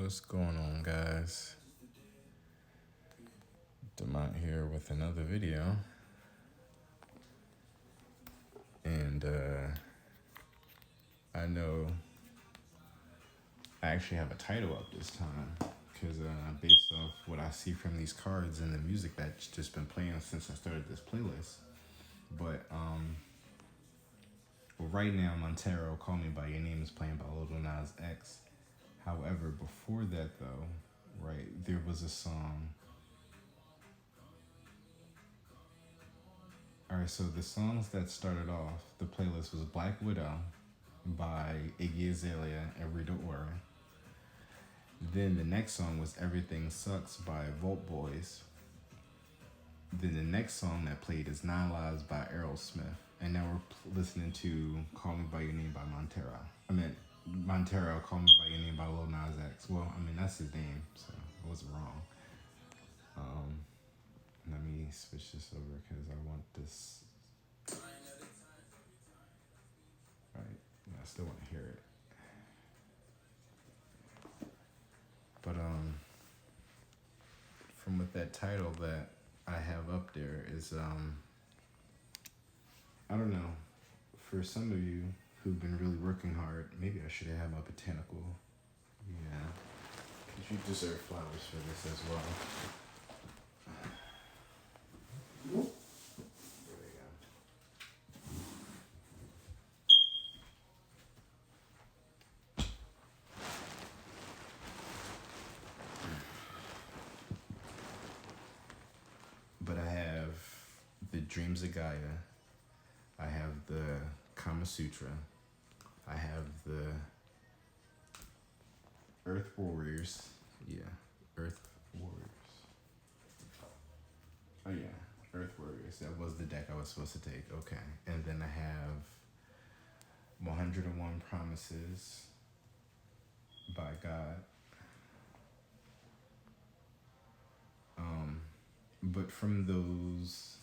What's going on, guys? Demont here with another video, and I know I actually have a title up this time because based off what I see from these cards and the music that's just been playing since I started this playlist. But well, right now, Montero, "Call Me by Your Name" is playing by Lil Nas X. However, before that though, right, there was a song. Alright, so the songs that started off the playlist was "Black Widow" by Iggy Azalea and Rita Ora. Then the next song was "Everything Sucks" by Volt Boys. Then the next song that played is "Nine Lives" by Aerosmith. And now we're listening to "Call Me by Your Name" by Montero. Montero, "Call Me by Your Name" by Lil Nas X. Well, that's his name, so I wasn't wrong. Let me switch this over because I want this. Right, I still want to hear it. But from with that title that I have up there is I don't know. For some of you who've been really working hard, maybe I should have had my botanical. Yeah, because you deserve flowers for this as well. There we go. But I have the Dreams of Gaia. I have the Kama Sutra. I have the Earth Warriors. Yeah, Earth Warriors. Oh yeah, Earth Warriors. That was the deck I was supposed to take. Okay. And then I have 101 Promises by God. But from those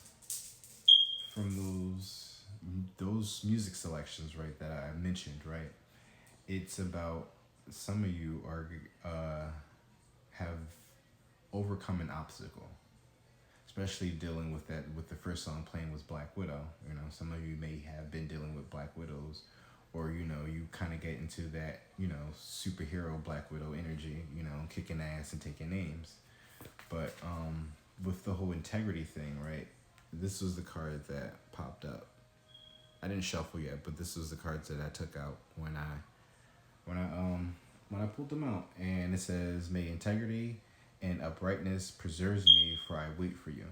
music selections, right, that I mentioned, right, it's about some of you are have overcome an obstacle, especially dealing with that. With the first song playing was Black Widow. Some of you may have been dealing with Black Widows, or you kind of get into that superhero Black Widow energy, kicking ass and taking names. But with the whole integrity thing, right, this was the card that popped up. I didn't shuffle yet, but this was the cards that I took out when I pulled them out. And it says, "May integrity and uprightness preserves me, for I wait for you."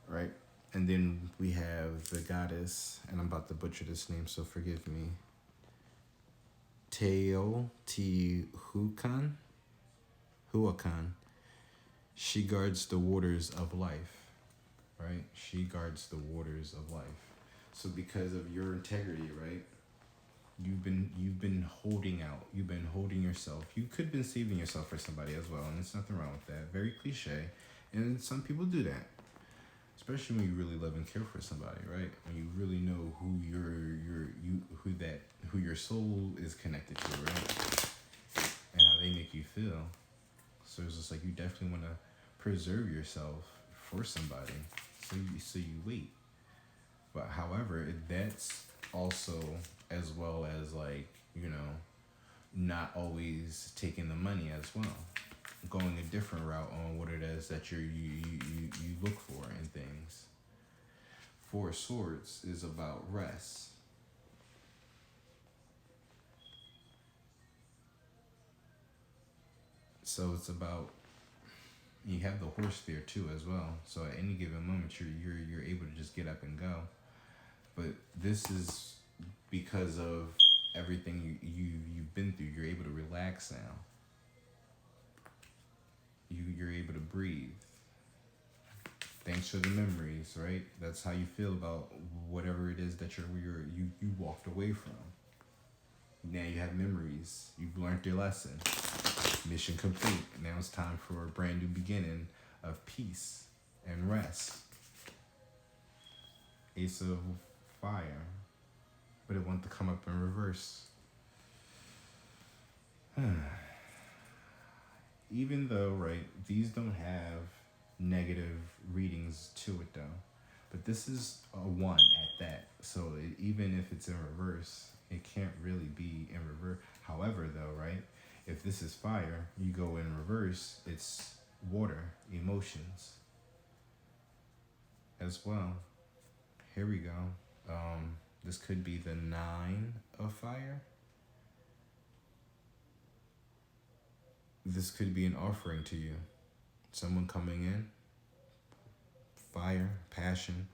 Right? And then we have the goddess, and I'm about to butcher this name, so forgive me. Teotihuacan. She guards the waters of life, right? She guards the waters of life. So because of your integrity, right, you've been holding out. You've been holding yourself. You could have been saving yourself for somebody as well, and there's nothing wrong with that. Very cliche, and some people do that, especially when you really love and care for somebody, right? When you really know who your soul is connected to, right, and how they make you feel. So it's just like you definitely want to preserve yourself for somebody, so you wait. But however, that's also as well as not always taking the money as well, going a different route on what it is that you look for in things. Four of Swords is about rest. So it's about, you have the Horse there too as well. So at any given moment, you're able to just get up and go. But this is because of everything you've been through. You're able to relax now. You're able to breathe. Thanks for the memories, right? That's how you feel about whatever it is that you walked away from. Now you have memories. You've learned your lesson. Mission complete. Now it's time for a brand new beginning of peace and rest. Ace of Fire. But it wants to come up in reverse. even though, right, these don't have negative readings to it though, but this is a 1 at that. So even if it's in reverse, it can't really be in reverse. However, though, right, if this is fire, you go in reverse, it's water, emotions as well. Here we go. This could be the 9 of fire. This could be an offering to you. Someone coming in, fire, passion.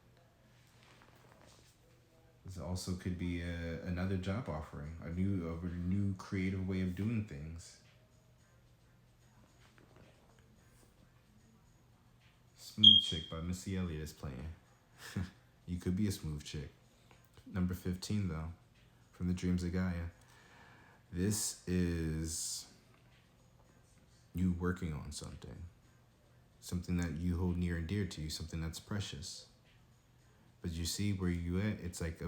This also could be another job offering, a new creative way of doing things. Smooth Chick by Missy Elliott is playing. You could be a smooth chick. Number 15, though, from the Dreams of Gaia. This is you working on something that you hold near and dear to you, something that's precious. But you see where you at, it's like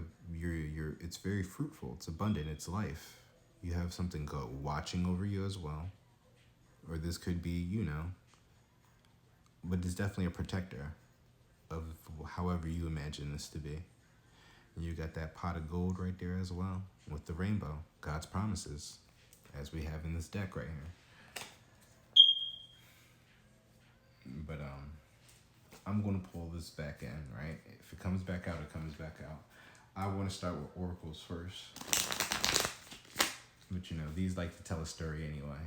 it's very fruitful, it's abundant, it's life. You have something watching over you as well. Or this could be, but it's definitely a protector of however you imagine this to be. And you got that pot of gold right there as well with the rainbow, God's promises, as we have in this deck right here. But I'm going to pull this back in, right? If it comes back out, it comes back out. I want to start with oracles first. But these like to tell a story anyway.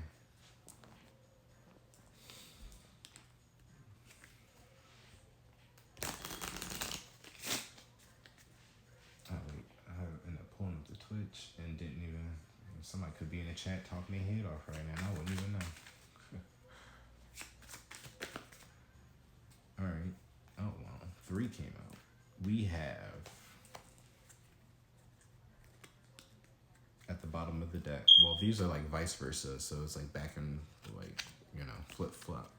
Twitch and didn't even. Somebody could be in the chat talking their head off right now. I wouldn't even know. All right. Oh well, 3 came out. We have at the bottom of the deck. Well, these are like vice versa, so it's like back and flip flop.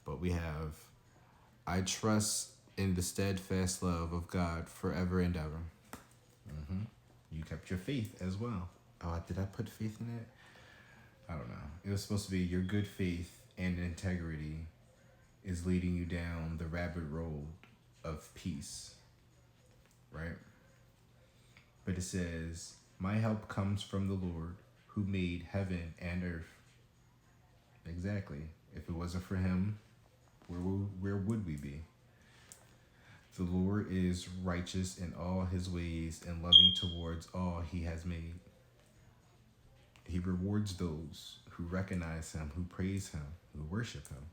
But we have, I trust in the steadfast love of God forever and ever. Mm-hmm. You kept your faith as well. Oh, did I put faith in it? I don't know. It was supposed to be your good faith and integrity is leading you down the rabbit road of peace. Right? But it says, my help comes from the Lord who made heaven and earth. Exactly. If it wasn't for him, where would we be? The Lord is righteous in all his ways and loving towards all he has made. He rewards those who recognize him, who praise him, who worship him.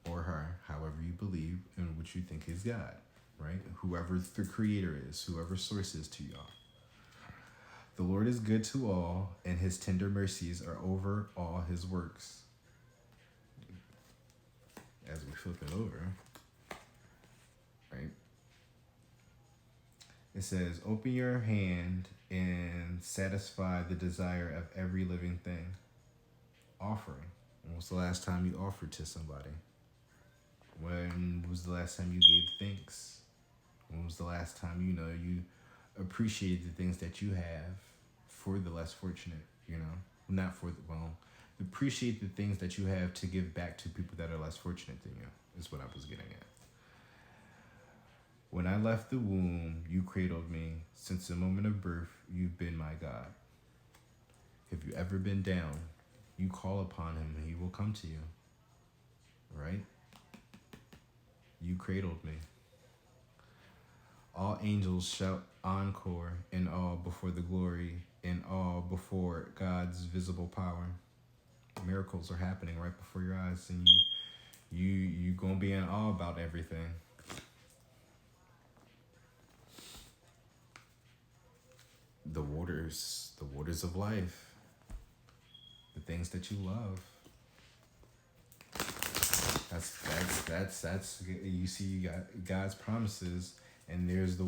Or her, however you believe and what you think is God, right? Whoever the creator is, whoever source is to y'all. The Lord is good to all, and his tender mercies are over all his works. As we flip it over, right? It says, open your hand and satisfy the desire of every living thing. Offering. When was the last time you offered to somebody? When was the last time you gave thanks? When was the last time, you appreciated the things that you have for the less fortunate, Not for appreciate the things that you have to give back to people that are less fortunate than you, is what I was getting at. When I left the womb, you cradled me. Since the moment of birth, you've been my God. Have you ever been down? You call upon him and he will come to you. Right? You cradled me. All angels shout encore in awe before the glory, in awe before God's visible power. Miracles are happening right before your eyes, and you gonna be in awe about everything. The waters of life, the things that you love. That's you see, you got God's promises, and there's the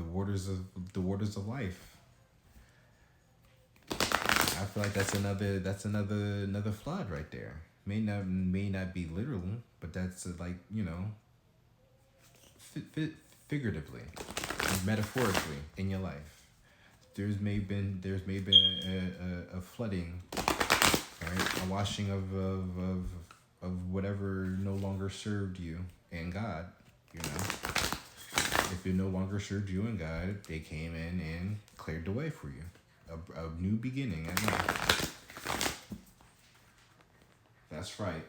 waters of life. I feel like that's another flood right there. May not be literal, but that's figuratively, metaphorically in your life. There's may been a flooding washing of whatever no longer served you and God. You know, if it no longer served you and God, they came in and cleared the way for you. A new beginning at life. That's right,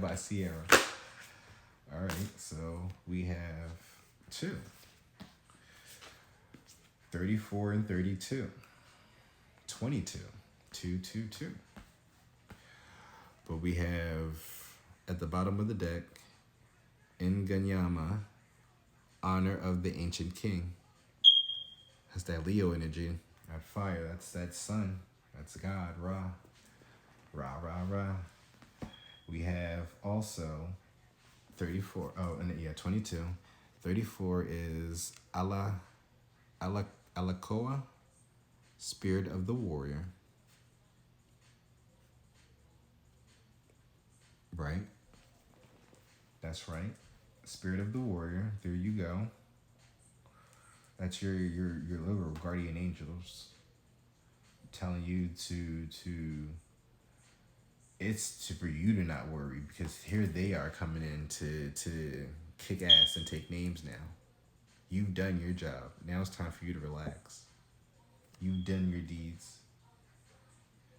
by Sierra. All right, so we have 34 and 32. 22. 222. But we have at the bottom of the deck, Inganyama, honor of the ancient king. That's that Leo energy. That fire, that's that sun. That's God, Ra. Ra, Ra, Ra. We have also 34. Oh, and yeah, 22. 34 is Alakoa, spirit of the warrior. Right? That's right. Spirit of the warrior. There you go. That's your little guardian angels telling you for you to not worry, because here they are coming in to kick ass and take names now. You've done your job. Now it's time for you to relax. You've done your deeds.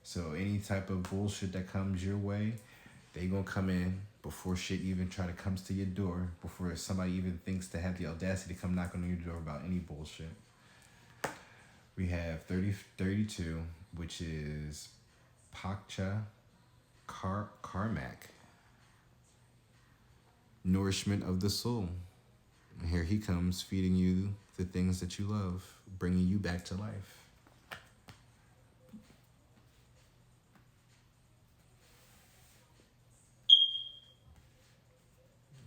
So any type of bullshit that comes your way, they gonna come in before shit even comes to your door, before somebody even thinks to have the audacity to come knock on your door about any bullshit. We have 32, which is Pakcha Karmak, nourishment of the soul. And here he comes, feeding you the things that you love, bringing you back to life.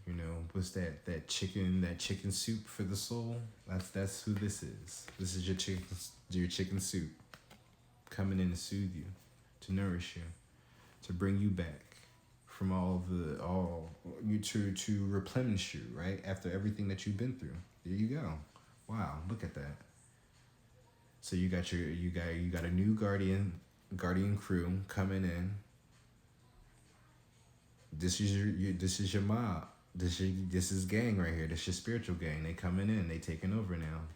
You know, what's that chicken soup for the soul? That's who this is. This is your chicken soup, coming in to soothe you, to nourish you, to bring you back from to replenish you, right? After everything that you've been through. There you go. Wow, look at that. So you got a new guardian crew coming in. This is your mob. This is gang right here. This is your spiritual gang. They coming in. They taking over now.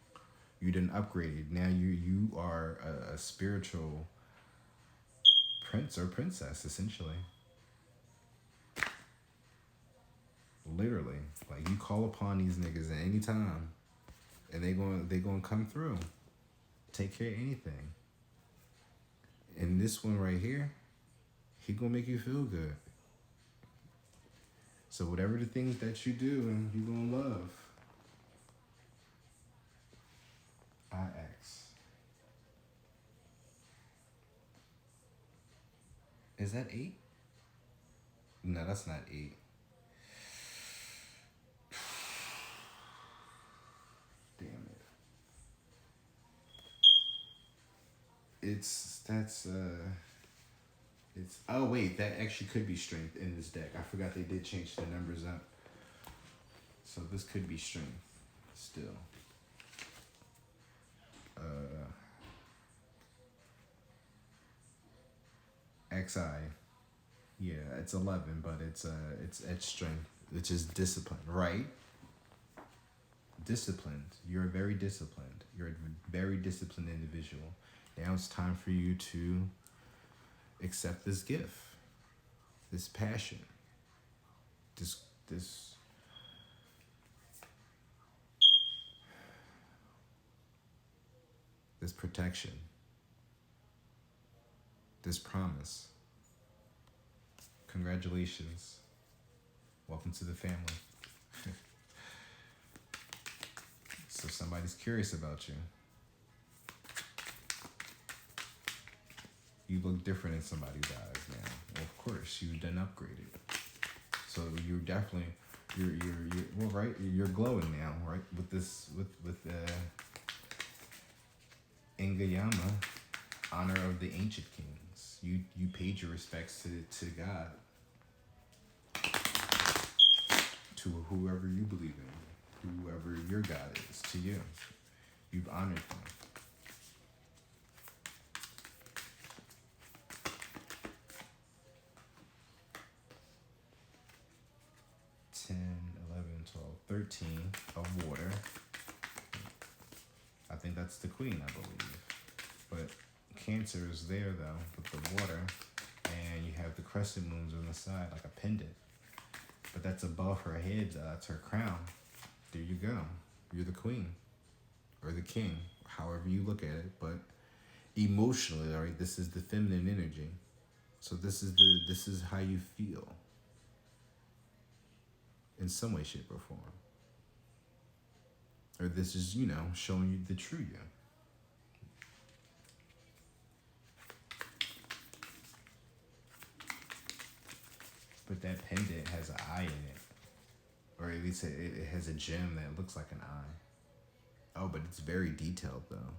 You done upgraded. Now you are a spiritual prince or princess, essentially. Literally, like, you call upon these niggas at any time, and they gonna come through, take care of anything. And this one right here, he gonna make you feel good. So whatever the things that you do, and you gonna love. IX. Is that 8? No, that's not 8. Damn it. It's oh wait, that actually could be strength in this deck. I forgot they did change the numbers up. So this could be strength still. XI. Yeah, it's 11, but it's strength, which is discipline, right? Disciplined. You're very disciplined. You're a very disciplined individual. Now it's time for you to accept this gift, this passion, this protection, this promise. Congratulations. Welcome to the family. So somebody's curious about you. You look different in somebody's eyes now. Well, of course, you've done upgraded. So you're definitely well, right. You're glowing now, right? With this, with Ingayama, honor of the ancient kings. You paid your respects to God, to whoever you believe in, whoever your God is, to you. You've honored them. 13 of water. I think that's the queen, I believe. But Cancer is there, though, with the water. And you have the crescent moons on the side, like a pendant. But that's above her head, that's her crown. There you go. You're the queen. Or the king, however you look at it. But emotionally, all right, this is the feminine energy. So this is how you feel. In some way, shape, or form. Or this is, showing you the true you. But that pendant has an eye in it. Or at least it has a gem that looks like an eye. Oh, but it's very detailed, though.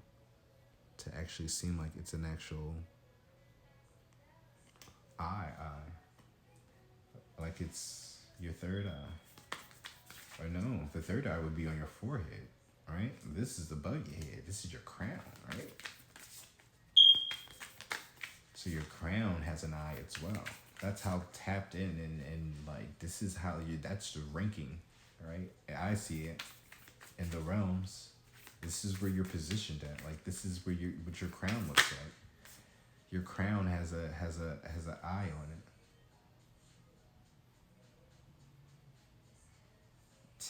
To actually seem like it's an actual eye. Like it's your third eye. Or no, the third eye would be on your forehead, right? This is above your head. This is your crown, right? So your crown has an eye as well. That's how tapped in and like this is how that's the ranking, right? I see it in the realms. This is where you're positioned at. Like this is where what your crown looks like. Your crown has an eye on it.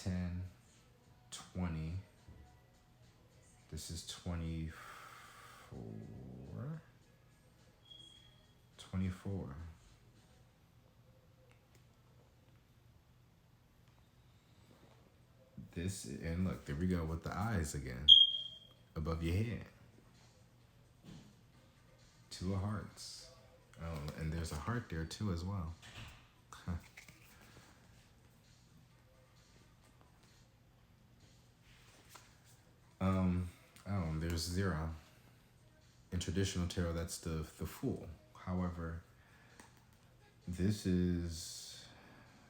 10, 20. This is 24. 24. This, and look, there we go with the eyes again. Above your head. 2 of hearts. Oh, and there's a heart there too as well. There's 0. In traditional tarot, that's the Fool. However, this is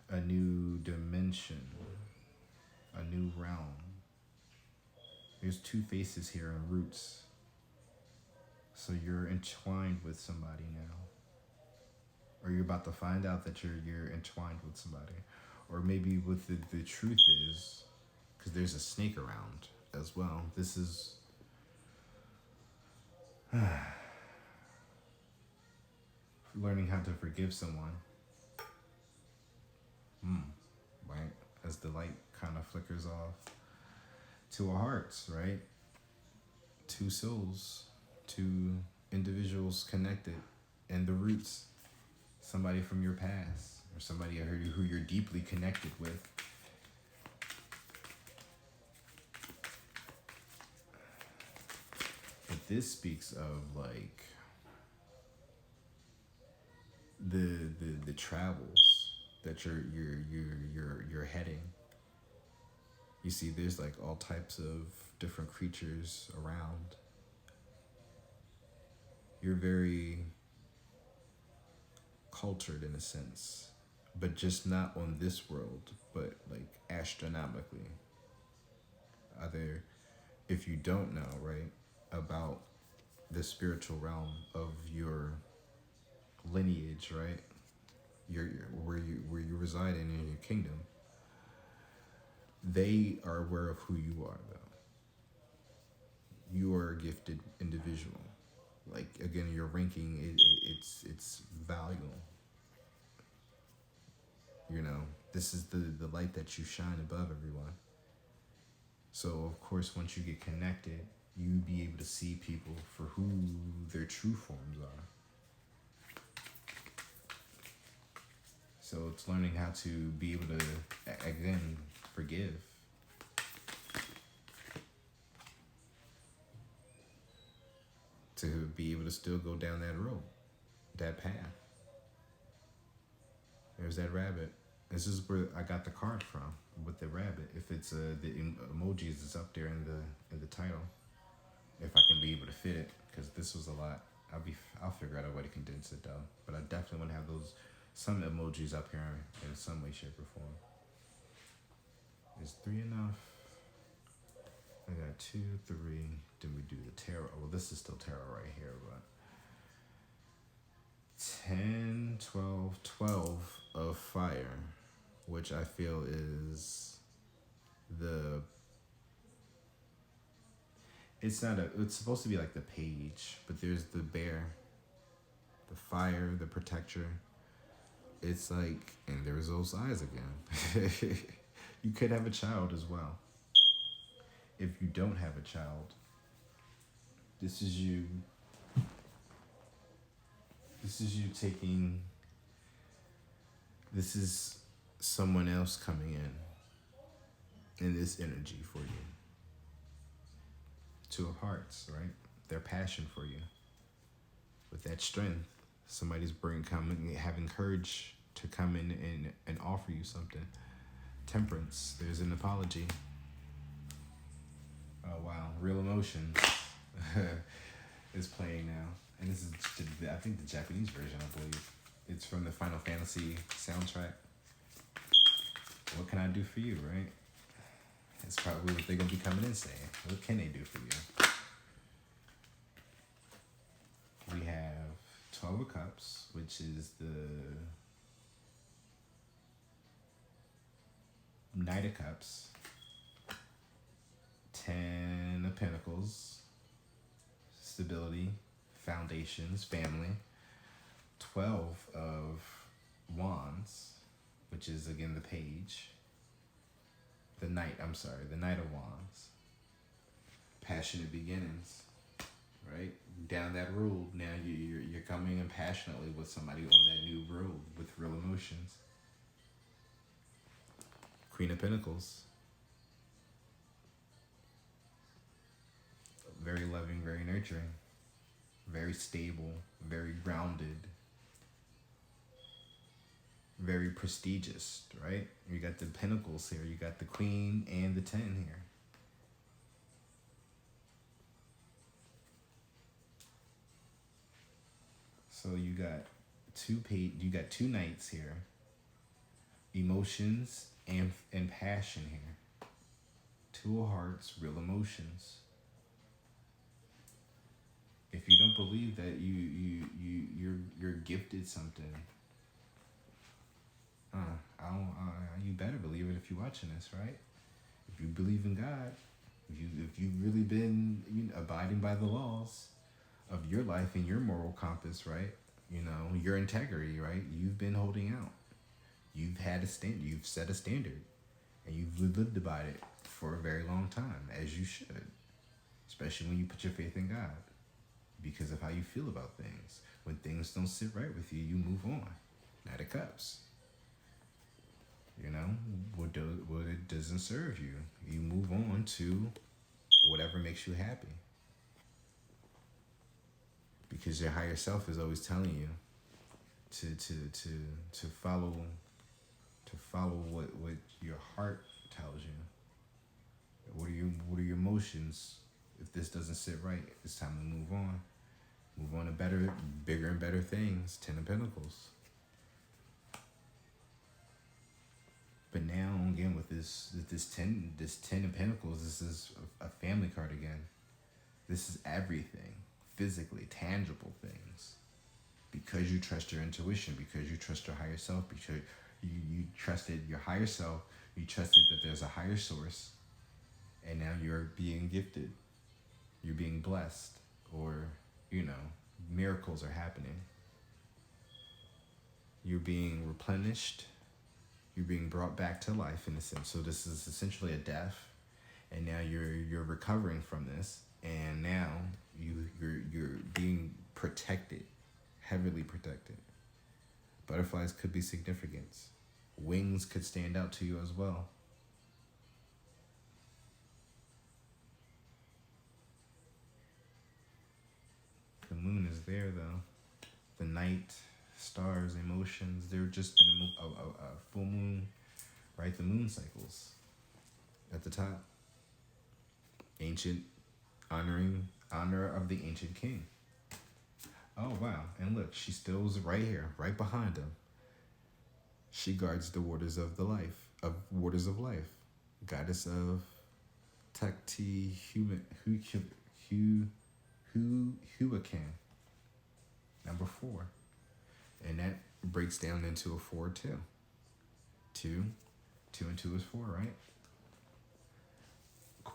a new dimension, a new realm. There's 2 faces here and roots. So you're entwined with somebody now. Or you're about to find out that you're entwined with somebody. Or maybe what the truth is, because there's a snake around as well. This is learning how to forgive someone. Right? As the light kind of flickers off. 2 of hearts, right? 2 souls. 2 individuals connected. And the roots. Somebody from your past. Or somebody who you're deeply connected with. But this speaks of like the travels that you're heading. You see, there's like all types of different creatures around. You're very cultured in a sense, but just not on this world, but like astronomically. Either if you don't know, right, about the spiritual realm of your lineage, right, where you reside in your kingdom, they are aware of who you are, though. You are a gifted individual. Like again, your ranking, it's valuable. This is the light that you shine above everyone. So of course, once you get connected, you be able to see people for who their true forms are. So it's learning how to be able to, again, forgive. To be able to still go down that road, that path. There's that rabbit. This is where I got the card from, with the rabbit. If it's the emojis is up there in the title. If I can be able to fit it, because this was a lot. I'll figure out a way to condense it though. But I definitely want to have some emojis up here in some way, shape, or form. Is 3 enough? I got 2, 3. Then we do the tarot. Well, this is still tarot right here, but 10, 12 of fire, which I feel is the it's not a it's supposed to be like the page, but there's the bear, the fire, the protector. It's like, and there's those eyes again. You could have a child as well. If you don't have a child, this is you. This is you taking. This is someone else coming in this energy for you. Two of Hearts, right? Their passion for you. With that strength, somebody's having courage to come in and offer you something. Temperance, there's an apology. Oh wow, Real Emotions is playing now. And this is, I think, the Japanese version, I believe. It's from the Final Fantasy soundtrack. What can I do for you, right? That's probably what they're going to be coming in saying. What can they do for you? We have 12 of Cups, which is the Knight of Cups. 10 of Pentacles, stability, foundations, family. 12 of Wands, which is again the page. The Knight of Wands. Passionate beginnings, right? Down that road, now you're coming in passionately with somebody on that new road with real emotions. Queen of Pentacles. Very loving, very nurturing, very stable, very grounded, very prestigious, right? You got the Pentacles here, you got the Queen and the 10 here. So you got two Knights here, emotions and passion here. Two of Hearts, real emotions. If you don't believe that you're gifted something, you better believe it if you're watching this, right? If you believe in God, if you've really been abiding by the laws of your life and your moral compass, right? Your integrity, right? You've been holding out. You've had a stand. You've set a standard, and you've lived by it for a very long time, as you should, especially when you put your faith in God. Because of how you feel about things. When things don't sit right with you, you move on. Knight of Cups. What it doesn't serve you, you move on to whatever makes you happy. Because your higher self is always telling you to follow what your heart tells you. What are your emotions? If this doesn't sit right, it's time to move on. Move on to better, bigger and better things. 10 of Pentacles. But now, again, with this 10 of Pentacles, this is a family card again. This is everything. Physically, tangible things. Because you trust your intuition, because you trust your higher self, because you trusted your higher self, you trusted that there's a higher source, and now you're being gifted. You're being blessed, or, miracles are happening. You're being replenished. You're being brought back to life in a sense. So this is essentially a death, and now you're recovering from this, and now you're being protected, heavily protected. Butterflies could be significant. Wings could stand out to you as well. The moon is there though. The night, stars, emotions. They're just been a full moon, right? The moon cycles at the top. Ancient, honor of the ancient king. Oh wow! And look, she still's right here, right behind him. She guards the waters of life, goddess of Takti Huacan, number 4. And that breaks down into a 4-2. 2 and 2 is 4, right?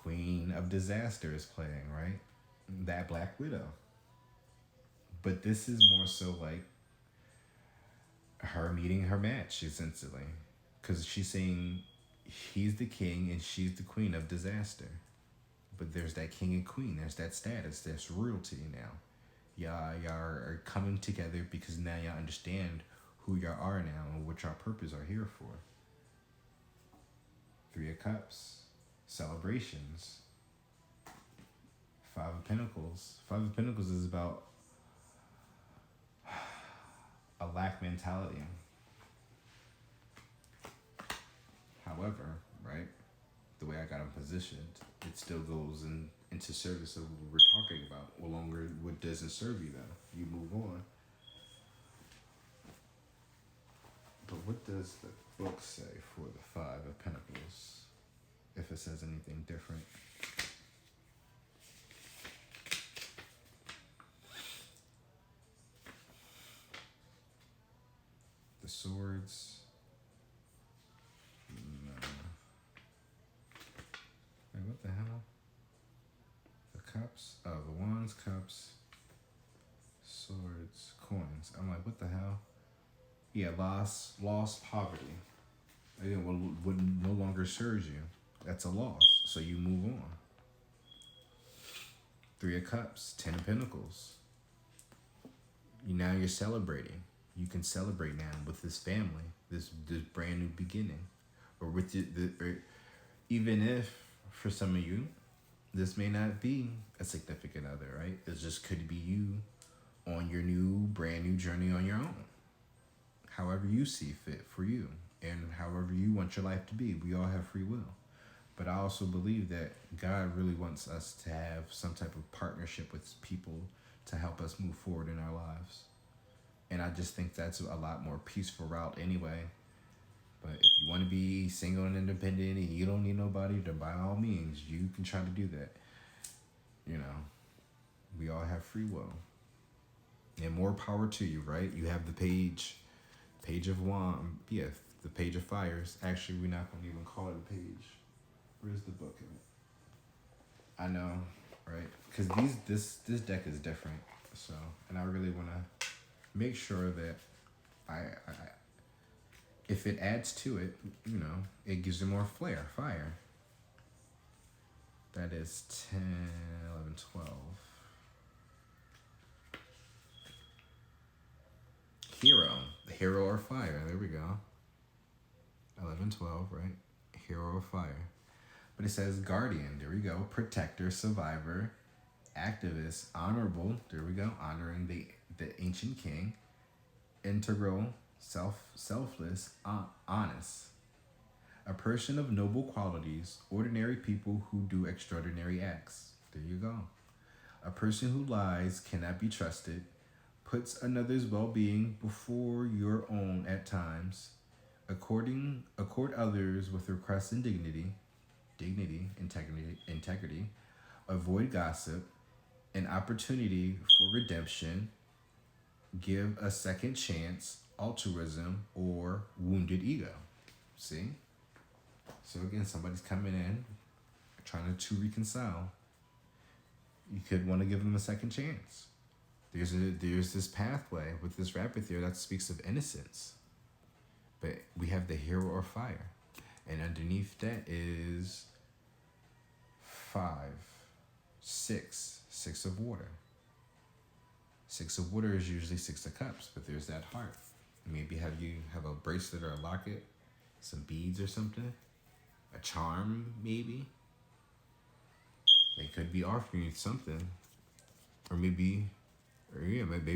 Queen of Disaster is playing, right? That Black Widow. But this is more so like her meeting her match, essentially. Because she's saying he's the king and she's the queen of disaster. But there's that king and queen. There's that status. There's royalty now. Y'all are coming together because now y'all understand who y'all are now and what y'all purpose are here for. Three of Cups. Celebrations. Five of Pentacles. Five of Pentacles is about a lack mentality. However, right, the way I got them positioned, it still goes into service of what we're talking about. No longer what doesn't serve you, though. You move on. But what does the book say for the Five of Pentacles? If it says anything different. The Swords. No. Wait, what the hell? The Cups? Oh, the Wands, Cups, Swords, Coins. I'm like, what the hell? Yeah, lost, poverty. Again, what no longer serves you. That's a loss. So you move on. Three of Cups, Ten of Pentacles. Now you're celebrating. You can celebrate now with this family, this brand new beginning, or with or even if for some of you, this may not be a significant other, right? It just could be you on your brand new journey on your own. However you see fit for you, and however you want your life to be. We all have free will. But I also believe that God really wants us to have some type of partnership with people to help us move forward in our lives. And I just think that's a lot more peaceful route anyway. But if you want to be single and independent and you don't need nobody, then by all means, you can try to do that. You know, we all have free will. And more power to you, right? You have the page of wand, yeah, the page of fires. Actually, we're not going to even call it a page. Where's the book in it? I know, right? Because this deck is different. So, and I really want to make sure that I if it adds to it, you know, it gives it more fire. That is 10, 11, 12. Hero. The hero or fire. There we go. 11, 12, right? Hero or fire. But it says guardian. There we go. Protector, survivor, activist, honorable. There we go. Honoring the ancient king. Integral, selfless, honest. A person of noble qualities. Ordinary people who do extraordinary acts. There you go. A person who lies, cannot be trusted, puts another's well-being before your own at times, accord others with requests and dignity, integrity, avoid gossip, an opportunity for redemption, give a second chance, altruism, or wounded ego. See? So again, somebody's coming in, trying to reconcile. You could want to give them a second chance. There's this pathway with this rabbit there that speaks of innocence. But we have the hero or fire. And underneath that is 5, 6, 6 of water. 6 of water is usually 6 of cups, but there's that heart. Maybe you have a bracelet or a locket, some beads or something, a charm maybe. They could be offering you something, or maybe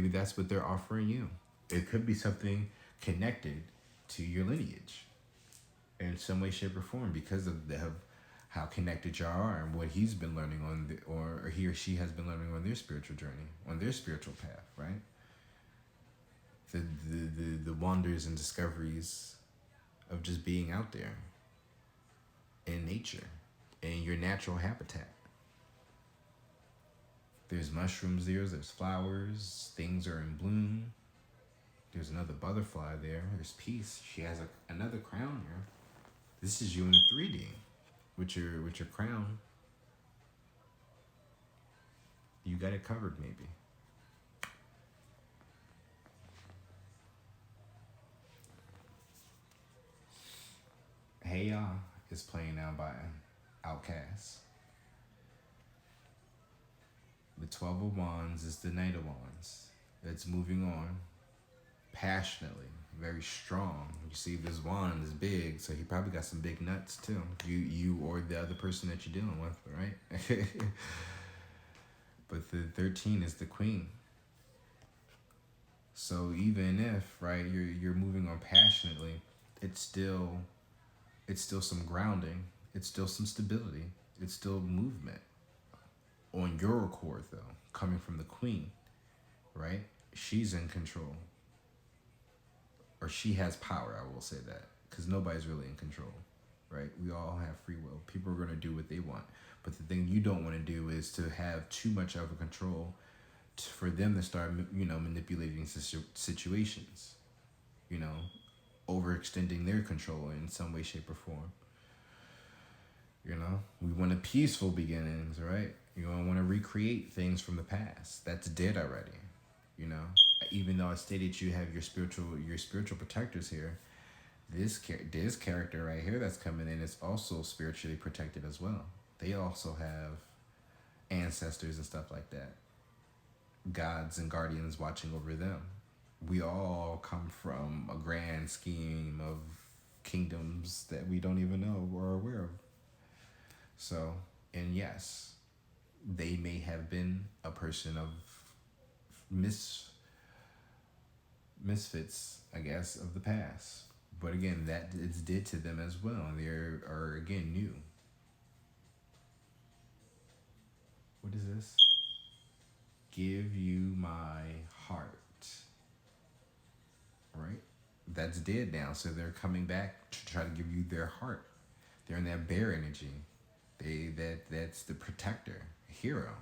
that's what they're offering you. It could be something connected to your lineage in some way, shape, or form because of how connected you are and what he's been learning or he or she has been learning on their spiritual journey, on their spiritual path, right? The wonders and discoveries of just being out there in nature, in your natural habitat. There's mushrooms there's flowers, things are in bloom. There's another butterfly there. There's peace. She has another crown here. This is you in 3D with your crown. You got it covered, maybe. Hey Ya is playing now by Outcast. The 12 of Wands is the Knight of Wands. It's moving on passionately, very strong. You see, this wand is big, so he probably got some big nuts too. You or the other person that you're dealing with, right? But the 13 is the Queen. So even if, right, you're moving on passionately, it's still some grounding. It's still some stability. It's still movement on your accord, though, coming from the Queen, right? She's in control, or she has power. I will say that, because nobody's really in control, right? We all have free will. People are going to do what they want, but the thing you don't want to do is to have too much of a control for them to start, manipulating situations, overextending their control in some way, shape, or form. We want a peaceful beginnings, right? You don't want to recreate things from the past. That's dead already. Even though I stated you have your spiritual protectors here, this character right here that's coming in is also spiritually protected as well. They also have ancestors and stuff like that, gods and guardians watching over them. We all come from a grand scheme of kingdoms that we don't even know or are aware of. So, and yes, they may have been a person of misfits, I guess, of the past. But again, that it's did to them as well. And they are again new. What is this? Give you my heart. Right? That's dead now. So they're coming back to try to give you their heart. They're in that bear energy. That's the protector, hero,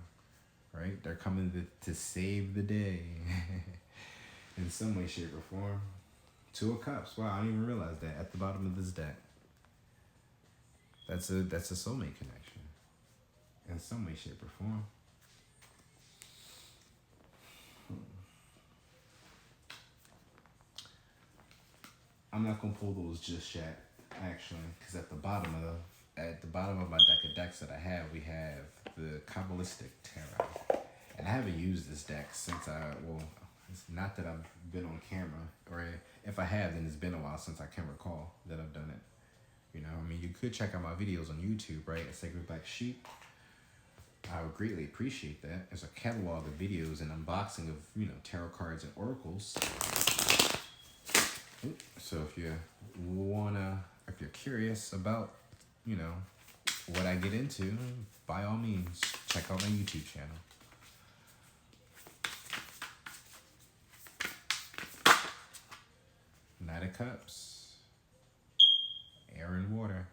right? They're coming to save the day in some way, shape, or form. Two of Cups. Wow, I didn't even realize that at the bottom of this deck. That's a soulmate connection in some way, shape, or form. I'm not gonna pull those just yet, actually, because at the bottom of my deck of decks that I have, we have the Kabbalistic Tarot, and I haven't used this deck since it's not that I've been on camera, or if I have, then it's been a while since I can recall that I've done it. You could check out my videos on YouTube, right? At Sacred Black Sheep. I would greatly appreciate that. There's a catalog of videos and unboxing of, tarot cards and oracles. So if you're curious about, what I get into, by all means, check out my YouTube channel. Knight of Cups. Air and water.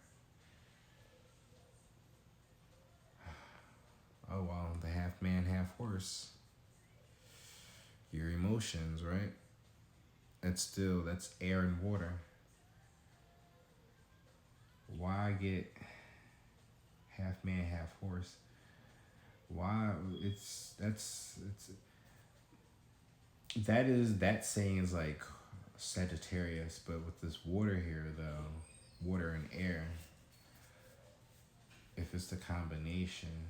Oh, wow, the half man, half horse. Your emotions, right? That's air and water. Why get half man, half horse? Why that saying is like Sagittarius, but with this water here though, water and air, if it's the combination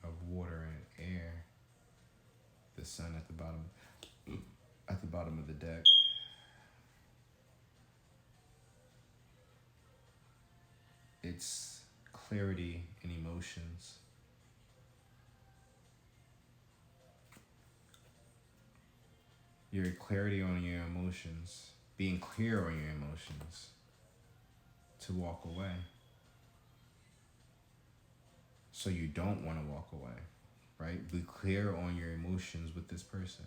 of water and air, the sun at the bottom of the deck. It's clarity in emotions. Your clarity on your emotions, being clear on your emotions, to walk away. So you don't want to walk away, right? Be clear on your emotions with this person.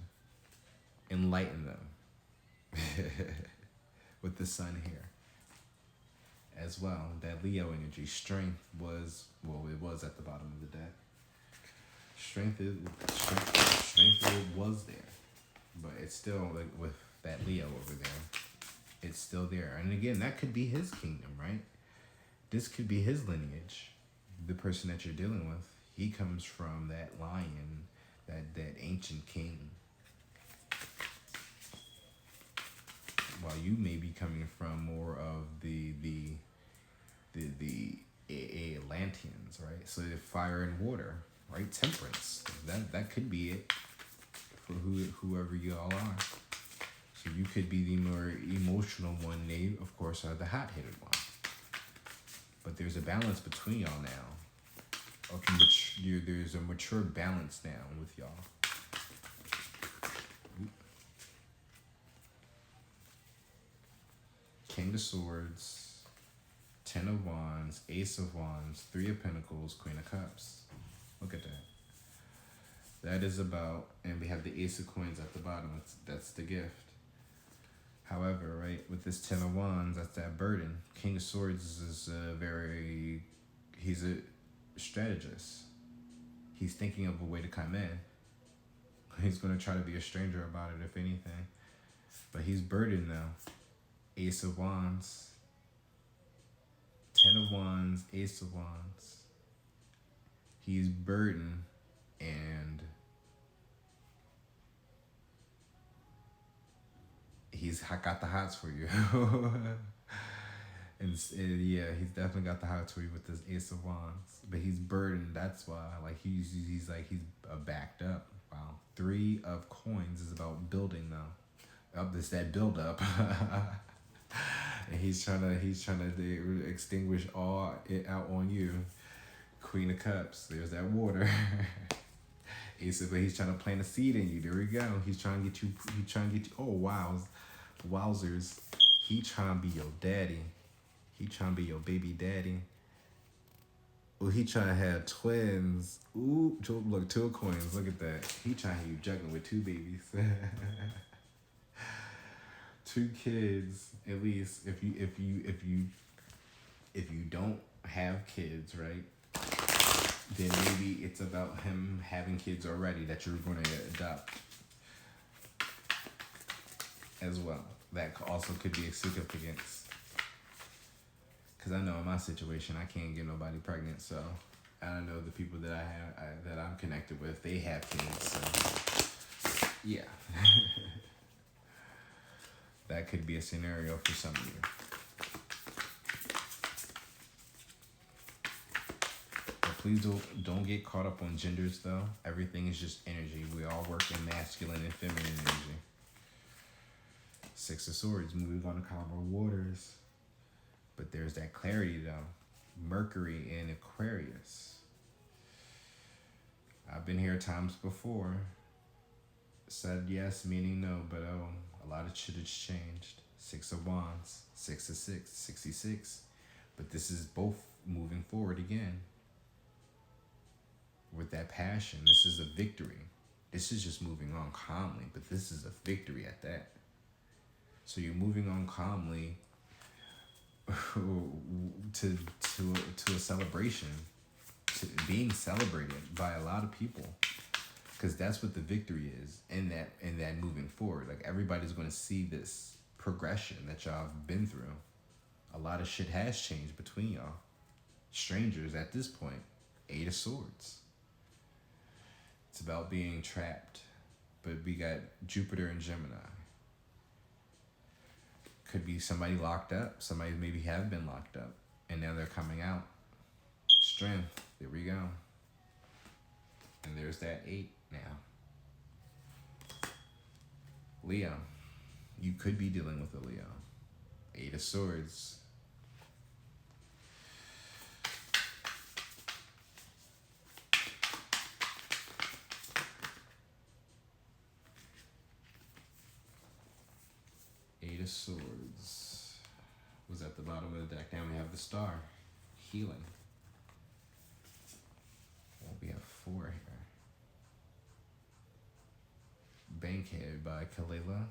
Enlighten them with the sun here. As well, that Leo energy, strength was at the bottom of the deck. Strength was there, but it's still like with that Leo over there. It's still there, and again, that could be his kingdom, right? This could be his lineage. The person that you're dealing with, he comes from that lion, that ancient king. While you may be coming from more of the Atlanteans, right? So fire and water, right? Temperance. That could be it for whoever y'all are. So you could be the more emotional one. They, of course, are the hot-headed one. But there's a balance between y'all now. Okay, there's a mature balance now with y'all. King of Swords, Ten of Wands, Ace of Wands, Three of Pentacles, Queen of Cups. Look at that. That is about, and we have the Ace of Coins at the bottom. That's the gift. However, right, with this Ten of Wands, that's that burden. King of Swords is he's a strategist. He's thinking of a way to come in. He's going to try to be a stranger about it, if anything. But he's burdened now. Ace of Wands, Ten of Wands, Ace of Wands. He's burdened, and he's got the hots for you. and yeah, he's definitely got the hots for you with this Ace of Wands. But he's burdened. That's why, like, he's backed up. Wow. Three of Coins is about building now. It's that build up. And he's trying to extinguish all it out on you. Queen of Cups. There's that water. But he's trying to plant a seed in you. There we go. He's trying to get you. Oh wow, wowzers. He trying to be your daddy. He trying to be your baby daddy. Oh, he trying to have twins. Ooh, look, 2 of Coins. Look at that. He trying to have you juggling with 2 babies. 2 kids, at least. If you don't have kids, right? Then maybe it's about him having kids already that you're going to adopt as well. That also could be a significance. Because I know in my situation, I can't get nobody pregnant, so I don't know the people that that I'm connected with, they have kids, so yeah. That could be a scenario for some of you. But please don't get caught up on genders, though. Everything is just energy. We all work in masculine and feminine energy. 6 of Swords, moving on to calmer waters. But there's that clarity, though. Mercury in Aquarius. I've been here times before. Said yes, meaning no, but a lot of shit has changed. 6 of Wands, 6 of 6, 66. But this is both moving forward again. With that passion, this is a victory. This is just moving on calmly, but this is a victory at that. So you're moving on calmly to a celebration, to being celebrated by a lot of people, because that's what the victory is in that moving forward. Like, everybody's going to see this progression that y'all have been through. A lot of shit has changed between y'all. Strangers at this point. 8 of Swords. It's about being trapped, but we got Jupiter and Gemini. Could be somebody locked up. Somebody maybe have been locked up, and now they're coming out. Strength. There we go. And there's that 8 now. Leo. You could be dealing with a Leo. 8 of Swords. Of Swords was at the bottom of the deck. Now we have the Star. Healing. Well, we have 4 here. Bankhead by Kalila.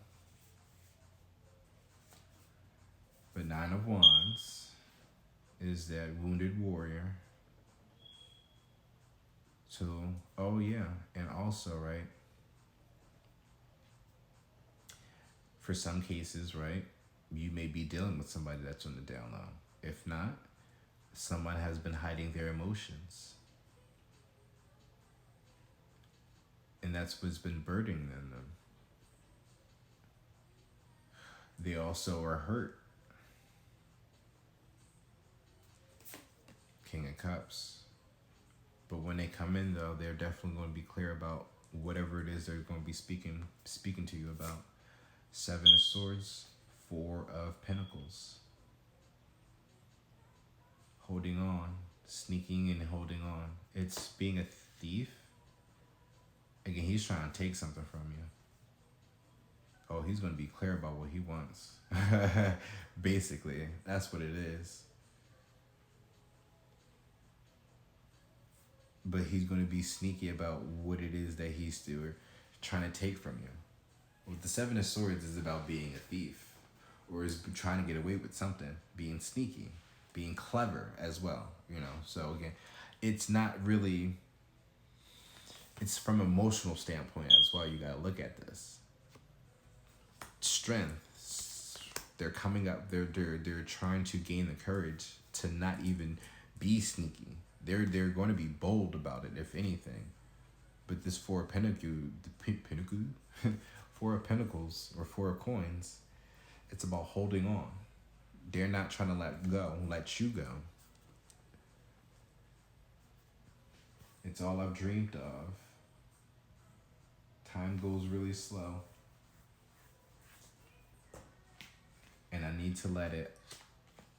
But 9 of Wands is that wounded warrior. So, oh yeah, and also, right, for some cases, right, you may be dealing with somebody that's on the down low. If not, someone has been hiding their emotions. And that's what's been burdening them. They also are hurt. King of Cups. But when they come in, though, they're definitely going to be clear about whatever it is they're going to be speaking to you about. 7 of Swords, 4 of Pentacles. Holding on, sneaking and holding on. It's being a thief. Again, he's trying to take something from you. Oh, he's going to be clear about what he wants. Basically, that's what it is. But he's going to be sneaky about what it is that he's trying to take from you. With the 7 of Swords is about being a thief, or is trying to get away with something, being sneaky, being clever as well, So again, it's not really, it's from an emotional standpoint as well. You got to look at this. Strength. They're coming up. They're trying to gain the courage to not even be sneaky. They're going to be bold about it, if anything. But this 4 of Pentacles, 4 of Pentacles or 4 of Coins, it's about holding on. They're not trying to let you go. It's all I've dreamed of. Time goes really slow. And I need to let it,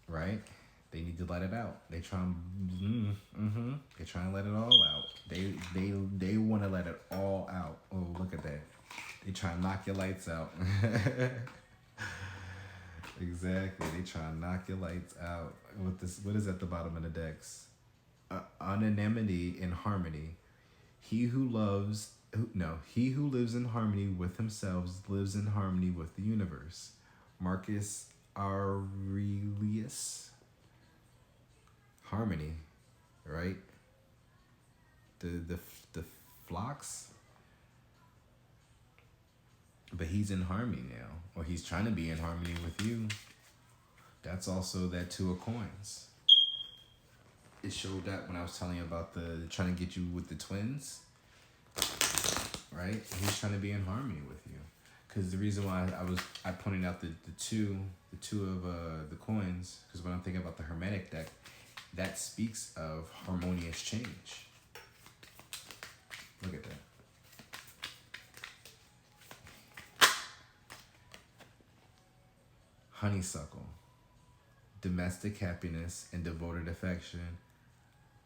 right? They need to let it out. They trying to let it all out. They want to let it all out. Oh, look at that. They try to knock your lights out. Exactly. They try to knock your lights out. What is at the bottom of the decks? Anonymity and harmony. He who lives in harmony with himself lives in harmony with the universe. Marcus Aurelius. Harmony, right? The flocks. But he's in harmony now, or he's trying to be in harmony with you. That's also that 2 of Coins. It showed that when I was telling you about the trying to get you with the twins, right? He's trying to be in harmony with you. Because the reason why I pointed out the two of the coins, because when I'm thinking about the Hermetic deck, that speaks of harmonious change. Look at that. Honeysuckle. Domestic happiness and devoted affection.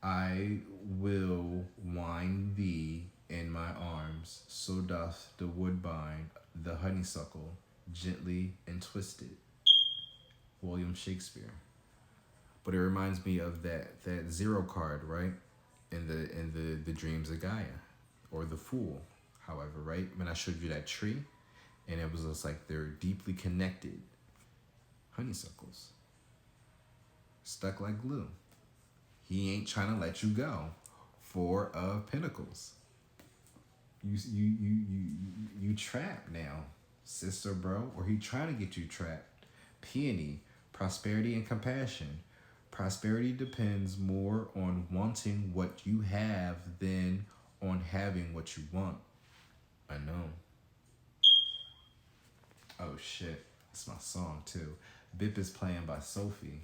I will wind thee in my arms, so doth the woodbine the honeysuckle, gently and twisted. William Shakespeare. But it reminds me of that 0 card, right? In the Dreams of Gaia, or the Fool, however, right? When I showed you that tree, and it was just like they're deeply connected. Honeysuckles. Stuck like glue. He ain't trying to let you go. 4 of Pentacles. You trapped now, sister, bro, or he trying to get you trapped. Peony, prosperity and compassion. Prosperity depends more on wanting what you have than on having what you want. I know. Oh shit, it's my song too. Bip is playing by Sophie.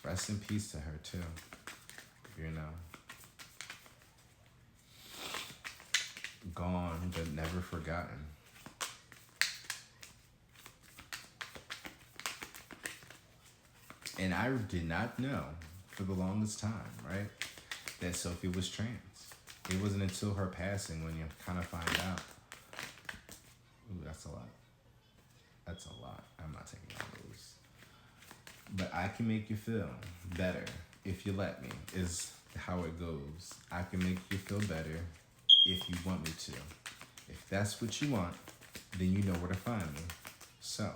Rest in peace to her too. Gone but never forgotten. And I did not know for the longest time, right, that Sophie was trans. It wasn't until her passing when you kind of find out. Ooh, that's a lot. That's a lot. I'm not taking all those. But I can make you feel better if you let me, is how it goes. I can make you feel better if you want me to. If that's what you want, then you know where to find me. So,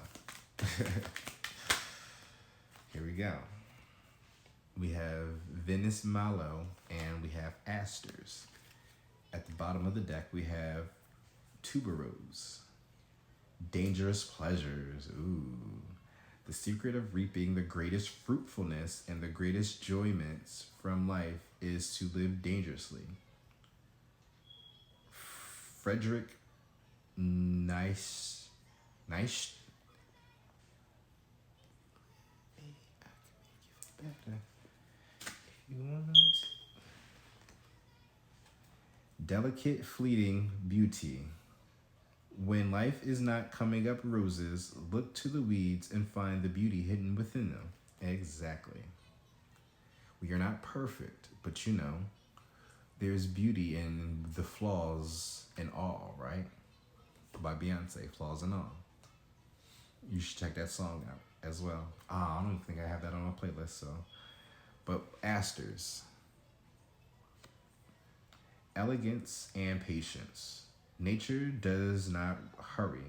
here we go. We have Venus Malo and we have Asters. At the bottom of the deck, we have Tuberose. Dangerous pleasures. Ooh. The secret of reaping the greatest fruitfulness and the greatest enjoyments from life is to live dangerously. Frederick Nice. Delicate, fleeting beauty. When life is not coming up roses, look to the weeds and find the beauty hidden within them. Exactly. We are not perfect, but there's beauty in the flaws and all, right? By Beyonce, Flaws and All. You should check that song out as well. I don't think I have that on my playlist, so. But asters. Elegance and patience. Nature does not hurry,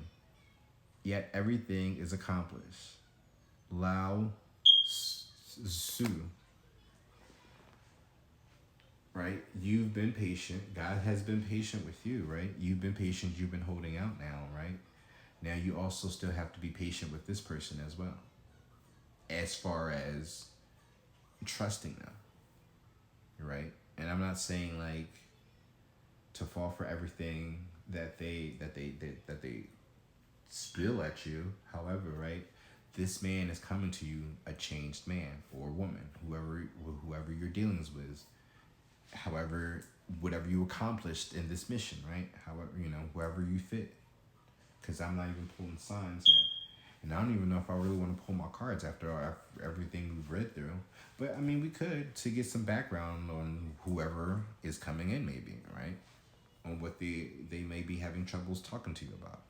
yet everything is accomplished. Lao Tzu. Right? You've been patient. God has been patient with you, right? You've been patient. You've been holding out now, right? Now you also still have to be patient with this person as well, as far as trusting them, right? And I'm not saying like to fall for everything that they spill at you. However, right, this man is coming to you a changed man or woman, whoever you're dealing with. However, whatever you accomplished in this mission, right? However, wherever you fit. Because I'm not even pulling signs yet. And I don't even know if I really want to pull my cards after everything we've read through. But, I mean, we could to get some background on whoever is coming in maybe, right? On what they may be having troubles talking to you about.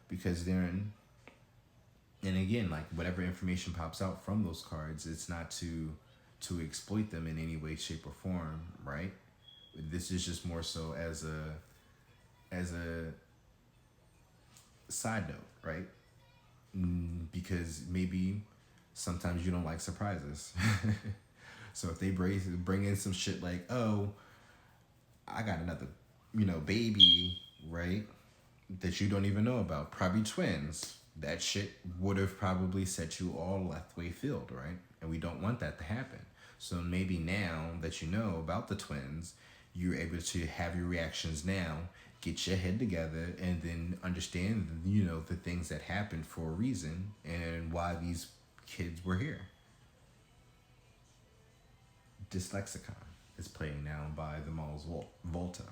Because and again, like whatever information pops out from those cards, it's not to exploit them in any way, shape, or form, right? This is just more so as a side note, right? Because maybe sometimes you don't like surprises. So if they bring in some shit like, oh, I got another, baby, right? That you don't even know about, probably twins. That shit would have probably set you all left way field, right? And we don't want that to happen. So maybe now that you know about the twins, you're able to have your reactions now, get your head together, and then understand, the things that happened for a reason and why these kids were here. Dyslexicon is playing now by the Malls Volta.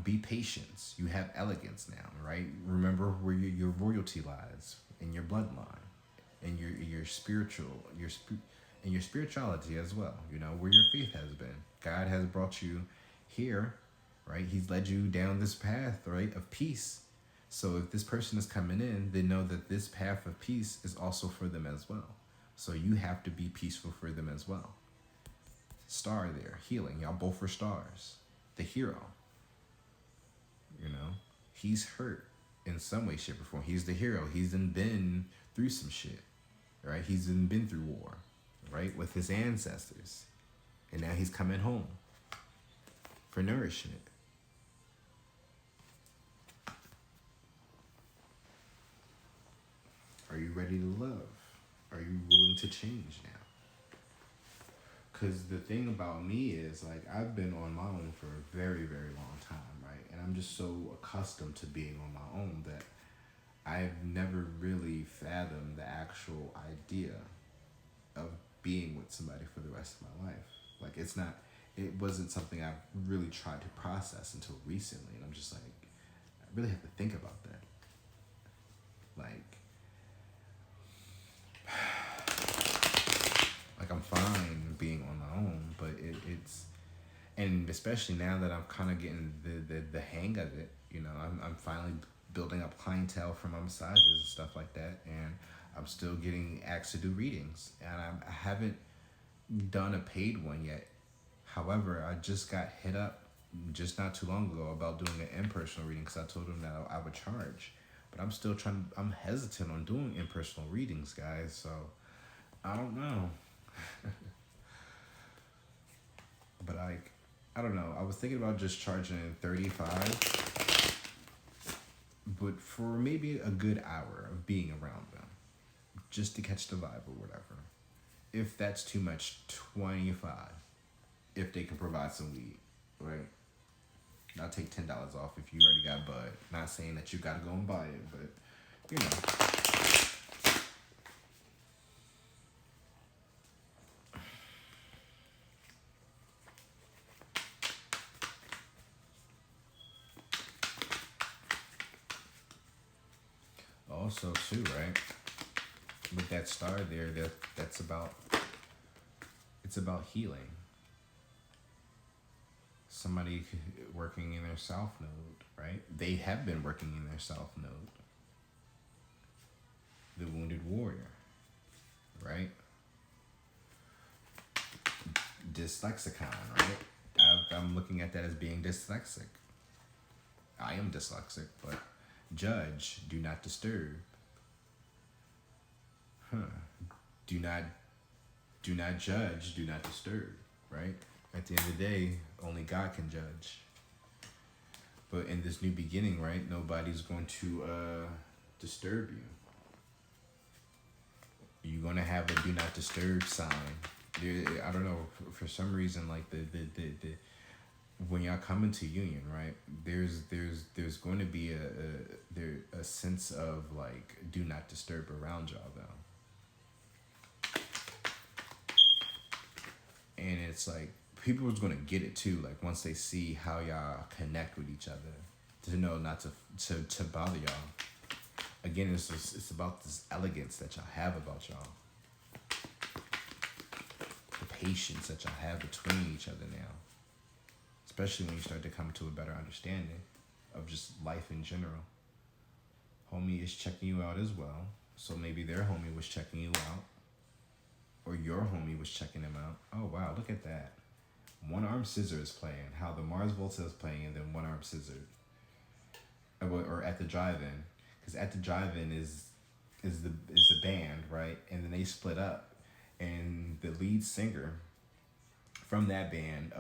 Be patient. You have elegance now, right? Remember where your royalty lies in your bloodline, and your spirituality as well. Where your faith has been. God has brought you here, right? He's led you down this path, right, of peace. So if this person is coming in, they know that this path of peace is also for them as well. So you have to be peaceful for them as well. Star there, healing. Y'all both are stars. The hero. He's hurt in some way, shape, or form. He's the hero. He's been through some shit, right? He's been through war, right, with his ancestors. And now he's coming home for nourishment. Are you ready to love? Are you willing to change now? Because the thing about me is, like, I've been on my own for a very, very long time, right? And I'm just so accustomed to being on my own that I've never really fathomed the actual idea of being with somebody for the rest of my life. Like, it wasn't something I've really tried to process until recently. And I'm just like, I really have to think about that. Like I'm fine being on my own, but it's, and especially now that I'm kind of getting the hang of it, I'm finally building up clientele for my massages and stuff like that, and I'm still getting asked to do readings, and I haven't done a paid one yet. However, I just got hit up just not too long ago about doing an in-person reading because I told them that I would charge, but I'm hesitant on doing in-personal readings, guys, so I don't know. But I don't know. I was thinking about just charging $35, but for maybe a good hour of being around them, just to catch the vibe or whatever. If that's too much, $25, if they can provide some weed, right? I'll take $10 off if you already got bud. Not saying that you gotta go and buy it, but you know. Also, too, right? With that star there, that's about, it's about healing. Somebody working in their south node, right? They have been working in their south node. The wounded warrior, right? Dyslexicon, right? I'm looking at that as being dyslexic. I am dyslexic, but judge, do not disturb. Do not judge, do not disturb, right? At the end of the day, only God can judge. But in this new beginning, right, nobody's going to disturb you. You're going to have a do not disturb sign. I don't know, for some reason, like the when y'all come into union, right, there's going to be a sense of like do not disturb around y'all though. And it's like people are going to get it too, like once they see how y'all connect with each other, to know not to bother y'all. Again, it's about this elegance that y'all have about y'all, the patience that y'all have between each other now, especially when you start to come to a better understanding of just life in general. Homie is checking you out as well, so maybe their homie was checking you out, or your homie was checking them out. Oh wow, look at that. One Arm Scissor is playing. How the Mars Volta is playing, and then One Arm Scissor. Or at the drive-in, because at the drive-in is the band, right? And then they split up, and the lead singer from that band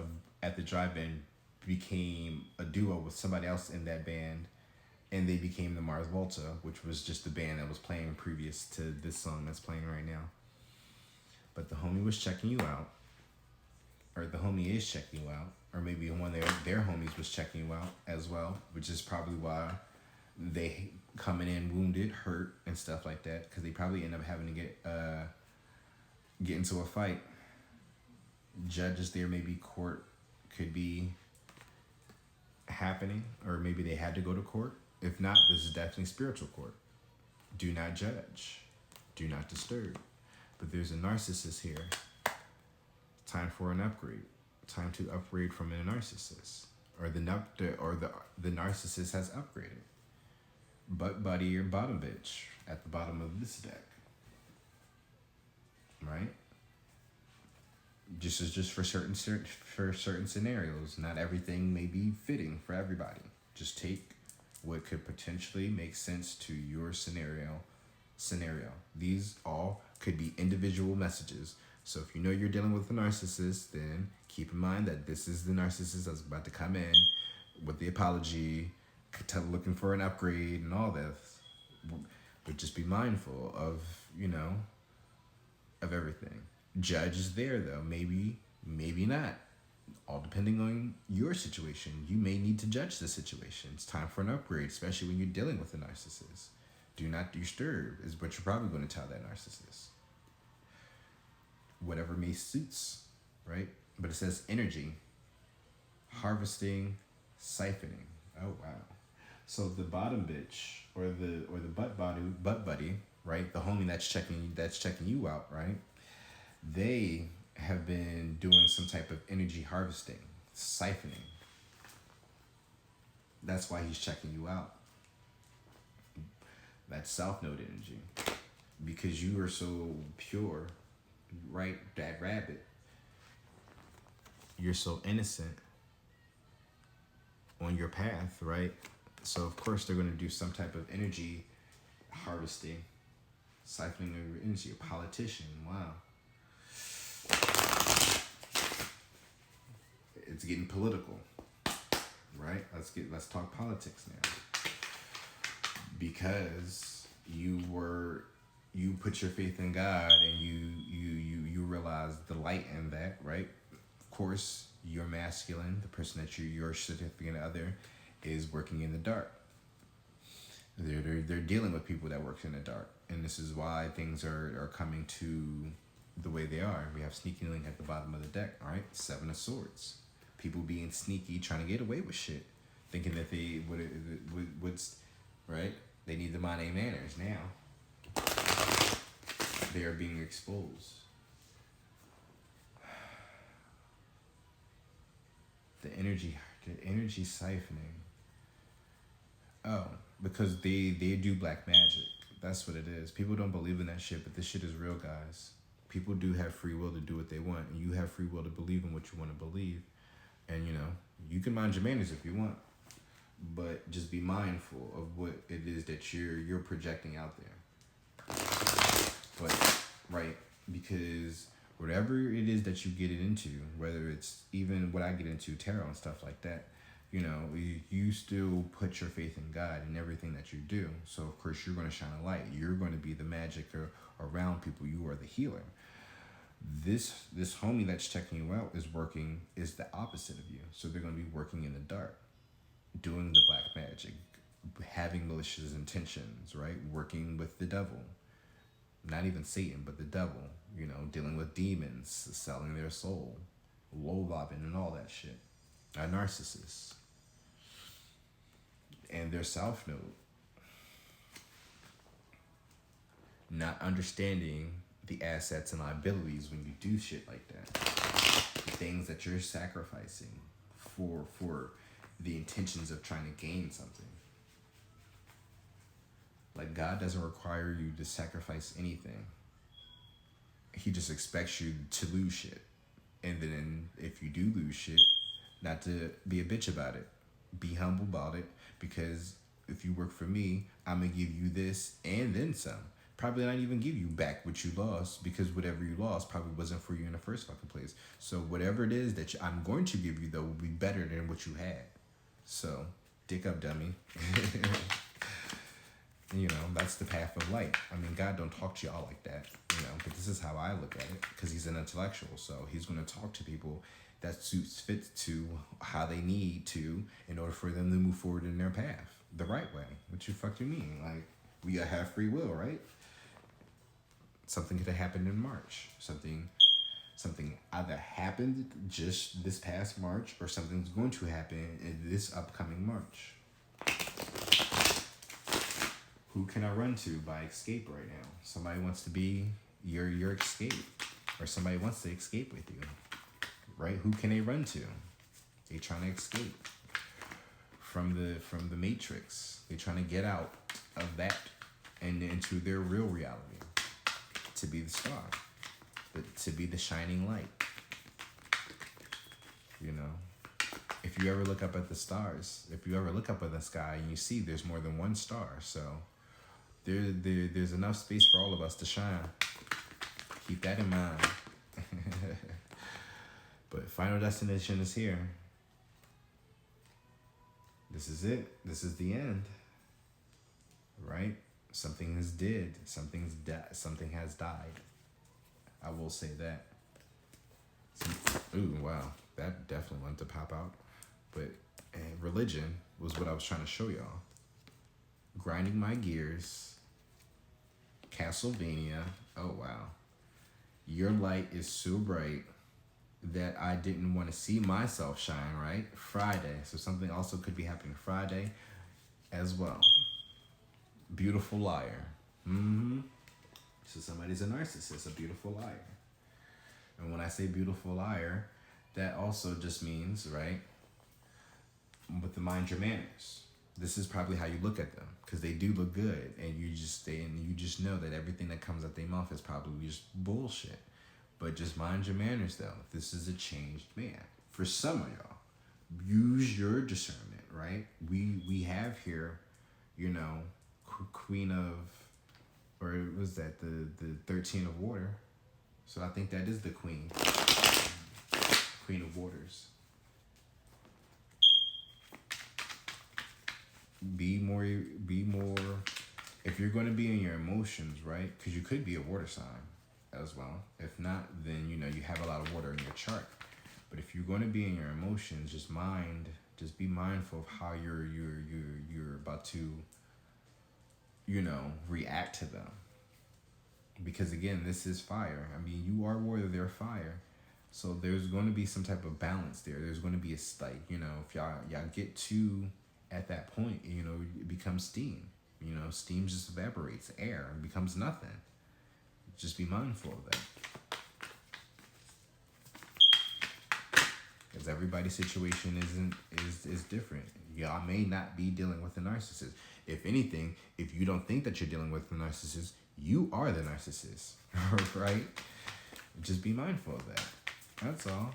at the drive-in became a duo with somebody else in that band, and they became the Mars Volta, which was just the band that was playing previous to this song that's playing right now. But the homie was checking you out, or the homie is checking you out, or maybe one of their homies was checking you out as well, which is probably why they coming in wounded, hurt, and stuff like that, because they probably end up having to get into a fight. Judges there, maybe court could be happening, or maybe they had to go to court. If not, this is definitely spiritual court. Do not judge, do not disturb. But there's a narcissist here. Time for an upgrade. Time to upgrade from a narcissist, or the narcissist has upgraded. Butt buddy or bottom bitch at the bottom of this deck, right? Just for certain scenarios. Not everything may be fitting for everybody. Just take what could potentially make sense to your scenario. These all could be individual messages. So if you know you're dealing with a narcissist, then keep in mind that this is the narcissist that's about to come in with the apology, looking for an upgrade and all this. But just be mindful of, of everything. Judge is there though. Maybe not. All depending on your situation. You may need to judge the situation. It's time for an upgrade, especially when you're dealing with a narcissist. Do not disturb is what you're probably going to tell that narcissist. Whatever may suits, right? But it says energy, harvesting, siphoning. Oh wow. So the bottom bitch or the butt buddy, right? The homie that's checking you out, right? They have been doing some type of energy harvesting, siphoning. That's why he's checking you out. That's South Node energy. Because you are so pure, right? That rabbit. You're so innocent on your path, right? So of course they're going to do some type of energy harvesting, siphoning of your energy. A politician, wow. It's getting political, right? Let's talk politics now. Because you put your faith in God and you realize the light in that, right? Of course, your masculine, the person that your significant other, is working in the dark. They're dealing with people that work in the dark, and this is why things are coming to the way they are. We have sneaky link at the bottom of the deck. All right, 7 of Swords. People being sneaky, trying to get away with shit, thinking that they would right. They need the money manners now. They are being exposed. The energy siphoning. Oh, because they do black magic. That's what it is. People don't believe in that shit, but this shit is real, guys. People do have free will to do what they want, and you have free will to believe in what you want to believe. And you can mind your manners if you want, but just be mindful of what it is that you're projecting out there. But right, because whatever it is that you get it into, whether it's even what I get into, tarot and stuff like that, you still put your faith in God in everything that you do. So of course you're going to shine a light. You're going to be the magic around people. You are the healer. This homie that's checking you out is the opposite of you. So they're going to be working in the dark, doing the black magic, having malicious intentions, right? Working with the devil. Not even Satan, but the devil, dealing with demons, selling their soul, low-bobbing and all that shit. A narcissist. And their self-note. Not understanding the assets and liabilities when you do shit like that. The things that you're sacrificing for the intentions of trying to gain something. Like, God doesn't require you to sacrifice anything. He just expects you to lose shit. And then if you do lose shit, not to be a bitch about it. Be humble about it, because if you work for me, I'm going to give you this and then some. Probably not even give you back what you lost, because whatever you lost probably wasn't for you in the first fucking place. So whatever it is that I'm going to give you, though, will be better than what you had. So, dick up, dummy. That's the path of light. I mean, God don't talk to y'all like that, but this is how I look at it, because he's an intellectual. So he's going to talk to people that suits fits to how they need to in order for them to move forward in their path the right way. What you fuck you mean? Like, we have free will, right? Something could have happened in March. Something either happened just this past March, or something's going to happen in this upcoming March. Who can I run to by escape right now? Somebody wants to be your escape, or somebody wants to escape with you, right? Who can they run to? They trying to escape from the matrix. They trying to get out of that and into their real reality, to be the star, to be the shining light. If you ever look up at the stars, if you ever look up at the sky and you see there's more than one star, so there's enough space for all of us to shine. Keep that in mind. But final destination is here. This is it. This is the end. Right? Something is dead. Something has died. I will say that. Ooh, wow. That definitely wanted to pop out. But religion was what I was trying to show y'all. Grinding my gears. Castlevania. Oh, wow. Your light is so bright that I didn't want to see myself shine, right? Friday. So something also could be happening Friday as well. Beautiful liar. So somebody's a narcissist, a beautiful liar. And when I say beautiful liar, that also just means, right, with the mind your manners. This is probably how you look at them, because they do look good, and you just know that everything that comes out their mouth is probably just bullshit. But just mind your manners, though. This is a changed man. For some of y'all, use your discernment, right? We have here, Queen of, or was that the 13 of water? So I think that is the Queen of Waters. Be more. If you're going to be in your emotions, right? Because you could be a water sign as well. If not, then you have a lot of water in your chart. But if you're going to be in your emotions, just be mindful of how you're about to, react to them. Because again, this is fire. I mean, you are water, they're fire. So there's going to be some type of balance there. There's going to be if y'all get too at that point, it becomes steam. Steam just evaporates, air, and becomes nothing. Just be mindful of that. Because everybody's situation is different. Y'all may not be dealing with a narcissist. If anything, if you don't think that you're dealing with a narcissist, you are the narcissist, right? Just be mindful of that. That's all.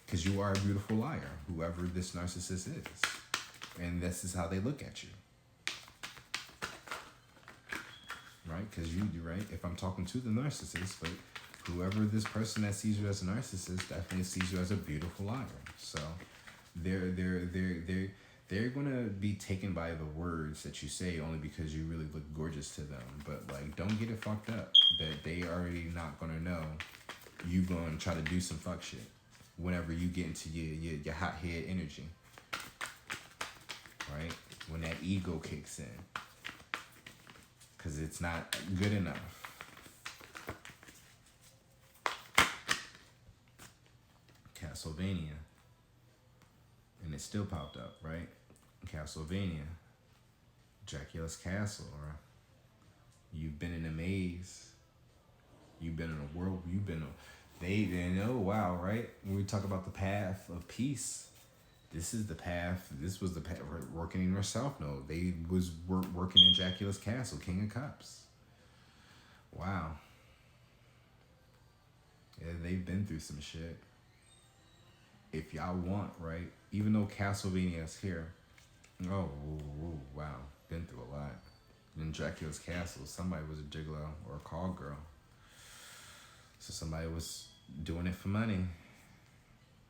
Because you are a beautiful liar, whoever this narcissist is. And this is how they look at you. Right? Because right? If I'm talking to the narcissist, but whoever this person that sees you as a narcissist definitely sees you as a beautiful liar. So they're gonna be taken by the words that you say only because you really look gorgeous to them. But don't get it fucked up that they already not gonna know you gonna try to do some fuck shit whenever you get into your hot head energy. Right? When that ego kicks in. Because it's not good enough. Castlevania. And it still popped up, right? Castlevania. Dracula's Castle. Or you've been in a maze. You've been in a world. They know, wow, right? When we talk about the path of peace, this is the path. This was the path working in your South Node. They was working in Dracula's Castle, King of Cups. Wow. Yeah, they've been through some shit. If y'all want, right? Even though Castlevania's here. Oh, wow. Been through a lot. In Dracula's Castle, somebody was a gigolo or a call girl. So somebody was doing it for money.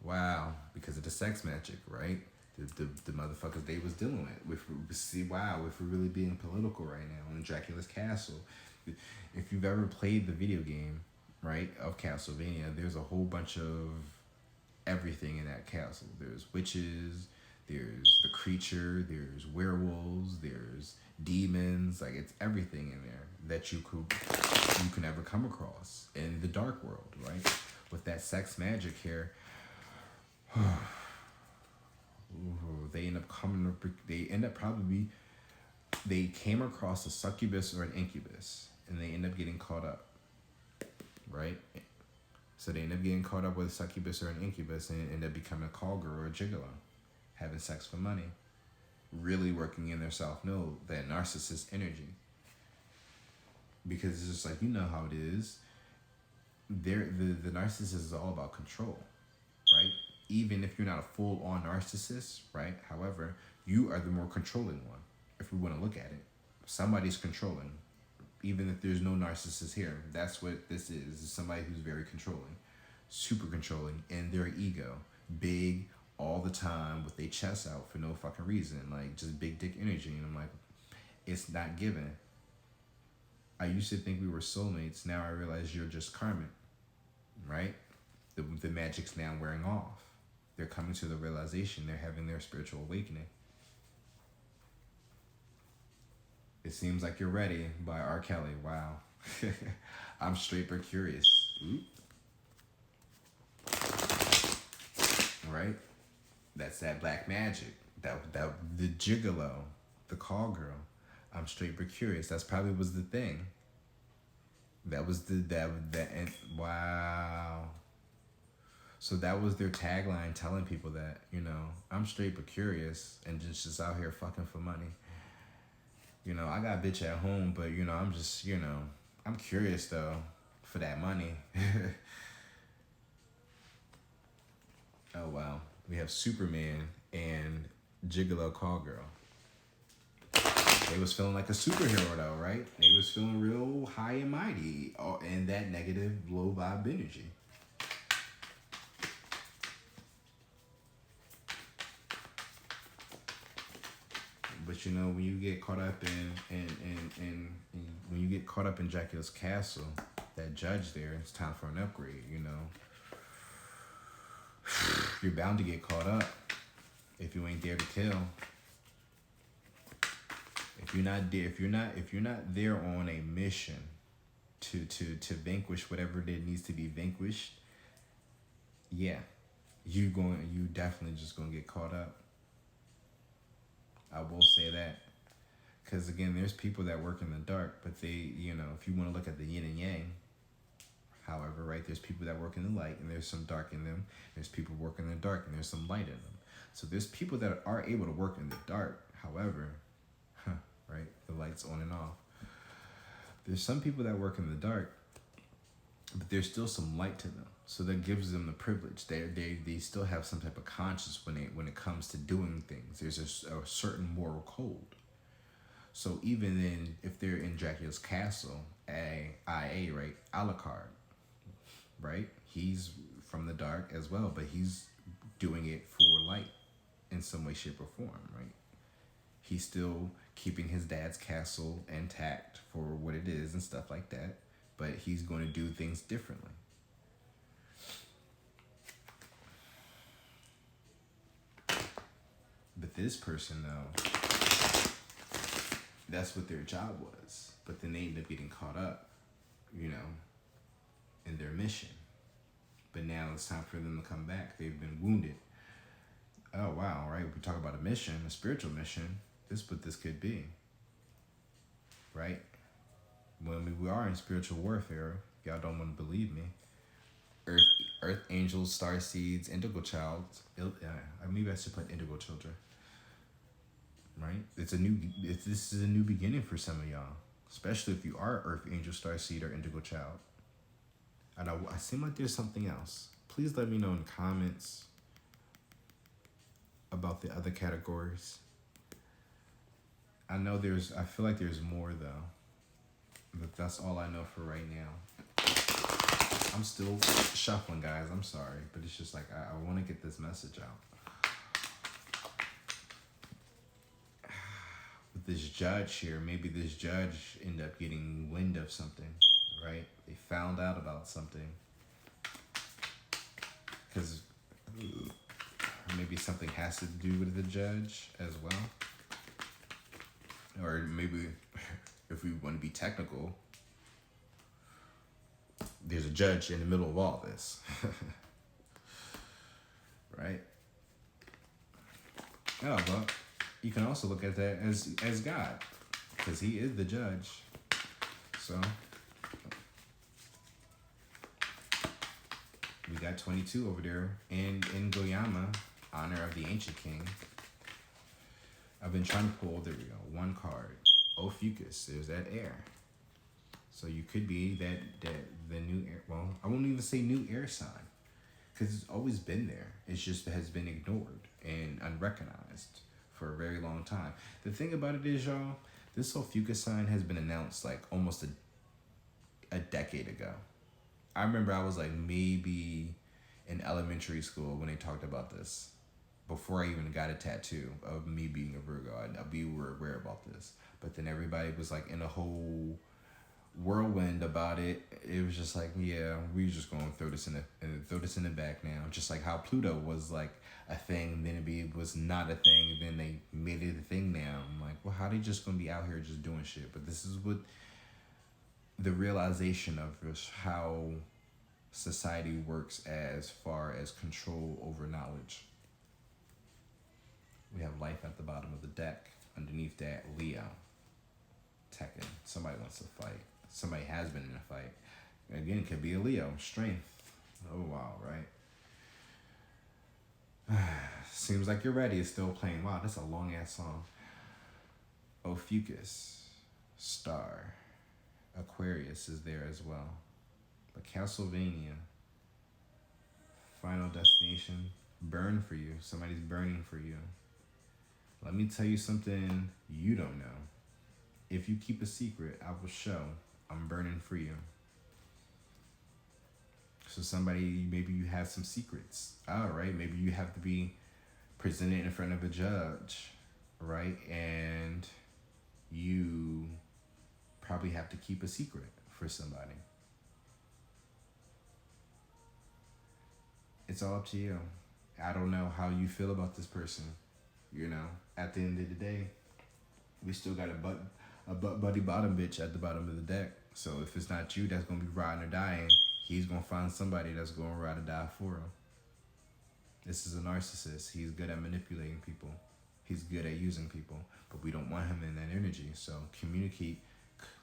Wow, because of the sex magic, right? The motherfuckers they was dealing with. If we're really being political right now in Dracula's Castle. If you've ever played the video game, right, of Castlevania, there's a whole bunch of everything in that castle. There's witches, there's the creature, there's werewolves, there's demons. It's everything in there that you can ever come across in the dark world, right? With that sex magic here. They came across a succubus or an incubus and they end up getting caught up, right? So they end up getting caught up with a succubus or an incubus and end up becoming a call girl or a gigolo, having sex for money, really working in their South Node, that narcissist energy. Because it's just how it is. The narcissist is all about control, right? Even if you're not a full-on narcissist, right? However, you are the more controlling one, if we want to look at it. Somebody's controlling. Even if there's no narcissist here, that's what this is. It's somebody who's very controlling, super controlling, and their ego. Big all the time with their chest out for no fucking reason. Just big dick energy. And I'm it's not given. I used to think we were soulmates. Now I realize you're just karmic, right? The magic's now wearing off. They're coming to the realization. They're having their spiritual awakening. It Seems Like You're Ready by R. Kelly. Wow. I'm straight but curious. Right? That's that black magic. That the gigolo, the call girl. I'm straight but curious. That's probably was the thing. That was and wow. So that was their tagline, telling people that, I'm straight but curious and just out here fucking for money. I got a bitch at home, but I'm just, I'm curious though for that money. Oh wow. We have Superman and Gigolo Call Girl. They was feeling like a superhero though, right? They was feeling real high and mighty in that negative low vibe energy. But when you get caught up in when you get caught up in Dracula's Castle, that judge there, it's time for an upgrade, You're bound to get caught up if you ain't there to kill. If you're not there, if you're not there on a mission to vanquish whatever that needs to be vanquished, yeah, you definitely just gonna get caught up. I will say that. Because again, there's people that work in the dark, but they, if you want to look at the yin and yang, however, right, there's people that work in the light and there's some dark in them. There's people working in the dark and there's some light in them. So there's people that are able to work in the dark. However, right, the light's on and off. There's some people that work in the dark, but there's still some light to them. So that gives them the privilege. They still have some type of conscience when it comes to doing things. There's a certain moral code. So even then, if they're in Dracula's castle, IA, right, Alucard, right, he's from the dark as well, but he's doing it for light in some way, shape, or form, right? He's still keeping his dad's castle intact for what it is and stuff like that, but he's going to do things differently. But this person, though, that's what their job was. But then they end up getting caught up, in their mission. But now it's time for them to come back. They've been wounded. Oh, wow, right? We talk about a mission, a spiritual mission. This is what this could be, right? When we are in spiritual warfare, y'all don't want to believe me. Earth angels, star seeds, indigo child. Maybe I should put indigo children. Right? This is a new beginning for some of y'all, especially if you are Earth angel, star seed, or indigo child. And I seem like there's something else. Please let me know in the comments about the other categories. I feel like there's more though, but that's all I know for right now. I'm still shuffling, guys. I'm sorry, but it's just like I want to get this message out. With this judge here, maybe this judge ended up getting wind of something, right? They found out about something. Because maybe something has to do with the judge as well. Or maybe, if we want to be technical, there's a judge in the middle of all this. Right? Oh, well, you can also look at that as God, because he is the judge. So we got 22 over there, and in Goyama, honor of the ancient king. I've been trying to pull, there we go, one card. Ophiuchus, there's that heir. So you could be the new air, well, I won't even say new air sign, because it's always been there. It's just has been ignored and unrecognized for a very long time. The thing about it is, y'all, this Ophiuchus sign has been announced like almost a decade ago. I remember I was like maybe in elementary school when they talked about this. Before I even got a tattoo of me being a Virgo, we were aware about this. But then everybody was like in a whole whirlwind about it. It was just like, yeah, we're just gonna throw this in the back now. Just like how Pluto was like a thing, then it was not a thing, then they made it a thing now. I'm like, well, how they just gonna be out here just doing shit? But this is what the realization of is how society works as far as control over knowledge. We have life at the bottom of the deck. Underneath that, Leo. Tekken. Somebody wants to fight. Somebody has been in a fight. Again, it could be a Leo. Strength. Oh, wow, right? Seems like you're ready. It's still playing. Wow, that's a long-ass song. Ophiuchus. Star. Aquarius is there as well. But Castlevania. Final destination. Burn for you. Somebody's burning for you. Let me tell you something you don't know. If you keep a secret, I will show I'm burning for you. So somebody, maybe you have some secrets. All right, maybe you have to be presented in front of a judge, right? And you probably have to keep a secret for somebody. It's all up to you. I don't know how you feel about this person. You know, at the end of the day, we still got a buddy bottom bitch at the bottom of the deck. So if it's not you that's gonna be riding or dying, he's gonna find somebody that's gonna ride or die for him. This is a narcissist. He's good at manipulating people. He's good at using people, but we don't want him in that energy. So communicate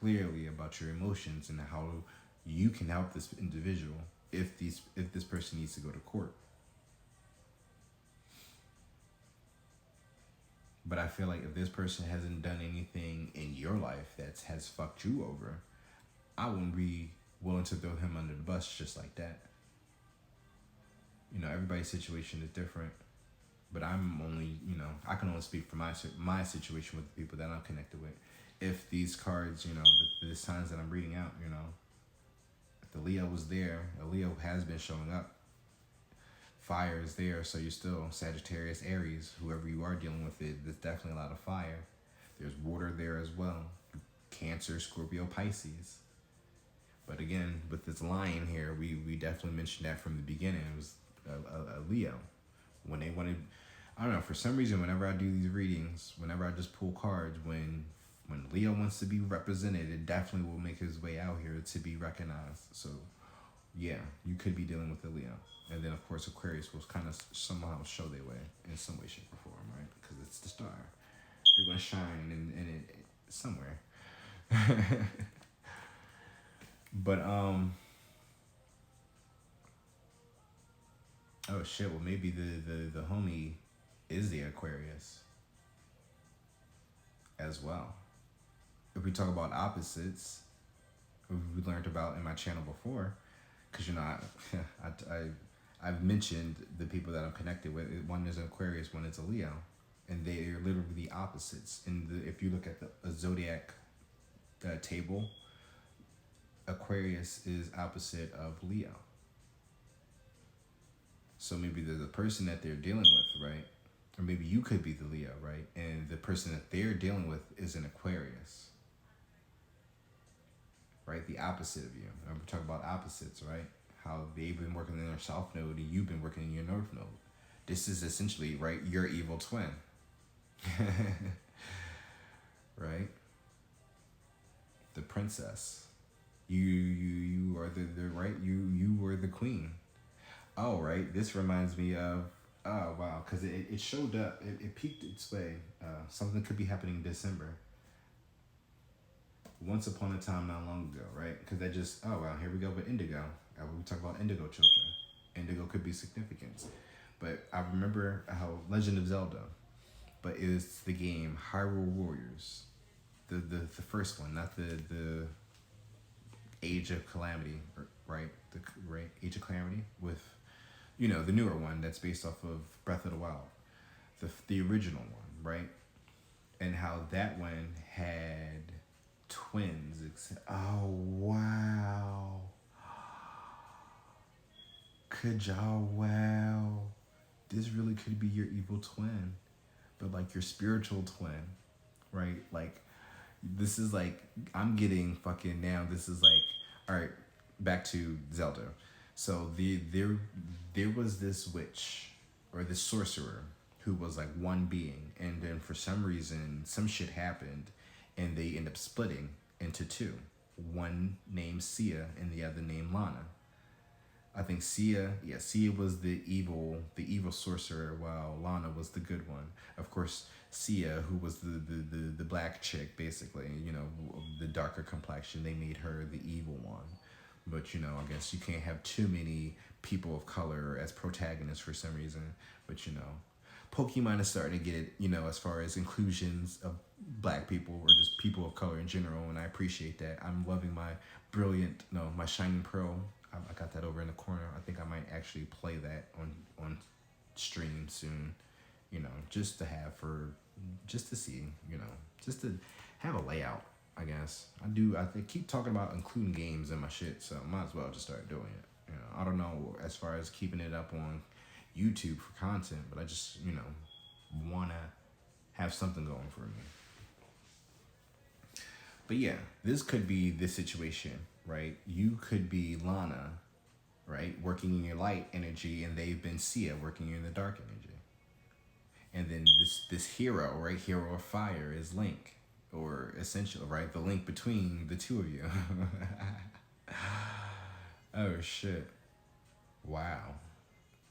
clearly about your emotions and how you can help this individual if this person needs to go to court. But I feel like if this person hasn't done anything in your life that has fucked you over, I wouldn't be willing to throw him under the bus just like that. You know, everybody's situation is different, but I'm only, you know, I can only speak for my situation with the people that I'm connected with. If these cards, you know, the signs that I'm reading out, you know, if the Leo was there, a Leo has been showing up. Fire is there, so you're still Sagittarius, Aries, whoever you are dealing with it, there's definitely a lot of fire. There's water there as well. Cancer, Scorpio, Pisces. But again, with this lion here, we definitely mentioned that from the beginning. It was a Leo. When they wanted, I don't know, for some reason, whenever I do these readings, whenever I just pull cards, when Leo wants to be represented, it definitely will make his way out here to be recognized. So yeah, you could be dealing with a Leo. And then, of course, Aquarius will kind of somehow show their way in some way, shape, or form, right? Because it's the star. They're going to shine in it somewhere. But, oh, shit, well, maybe the homie is the Aquarius as well. If we talk about opposites, we learned about in my channel before, because, you know, I've mentioned the people that I'm connected with. One is an Aquarius, one is a Leo, and they are literally the opposites. If you look at the zodiac table, Aquarius is opposite of Leo. So maybe the person that they're dealing with, right? Or maybe you could be the Leo, right? And the person that they're dealing with is an Aquarius, right? The opposite of you. And we're talking about opposites, right? How they've been working in their south node and you've been working in your north node. This is essentially, right, your evil twin. Right? The princess. You are the right, you were the queen. Oh, right, this reminds me of, oh, wow, because it showed up, it peaked its way. Something could be happening in December. Once upon a time not long ago, right? Because that just, oh, wow, here we go with indigo. We talk about indigo children. Indigo could be significant. But I remember how Legend of Zelda, but it's the game Hyrule Warriors. The first one, not the Age of Calamity, right? Right Age of Calamity with, you know, the newer one that's based off of Breath of the Wild. The original one, right? And how that one had twins. Oh, wow. Could y'all, wow. This really could be your evil twin, but like your spiritual twin, right? Like, this is like, I'm getting fucking now, this is like, all right, back to Zelda. So there was this witch or this sorcerer who was like one being, and then for some reason some shit happened and they end up splitting into two. One named Sia and the other named Lana. I think Sia was the evil sorcerer, while Lana was the good one. Of course, Sia, who was the black chick, basically, you know, the darker complexion, they made her the evil one. But, you know, I guess you can't have too many people of color as protagonists for some reason. But, you know, Pokemon is starting to get it, you know, as far as inclusions of black people or just people of color in general, and I appreciate that. I'm loving my my Shining Pearl. I got that over in the corner. I think I might actually play that on stream soon, you know, just to see, you know, just to have a layout, I guess. I keep talking about including games in my shit, so I might as well just start doing it. You know, I don't know as far as keeping it up on YouTube for content, but I just, you know, want to have something going for me. But yeah, this could be the situation, right? You could be Lana, right? Working in your light energy, and they've been Sia working in the dark energy. And then this hero, right? Hero of fire is Link, or Essential, right? The link between the two of you. Oh shit! Wow.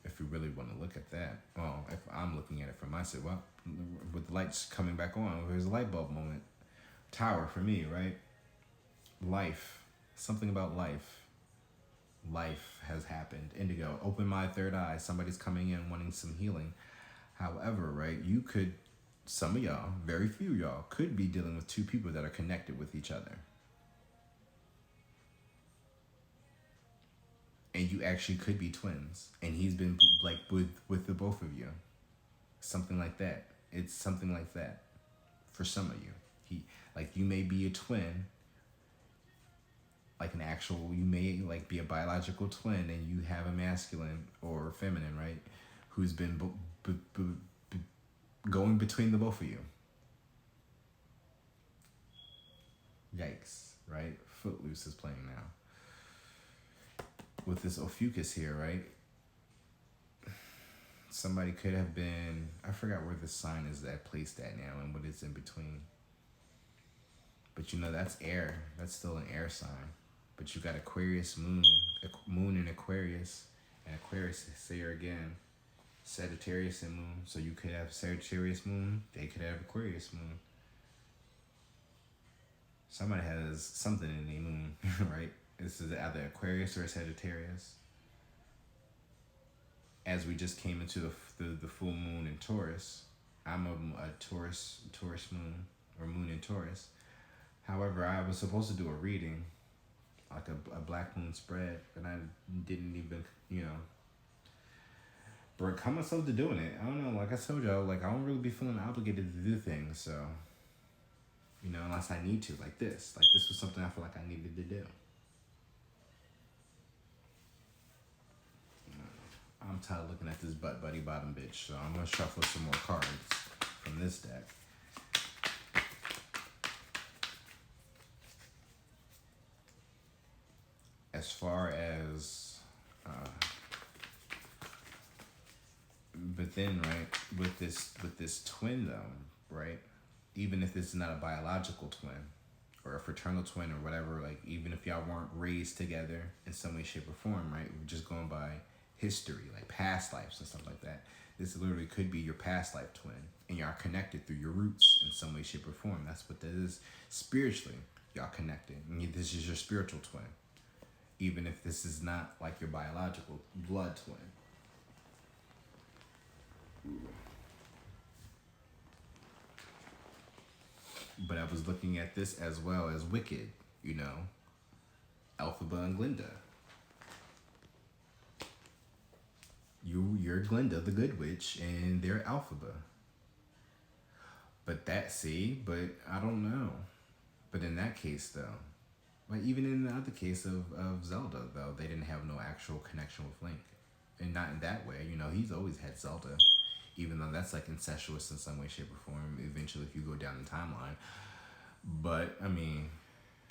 If you really want to look at that, well, if I'm looking at it from myself, well, with the lights coming back on, there's a light bulb moment. Tower for me, right? Life, something about life. Life has happened. Indigo, open my third eye. Somebody's coming in wanting some healing. However, right, you could, some of y'all, very few of y'all, could be dealing with two people that are connected with each other. And you actually could be twins. And he's been like with the both of you. Something like that. It's something like that for some of you. Like you may be a twin, like an actual, you may like be a biological twin and you have a masculine or feminine, right? Who's been going between the both of you. Yikes, right? Footloose is playing now. With this Ophiuchus here, right? Somebody could have been, I forgot where the sign is that placed at now and what is in between. But you know, that's air. That's still an air sign. But you got Aquarius moon in Aquarius. And Aquarius is here again. Sagittarius and moon. So you could have Sagittarius moon. They could have Aquarius moon. Somebody has something in their moon, right? This is either Aquarius or Sagittarius. As we just came into the full moon in Taurus, I'm a Taurus moon, or moon in Taurus. However, I was supposed to do a reading, like a black moon spread, and I didn't even, come myself to doing it. I don't know, like I told y'all, like I don't really be feeling obligated to do things, so, unless I need to, like this. Like this was something I feel like I needed to do. I'm tired of looking at this butt buddy bottom bitch, so I'm gonna shuffle some more cards from this deck. As far as, but then, right, with this twin though, right, even if this is not a biological twin or a fraternal twin or whatever, like even if y'all weren't raised together in some way, shape, or form, right, we're just going by history, like past lives and stuff like that. This literally could be your past life twin, and y'all connected through your roots in some way, shape, or form. That's what that is. Spiritually, y'all connected. And this is your spiritual twin, even if this is not like your biological blood twin. But I was looking at this as well as Wicked, Elphaba and Glinda. You're Glinda, the good witch, and they're Elphaba. But I don't know. But in that case, though, like even in the other case of Zelda, though, they didn't have no actual connection with Link. And not in that way, he's always had Zelda. Even though that's like incestuous in some way, shape, or form, eventually if you go down the timeline. But, I mean,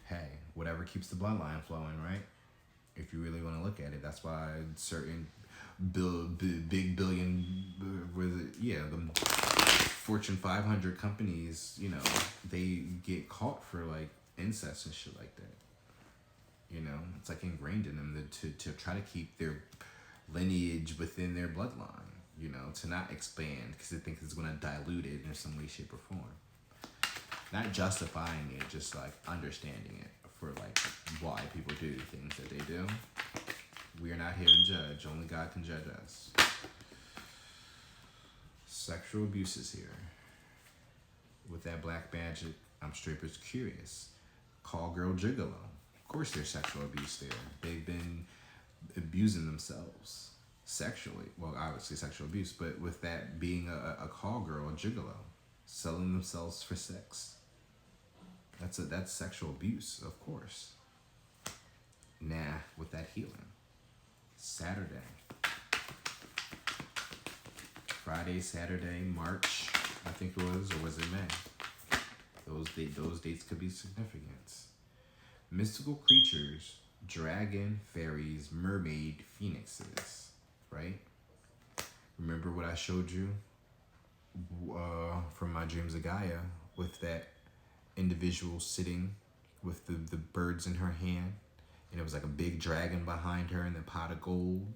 hey, whatever keeps the bloodline flowing, right? If you really want to look at it, that's why certain big billion, the Fortune 500 companies, they get caught for like incest and shit like that. It's like ingrained in them to try to keep their lineage within their bloodline, to not expand because they think it's going to dilute it in some way, shape, or form. Not justifying it, just like understanding it for like why people do things that they do. We are not here to judge. Only God can judge us. Sexual abuse is here. With that black magic, I'm straight but curious. Call girl gigolo. Of course there's sexual abuse there. They've been abusing themselves sexually. Well, obviously sexual abuse, but with that being a call girl, a gigolo, selling themselves for sex. That's sexual abuse, of course. Nah, with that healing. Saturday. Friday, Saturday, March, I think it was, or was it May? Those dates could be significant. Mystical creatures dragon, fairies, mermaid, phoenixes, right? Remember what I showed you from my dreams of Gaia with that individual sitting with the birds in her hand, and it was like a big dragon behind her and the pot of gold.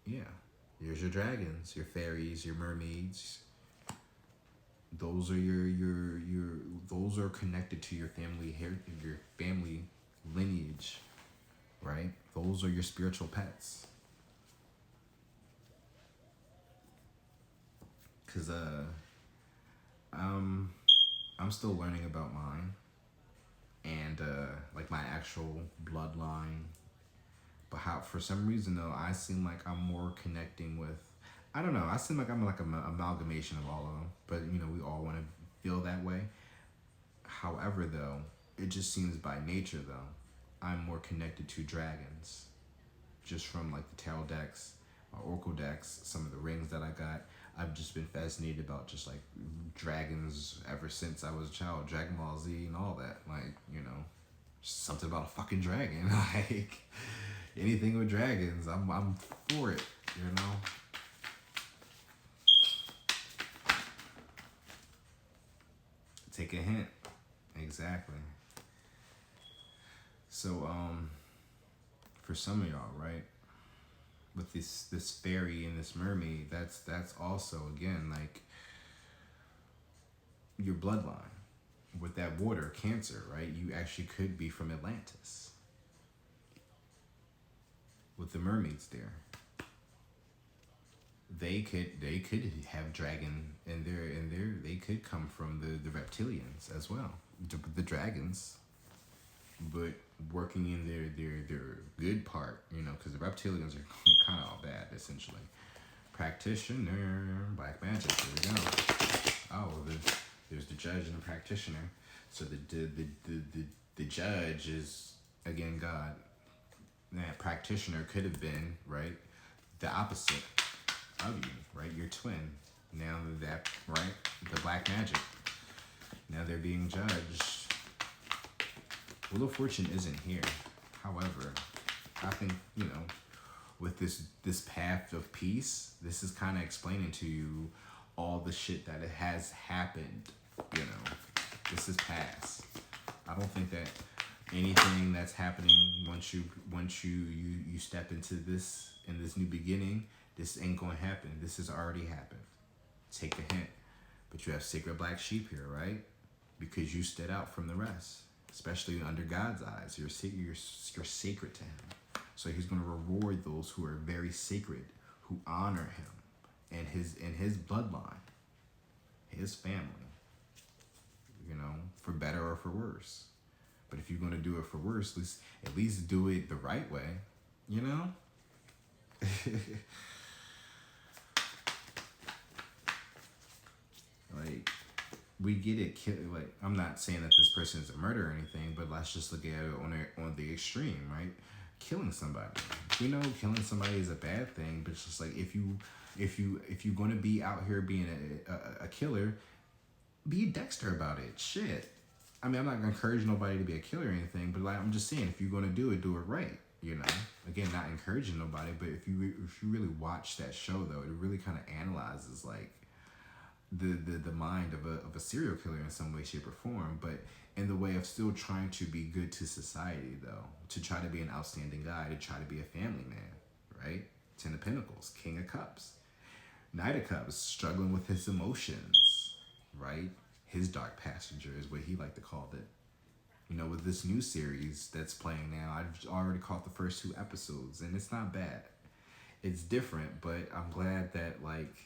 Yeah, here's your dragons, your fairies, your mermaids. Those are your those are connected to your family your family lineage, right? Those are your spiritual pets. Cause I'm still learning about mine and like my actual bloodline. But how for some reason though, I seem like I'm more connecting with, I don't know, I seem like I'm like an amalgamation of all of them. But you know, we all want to feel that way. However though, it just seems by nature though, I'm more connected to dragons. Just from like the tarot decks, my oracle decks, some of the rings that I got. I've just been fascinated about just like dragons ever since I was a child. Dragon Ball Z and all that. Like, you know, something about a fucking dragon. Like anything with dragons, I'm for it, you know. Take a hint. Exactly. So for some of y'all, right? With this fairy and this mermaid, that's also again like your bloodline. With that water, Cancer, right? You actually could be from Atlantis. With the mermaids there, they could have dragon in their they could come from the reptilians as well, the dragons, but working in their good part, you know, because the reptilians are kind of all bad essentially. Practitioner, black magic. Here we go. Oh, there's the judge and the practitioner. So the judge is again God. That practitioner could have been, right, the opposite of you, right? Your twin. Now that, right, the black magic. Now they're being judged. Wheel of Fortune isn't here. However, I think, you know, with this path of peace, this is kind of explaining to you all the shit that it has happened, you know. This is past. I don't think that anything that's happening once you step into this in this new beginning, this ain't gonna happen. This has already happened. Take a hint. But you have sacred black sheep here, right? Because you stood out from the rest, especially under God's eyes. You're sacred to him. So he's gonna reward those who are very sacred, who honor him and his bloodline, his family. You know, for better or for worse. But if you're gonna do it for worse, at least do it the right way, you know? Like, we get it. Like, I'm not saying that this person is a murderer or anything, but let's just look at it on the extreme, right? Killing somebody. We know killing somebody is a bad thing, but it's just like if you're gonna be out here being a killer, be Dexter about it. Shit. I mean, I'm not gonna encourage nobody to be a killer or anything, but like I'm just saying, if you're gonna do it right. You know. Again, not encouraging nobody, but if you really watch that show though, it really kind of analyzes like the mind of a serial killer in some way, shape, or form, but in the way of still trying to be good to society though, to try to be an outstanding guy, to try to be a family man, right? Ten of Pentacles, King of Cups, Knight of Cups, struggling with his emotions, right? His dark passenger is what he liked to call it. You know, with this new series that's playing now, I've already caught the first 2 episodes, and it's not bad. It's different, but I'm glad that, like,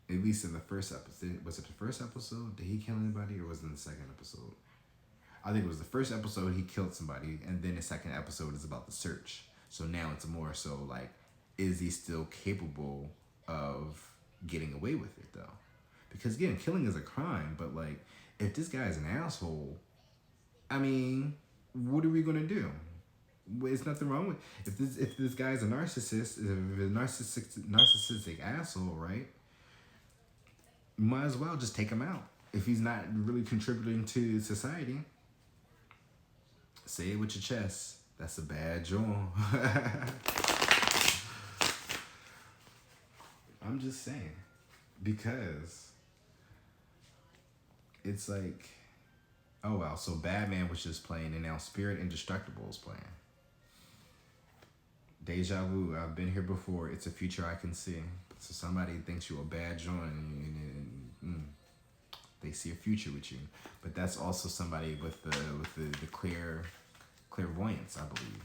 at least in the first episode, was it the first episode? Did he kill anybody, or was it in the second episode? I think it was the first episode he killed somebody, and then the second episode is about the search. So now it's more so like, is he still capable of getting away with it, though? Because, again, killing is a crime, but, like, if this guy's an asshole, I mean, what are we going to do? There's nothing wrong with if this guy's a narcissist, if a narcissistic asshole, right? You might as well just take him out if he's not really contributing to society. Say it with your chest. That's a bad joint. I'm just saying. Because it's like, oh wow, so Batman was just playing and now Spirit Indestructible is playing. Deja vu, I've been here before. It's a future I can see. So somebody thinks you're a bad joint and they see a future with you. But that's also somebody with the clairvoyance, I believe.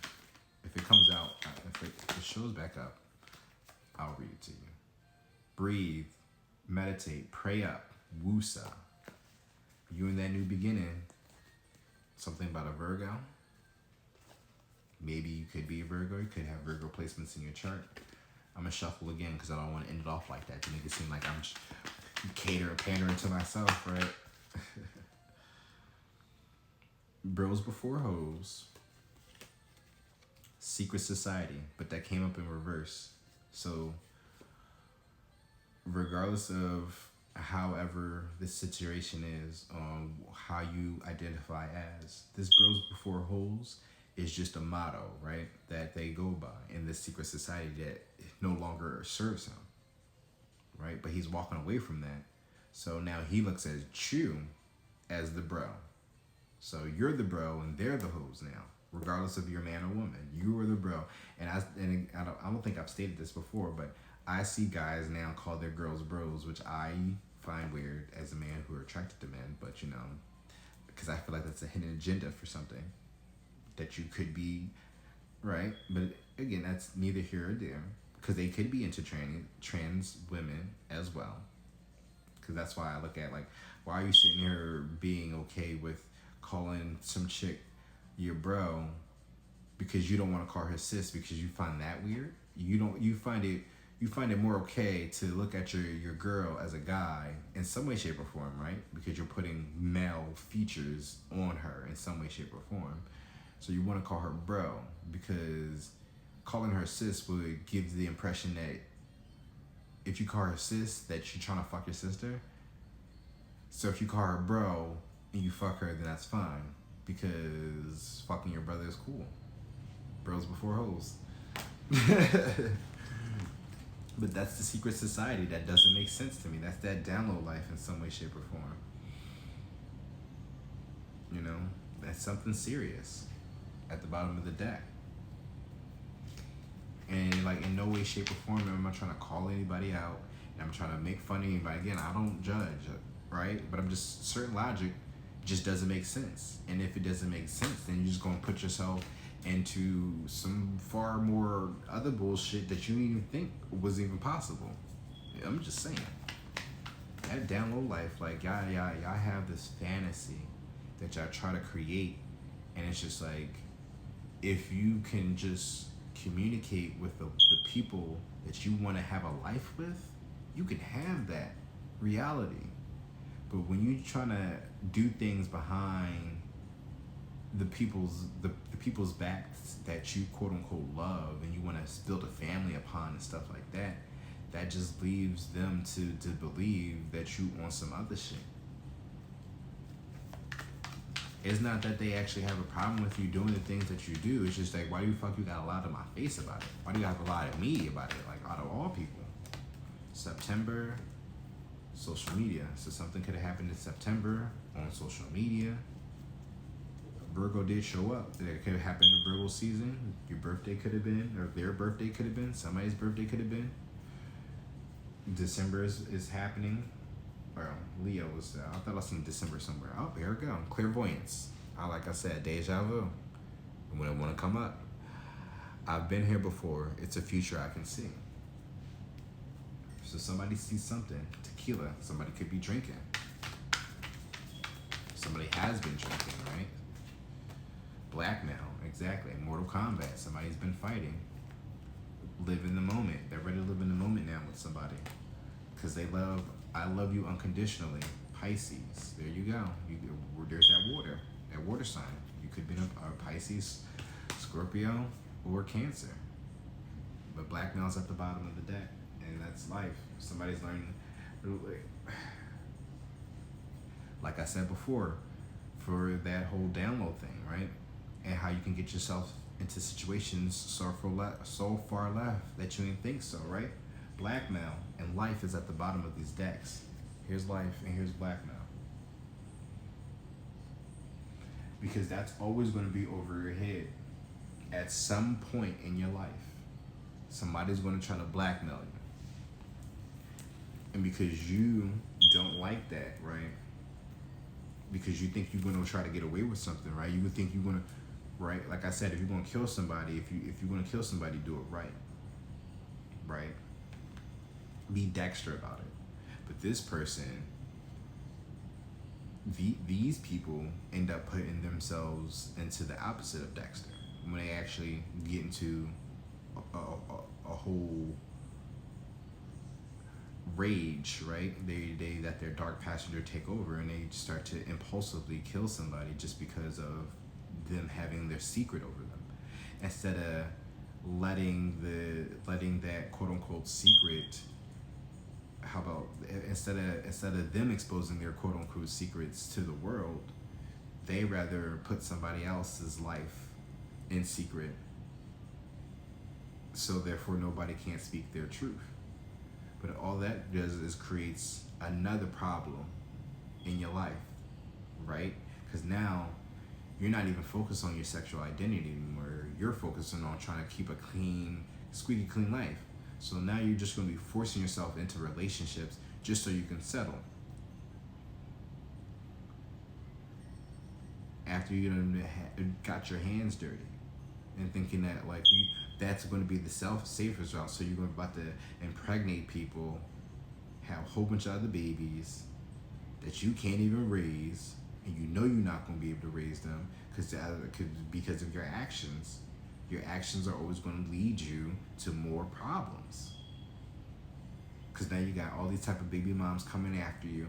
If it comes out, if it shows back up, I'll read it to you. Breathe, meditate, pray up, woosa. You in that new beginning. Something about a Virgo. Maybe you could be a Virgo. You could have Virgo placements in your chart. I'm going to shuffle again because I don't want to end it off like that to make it seem like I'm pandering to myself, right? Bros before hoes. Secret society. But that came up in reverse. So regardless of however this situation is, how you identify as, this bros before hoes is just a motto, right, that they go by in this secret society that no longer serves him, right? But he's walking away from that. So now he looks at you as the bro. So you're the bro and they're the hoes now, regardless of you're man or woman. You are the bro. And I don't think I've stated this before, but I see guys now call their girls bros, which I find weird as a man who are attracted to men, but you know, because I feel like that's a hidden agenda for something that you could be, right? But again, that's neither here or there, because they could be into trans women as well. Because that's why I look at, like, why are you sitting here being okay with calling some chick your bro because you don't want to call her sis because you find that weird? You find it more okay to look at your girl as a guy in some way, shape, or form, right? Because you're putting male features on her in some way, shape, or form. So you want to call her bro because calling her sis would give the impression that if you call her sis, that you're trying to fuck your sister. So if you call her bro and you fuck her, then that's fine because fucking your brother is cool. Bros before hoes. But that's the secret society. That doesn't make sense to me. That's that download life in some way, shape, or form. You know, that's something serious at the bottom of the deck. And like in no way, shape, or form am I trying to call anybody out and I'm trying to make fun of anybody. Again, I don't judge, right? But I'm just, certain logic just doesn't make sense. And if it doesn't make sense, then you're just going to put yourself into some far more other bullshit that you didn't even think was even possible. I'm just saying. That down low life, like y'all have this fantasy that y'all try to create, and it's just like, if you can just communicate with the people that you want to have a life with, you can have that reality. But when you're trying to do things behind the people's backs that you quote unquote love and you want to build a family upon and stuff like that, that just leaves them to believe that you on some other shit. It's not that they actually have a problem with you doing the things that you do. It's just like, why do you fuck you got a lot of my face about it? Why do you have a lot of me about it? Like, out of all people. September, social media. So something could have happened in September on social media. Virgo did show up. It could have happened in Virgo season. Your birthday could have been, or their birthday could have been. Somebody's birthday could have been. December is happening. Well, Leo was, I thought I seen December somewhere. Oh, here we go. Clairvoyance. Like I said, deja vu. When it want to come up. I've been here before. It's a future I can see. So somebody sees something. Tequila. Somebody could be drinking. Somebody has been drinking, right? Blackmail. Exactly. Mortal Kombat. Somebody's been fighting. Live in the moment. They're ready to live in the moment now with somebody. Because I love you unconditionally. Pisces. There you go. There's that water sign. You could be a Pisces, Scorpio, or Cancer. But blackmail's at the bottom of the deck. And that's life. Somebody's learning. Like I said before, for that whole download thing, right? and how you can get yourself into situations so far left that you didn't think so, right? Blackmail and life is at the bottom of these decks. Here's life and here's blackmail. Because that's always going to be over your head. At some point in your life, somebody's going to try to blackmail you. And because you don't like that, right? Because you think you're going to try to get away with something, right? You would think you're going to, right? Like I said, if you're going to kill somebody, if you're going to kill somebody, do it right. Right? Be Dexter about it. But this person, these people end up putting themselves into the opposite of Dexter when they actually get into a whole rage, right? They let their dark passenger take over, and they start to impulsively kill somebody just because of them having their secret over them, instead of letting that quote unquote secret. How about instead of them exposing their quote unquote secrets to the world, they rather put somebody else's life in secret, so therefore nobody can't speak their truth. But all that does is creates another problem in your life, right? Because now you're not even focused on your sexual identity anymore. You're focusing on trying to keep a clean, squeaky clean life. So now you're just going to be forcing yourself into relationships just so you can settle. After you got your hands dirty and thinking that like that's going to be the safest route. So you're about to impregnate people, have a whole bunch of other babies that you can't even raise, and you know you're not going to be able to raise them because of your actions. Your actions are always going to lead you to more problems. Because now you got all these type of baby moms coming after you.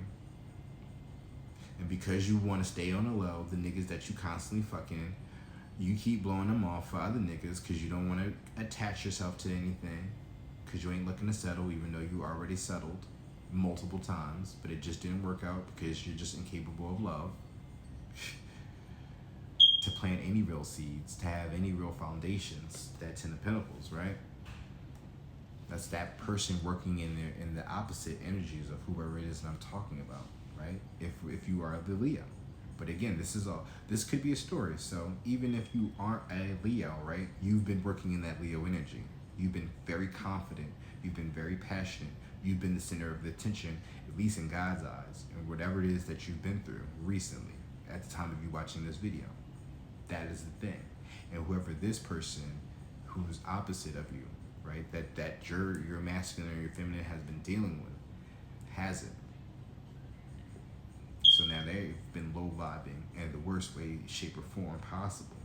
And because you want to stay on the low, the niggas that you constantly fucking, you keep blowing them off for other niggas because you don't want to attach yourself to anything. Because you ain't looking to settle, even though you already settled multiple times. But it just didn't work out because you're just incapable of love. To plant any real seeds, to have any real foundations. That's in the Pentacles, right? That's that person working in the opposite energies of whoever it is that I'm talking about, right? If you are the Leo. But again, this could be a story. So even if you aren't a Leo, right? You've been working in that Leo energy. You've been very confident. You've been very passionate. You've been the center of the attention, at least in God's eyes, and whatever it is that you've been through recently at the time of you watching this video. That is the thing. And whoever this person who's opposite of you, right, that your masculine or your feminine has been dealing with, hasn't. So now they've been low vibing in the worst way, shape, or form possible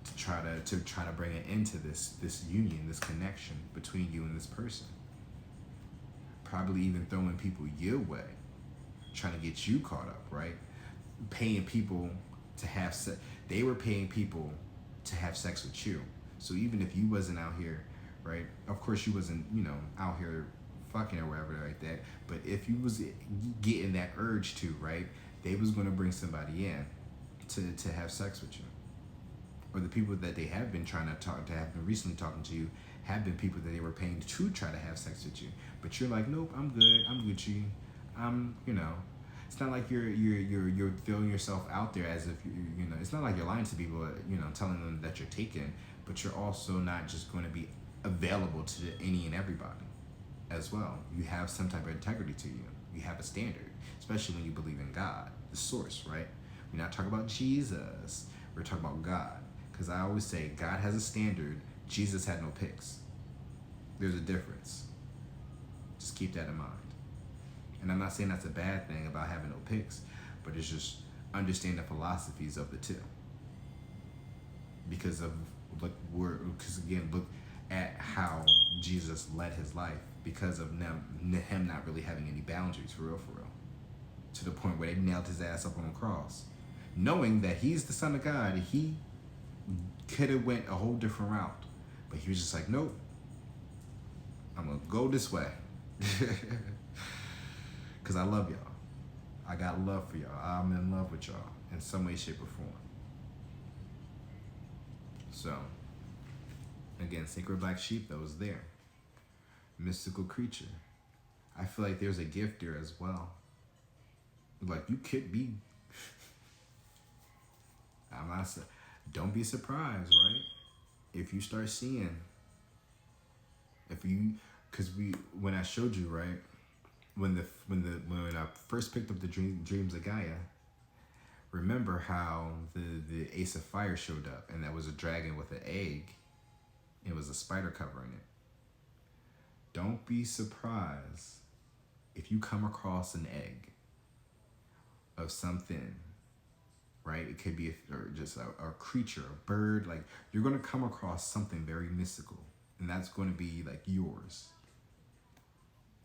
to try to bring an end to this union, this connection between you and this person. Probably even throwing people your way, trying to get you caught up, right? Paying people to have sex. They were paying people to have sex with you. So even if you wasn't out here, right? Of course you wasn't, out here fucking or whatever like that. But if you was getting that urge to, right? They was going to bring somebody in to have sex with you. Or the people that they have been trying to talk to, have been recently talking to you, have been people that they were paying to try to have sex with you. But you're like, nope, I'm good. I'm Gucci. It's not like you're throwing yourself out there as if it's not like you're lying to people, telling them that you're taken, but you're also not just going to be available to any and everybody as well. You have some type of integrity to you. You have a standard, especially when you believe in God, the source, right? We're not talking about Jesus. We're talking about God. Because I always say God has a standard. Jesus had no picks. There's a difference. Just keep that in mind. And I'm not saying that's a bad thing about having no picks, but it's just understand the philosophies of the two. Because look at how Jesus led his life because of him not really having any boundaries, for real. To the point where they nailed his ass up on the cross. Knowing that he's the Son of God, he could have went a whole different route. But he was just like, nope, I'm going to go this way. Because I love y'all. I got love for y'all. I'm in love with y'all in some way, shape, or form. So, again, sacred black sheep that was there. Mystical creature. I feel like there's a gift there as well. Like, you could be... I'm not... Don't be surprised, right? If you start seeing... If you... Because when I showed you, right? When I first picked up the dreams of Gaia, remember how the Ace of Fire showed up, and that was a dragon with an egg. It was a spider covering it. Don't be surprised if you come across an egg of something, right? It could be just a creature, a bird. Like, you're going to come across something very mystical, and that's going to be like yours.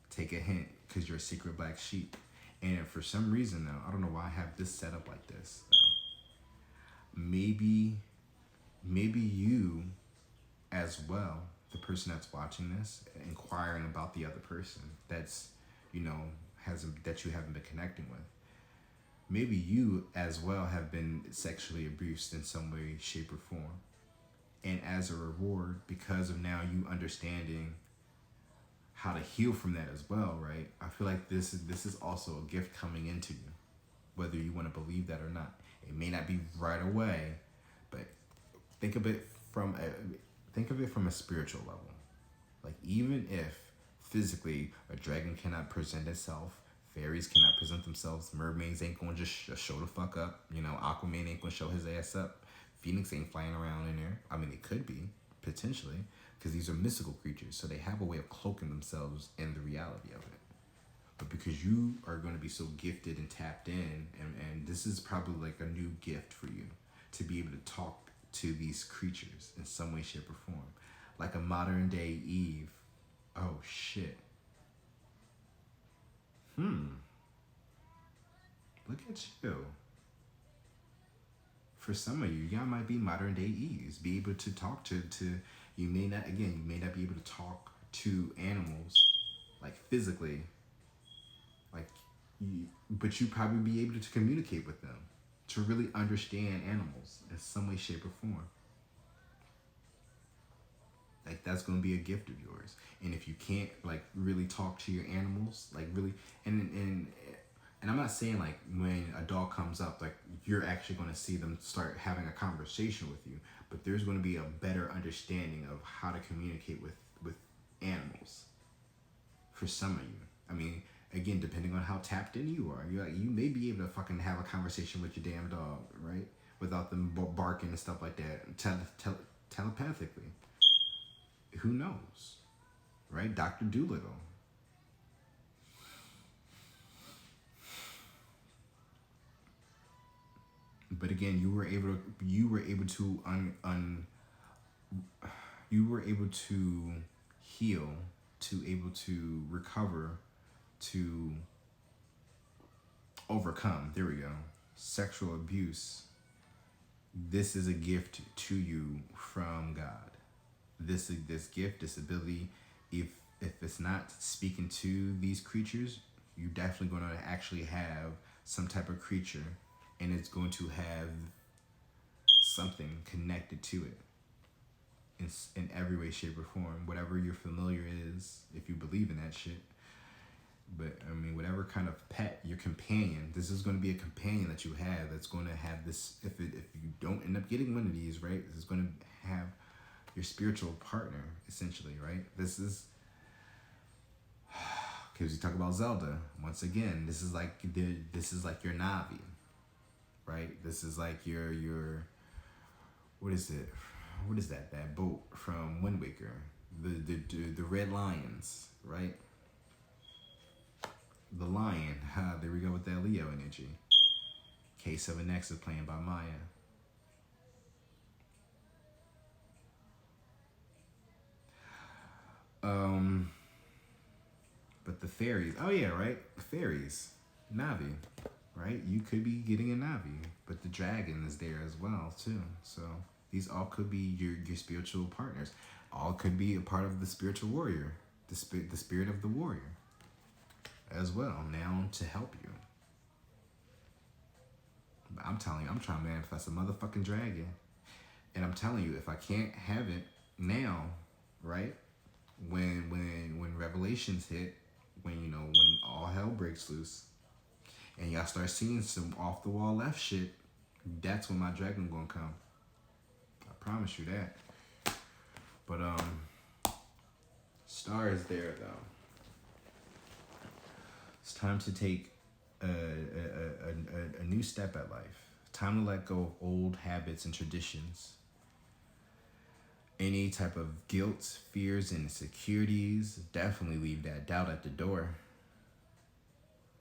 Take a hint, because you're a secret black sheep. And for some reason, though, I don't know why I have this set up like this, though. Maybe you as well, the person that's watching this, inquiring about the other person that's, that you haven't been connecting with. Maybe you as well have been sexually abused in some way, shape, or form. And as a reward, because of now you understanding how to heal from that as well, right? I feel like this is also a gift coming into you, whether you want to believe that or not. It may not be right away, but think of it from a spiritual level. Like, even if physically a dragon cannot present itself, fairies cannot present themselves, mermaids ain't gonna just show the fuck up, Aquaman ain't gonna show his ass up, Phoenix ain't flying around in there. I mean, it could be, potentially, because these are mystical creatures, so they have a way of cloaking themselves in the reality of it. But because you are going to be so gifted and tapped in, and this is probably like a new gift for you, to be able to talk to these creatures in some way, shape, or form. Like a modern day Eve. Oh, shit. Look at you. For some of you, y'all might be modern day Eves. Be able to talk to you may not be able to talk to animals, like physically, but you probably be able to communicate with them, to really understand animals in some way, shape, or form. Like, that's going to be a gift of yours. And if you can't, like, really talk to your animals, like, really, and I'm not saying, like, when a dog comes up, like, you're actually going to see them start having a conversation with you, but there's going to be a better understanding of how to communicate with animals for some of you. I mean, again, depending on how tapped in you are, you may be able to fucking have a conversation with your damn dog, right? Without them barking and stuff like that, telepathically. Who knows, right? Dr. Doolittle. But again, you were able to heal, to able to recover, to overcome. There we go. Sexual abuse. This is a gift to you from God. This gift, this ability, if it's not speaking to these creatures, you're definitely going to actually have some type of creature, and it's going to have something connected to it in every way, shape, or form. Whatever your familiar is, if you believe in that shit. But I mean, whatever kind of pet, your companion, this is going to be a companion that you have that's going to have this. If you don't end up getting one of these, right, this is going to have your spiritual partner, essentially, right? This is, because you talk about Zelda, once again, this is like your Navi, right? This is like your what is it? What is that boat from Wind Waker? The red lions, right? The lion. There we go with that Leo energy. K7X is playing by Maya. But the fairies, oh yeah, right? Fairies, Navi, right? You could be getting a Navi, but the dragon is there as well too. So these all could be your spiritual partners. All could be a part of the spiritual warrior, the spirit of the warrior as well, now to help you. But I'm telling you, I'm trying to manifest a motherfucking dragon. And I'm telling you, if I can't have it now, right? When revelations hit, when all hell breaks loose, and y'all start seeing some off the wall left shit, that's when my dragon gonna come. I promise you that. But Star is there though. It's time to take a new step at life. Time to let go of old habits and traditions. Any type of guilt, fears, and insecurities, definitely leave that doubt at the door.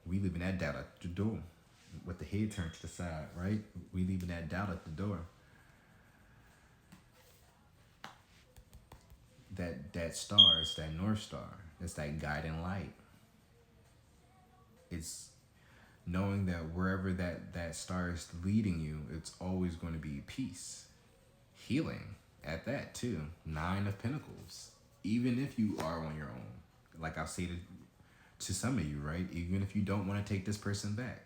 We leaving that doubt at the door. With the head turned to the side, right? We leaving that doubt at the door. That star is that North Star. It's that guiding light. It's knowing that wherever that star is leading you, it's always going to be peace. Healing at that too. 9 of Pentacles. Even if you are on your own. Like I'll say to some of you, right? Even if you don't want to take this person back.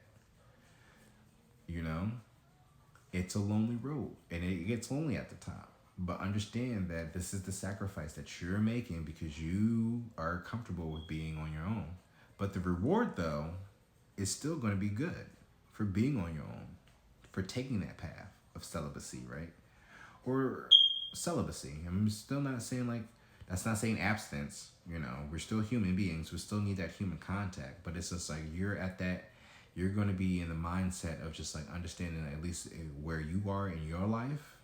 It's a lonely road. And it gets lonely at the top. But understand that this is the sacrifice that you're making because you are comfortable with being on your own. But the reward, though, is still going to be good for being on your own, for taking that path of celibacy, right? Or celibacy. I'm still not saying that's not saying abstinence. We're still human beings. We still need that human contact. But it's just like you're going to be in the mindset of just understanding that at least where you are in your life,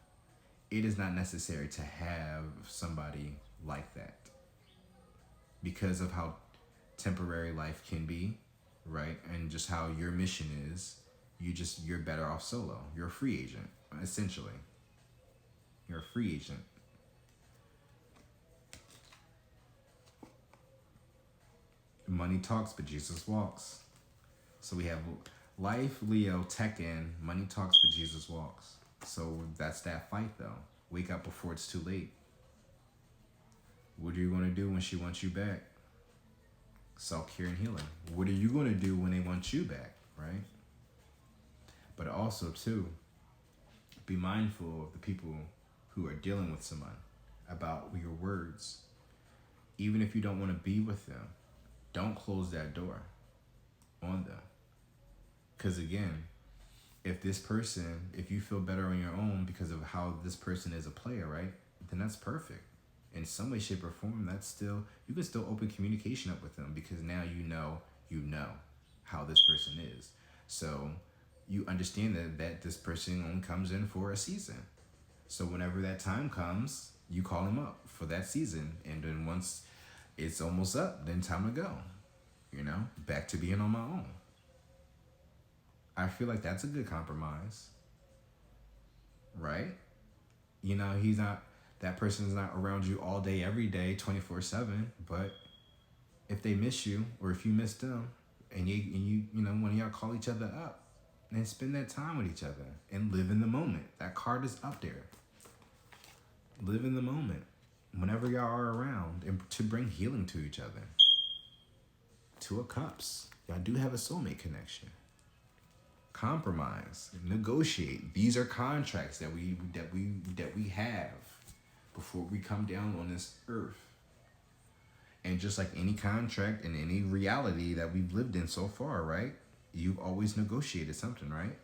it is not necessary to have somebody like that because of how temporary life can be, right? And just how your mission is, you're better off solo. You're a free agent, essentially. You're a free agent. Money talks, but Jesus walks. So we have life, Leo, Tekken, money talks, but Jesus walks. So that's that fight, though. Wake up before it's too late. What are you going to do when she wants you back? Self-care and healing. What are you going to do when they want you back, right? But also, too, be mindful of the people who are dealing with someone about your words. Even if you don't want to be with them, don't close that door on them. Because again, if you feel better on your own because of how this person is a player, right? Then that's perfect. In some way, shape, or form, you can still open communication up with them because now you know how this person is. So you understand that this person only comes in for a season. So whenever that time comes, you call him up for that season. And then once it's almost up, then time to go. Back to being on my own. I feel like that's a good compromise, right? That person's not around you all day, every day, 24/7. But if they miss you, or if you miss them, and one of y'all call each other up, and spend that time with each other and live in the moment. That card is up there. Live in the moment, whenever y'all are around, and to bring healing to each other. 2 of Cups. Y'all do have a soulmate connection. Compromise, negotiate. These are contracts that we have before we come down on this earth. And just like any contract and any reality that we've lived in so far, right? You've always negotiated something, right?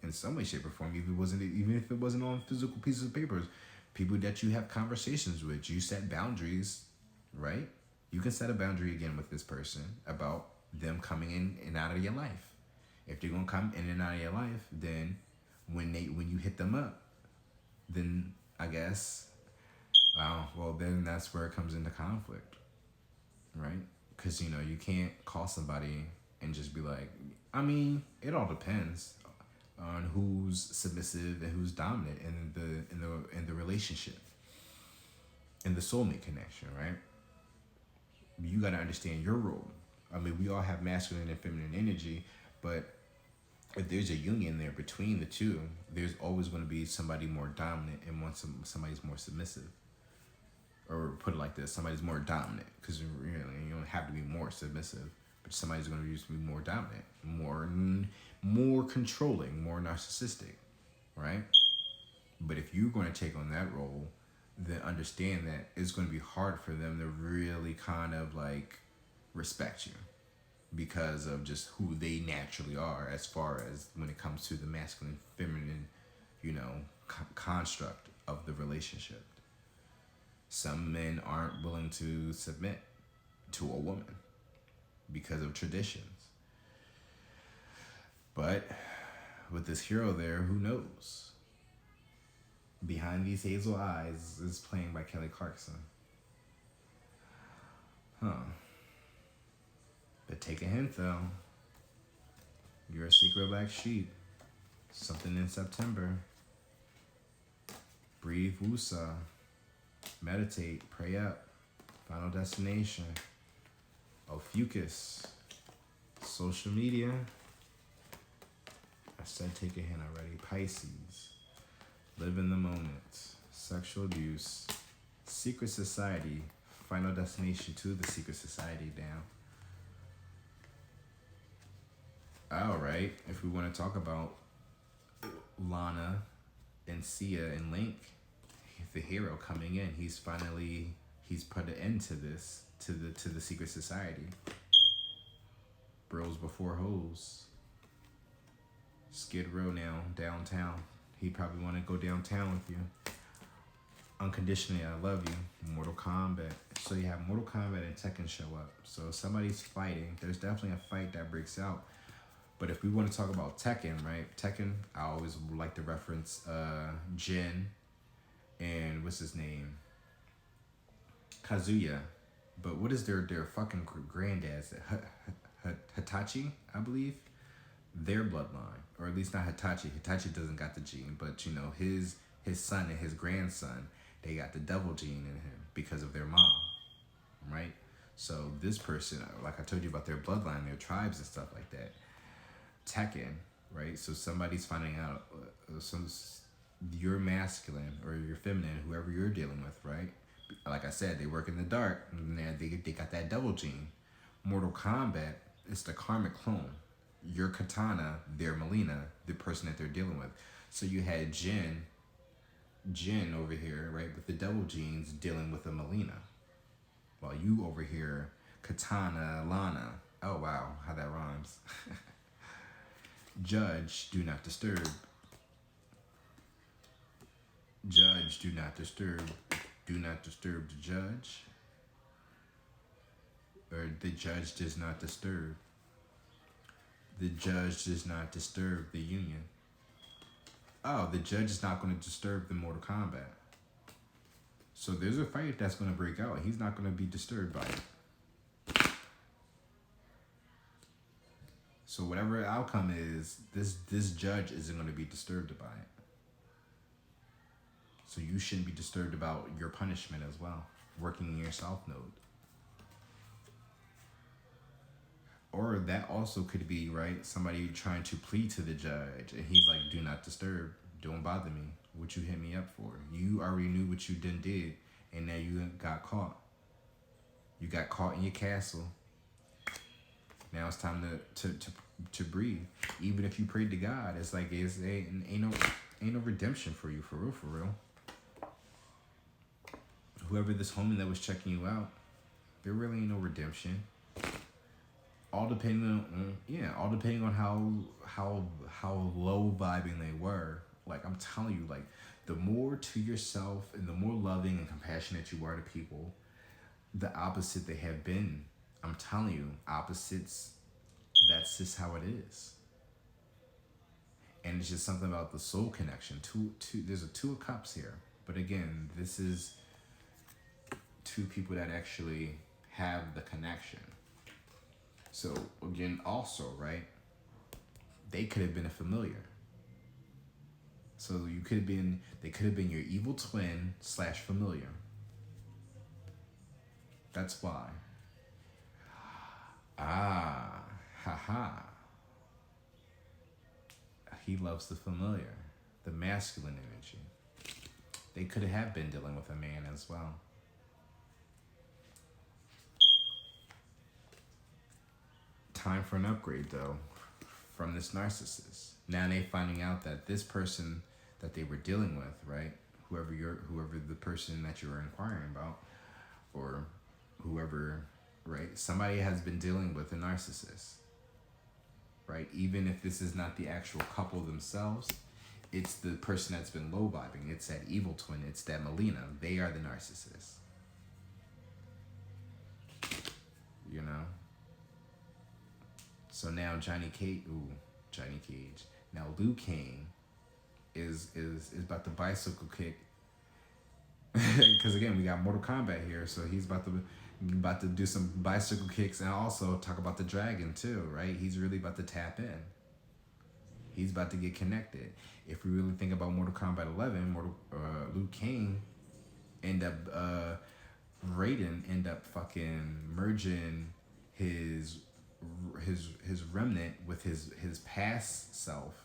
In some way, shape, or form, even if it wasn't on physical pieces of paper, people that you have conversations with, you set boundaries, right? You can set a boundary again with this person about them coming in and out of your life. If they're gonna come in and out of your life, then when you hit them up, then I guess, then that's where it comes into conflict, right? Because you can't call somebody and just be like, it all depends on who's submissive and who's dominant in the relationship, in the soulmate connection, right? You got to understand your role. We all have masculine and feminine energy, but if there's a union there between the two, there's always going to be somebody more dominant and somebody's more submissive. Or put it like this, somebody's more dominant, because you don't have to be more submissive, but somebody's going to be more dominant, more controlling, more narcissistic, right? But if you're going to take on that role, then understand that it's going to be hard for them to really kind of like respect you because of just who they naturally are as far as when it comes to the masculine, feminine, construct of the relationship. Some men aren't willing to submit to a woman because of traditions. But with this hero there, who knows? Behind These Hazel Eyes is playing by Kelly Clarkson. But take a hint though. You're a secret black sheep. Something in September. Breathe, woosah. Meditate, pray up. Final Destination. Ophiuchus. Social media. I said take a hint already. Pisces. Live in the moment. Sexual abuse. Secret society. Final Destination to the secret society down. Alright, if we want to talk about Lana and Sia and Link, the hero coming in, he's put an end to this, to the secret society. Bros before hoes. Skid Row now, downtown. He probably want to go downtown with you. Unconditionally, I love you. Mortal Kombat. So you have Mortal Kombat and Tekken show up. So if somebody's fighting, there's definitely a fight that breaks out. But if we want to talk about Tekken, right? Tekken, I always like to reference Jin and what's his name? Kazuya. But what is their fucking granddad's? Hitachi, I believe? Their bloodline. Or at least not Hitachi. Hitachi doesn't got the gene. But, his son and his grandson, they got the devil gene in him because of their mom. Right? So this person, like I told you about their bloodline, their tribes and stuff like that. Tekken, right? So somebody's finding out you're masculine or you're feminine, whoever you're dealing with, right? Like I said, they work in the dark and they got that double gene. Mortal Kombat is the karmic clone. Your Katana, their Melina, the person that they're dealing with. So you had Jin over here, right, with the double genes dealing with a Melina. While you over here, Katana, Lana. Oh wow, how that rhymes. Judge, do not disturb. Judge, do not disturb. Do not disturb the judge. Or the judge does not disturb. The judge does not disturb the union. Oh, the judge is not going to disturb the Mortal Kombat. So there's a fight that's going to break out. He's not going to be disturbed by it. So whatever the outcome is, this judge isn't going to be disturbed by it. So you shouldn't be disturbed about your punishment as well, working in your self node. Or that also could be, right, somebody trying to plead to the judge, and he's like, do not disturb, don't bother me. What you hit me up for? You already knew what you did, and now you got caught. You got caught in your castle. Now it's time to breathe. Even if you prayed to God, it's like ain't no redemption for you, for real. Whoever this homie that was checking you out, there really ain't no redemption. All depending on how low vibing they were. Like I'm telling you, like the more to yourself and the more loving and compassionate you are to people, the opposite they have been. I'm telling you, opposites, that's just how it is. And it's just something about the soul connection. There's a Two of Cups here. But again, this is two people that actually have the connection. So again, also, right, they could have been a familiar. So they could have been your evil twin / familiar. That's why. Haha. He loves the familiar, the masculine energy. They could have been dealing with a man as well. Time for an upgrade, though, from this narcissist. Now they finding out that this person that they were dealing with, right? Whoever the person that you were inquiring about, or whoever, right? Somebody has been dealing with a narcissist, right? Even if this is not the actual couple themselves, it's the person that's been low vibing. It's that evil twin. It's that Melina. They are the narcissist. You know? So now Johnny Cage. Now Liu Kang is about to bicycle kick. Because again, we got Mortal Kombat here, so he's about to do some bicycle kicks and also talk about the dragon too, right? He's really about to tap in. He's about to get connected. If we really think about Mortal Kombat 11, Liu Kang end up Raiden end up fucking merging his remnant with his past self.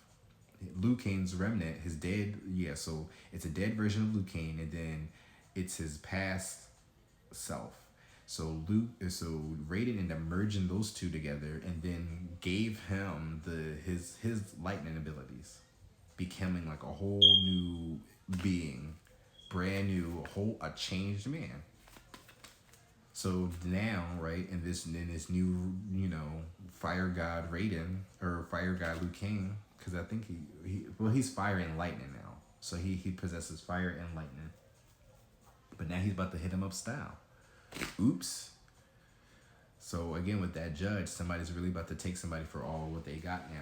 Liu Kang's remnant, his dead, so it's a dead version of Liu Kang, and then it's his past self. So Raiden ended up merging those two together, and then gave him his lightning abilities, becoming like a whole new being, brand new, a changed man. So now, right, in this new, fire god Raiden, or fire god Liu Kang, because I think he's fire and lightning now. So he possesses fire and lightning. But now he's about to hit him up style. Oops. So again, with that judge, somebody's really about to take somebody for all what they got now.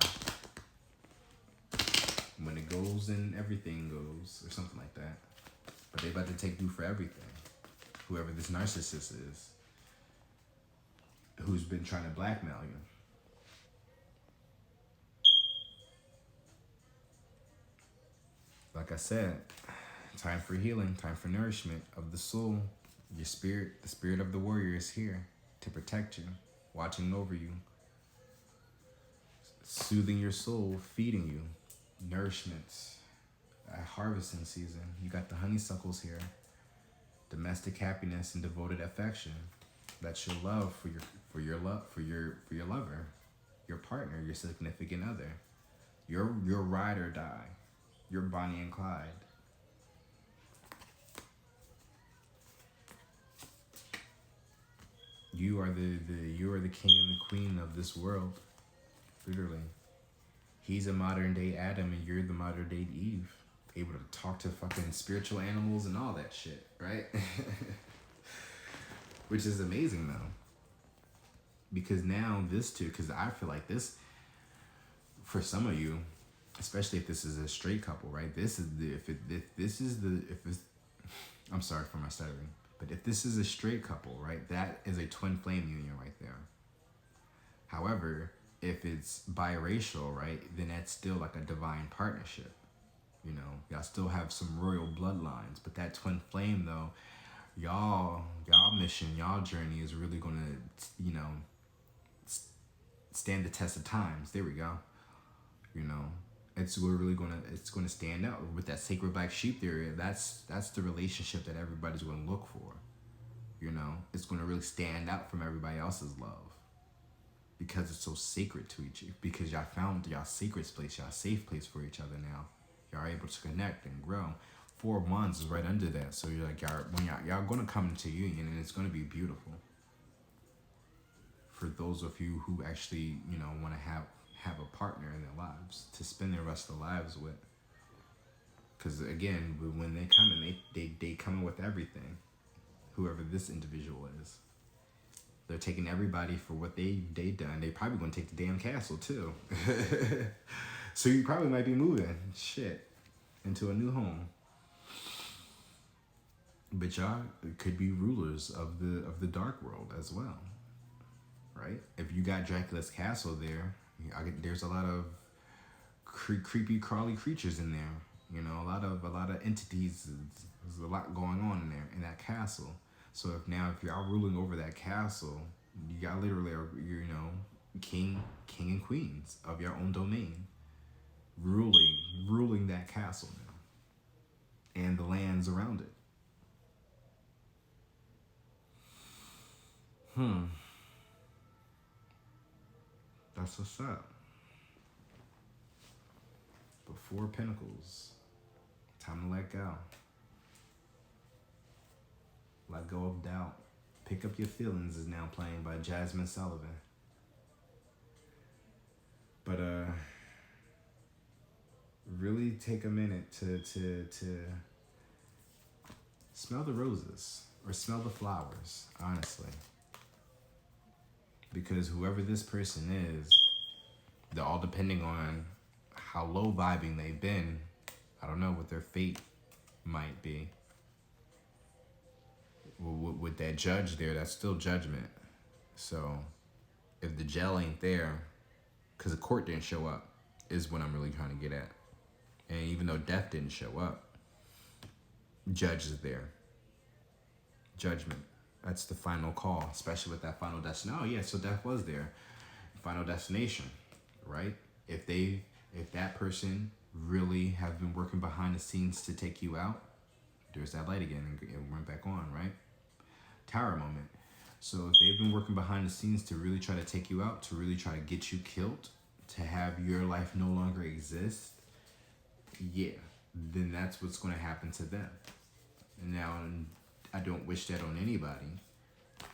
When it goes, then everything goes, or something like that. But they about to take you for everything. Whoever this narcissist is, who's been trying to blackmail you. Like I said, time for healing, time for nourishment of the soul. Your spirit, the spirit of the warrior is here to protect you, watching over you, soothing your soul, feeding you, nourishments. At harvesting season, you got the honeysuckles here. Domestic happiness and devoted affection. That's your love for your lover, your partner, your significant other, your ride or die, your Bonnie and Clyde. You are the king and the queen of this world, literally. He's a modern day Adam and you're the modern day Eve. Able to talk to fucking spiritual animals and all that shit, right? Which is amazing though. Because now because I feel like this, for some of you, especially if this is a straight couple, right? I'm sorry for my stuttering, but if this is a straight couple, right? That is a twin flame union right there. However, if it's biracial, right? Then that's still like a divine partnership. Y'all still have some royal bloodlines, but that twin flame though, y'all mission, y'all journey is really gonna, stand the test of times. There we go. It's gonna stand out with that sacred black sheep theory. That's the relationship that everybody's gonna look for. It's gonna really stand out from everybody else's love because it's so sacred to each other. Because y'all found y'all sacred place, y'all safe place for each other now. Y'all are able to connect and grow. 4 of Wands is right under that. So you're like, y'all gonna come into union, and it's gonna be beautiful. For those of you who actually, want to have a partner in their lives to spend their rest of their lives with. Because again, when they come in, they come in with everything. Whoever this individual is, they're taking everybody for what they done. They probably gonna take the damn castle too. So you probably might be moving into a new home. But y'all could be rulers of the dark world as well, right? If you got Dracula's castle there, there's a lot of creepy crawly creatures in there. A lot of entities. There's a lot going on in there in that castle. So if y'all ruling over that castle, y'all literally are king and queens of your own domain. Ruling that castle now, and the lands around it. That's what's up. But 4 Pentacles. Time to let go. Let go of doubt. Pick Up Your Feelings is now playing by Jasmine Sullivan. But really take a minute to smell the roses or smell the flowers, honestly. Because whoever this person is, they're all depending on how low vibing they've been. I don't know what their fate might be. With that judge there, that's still judgment. So if the jail ain't there, because the court didn't show up, is what I'm really trying to get at. And even though death didn't show up, judge is there. Judgment. That's the final call, especially with that final destination. Oh yeah, so death was there. Final destination, right? If that person really have been working behind the scenes to take you out, there's that light again, and it went back on, right? Tower moment. So if they've been working behind the scenes to really try to take you out, to really try to get you killed, to have your life no longer exist, yeah, then that's what's going to happen to them. Now, I don't wish that on anybody.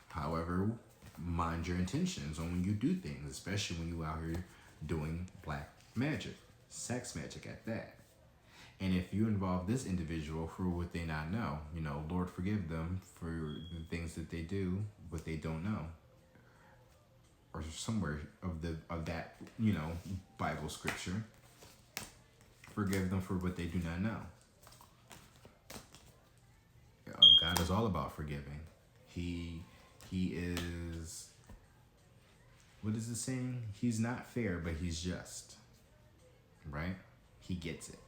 However, mind your intentions on when you do things, especially when you out here doing black magic, sex magic at that. And if you involve this individual for what they not know, Lord forgive them for the things that they do, what they don't know. Or somewhere of that, Bible scripture. Forgive them for what they do not know. God is all about forgiving. He is, what is the saying? He's not fair, but he's just. Right? He gets it.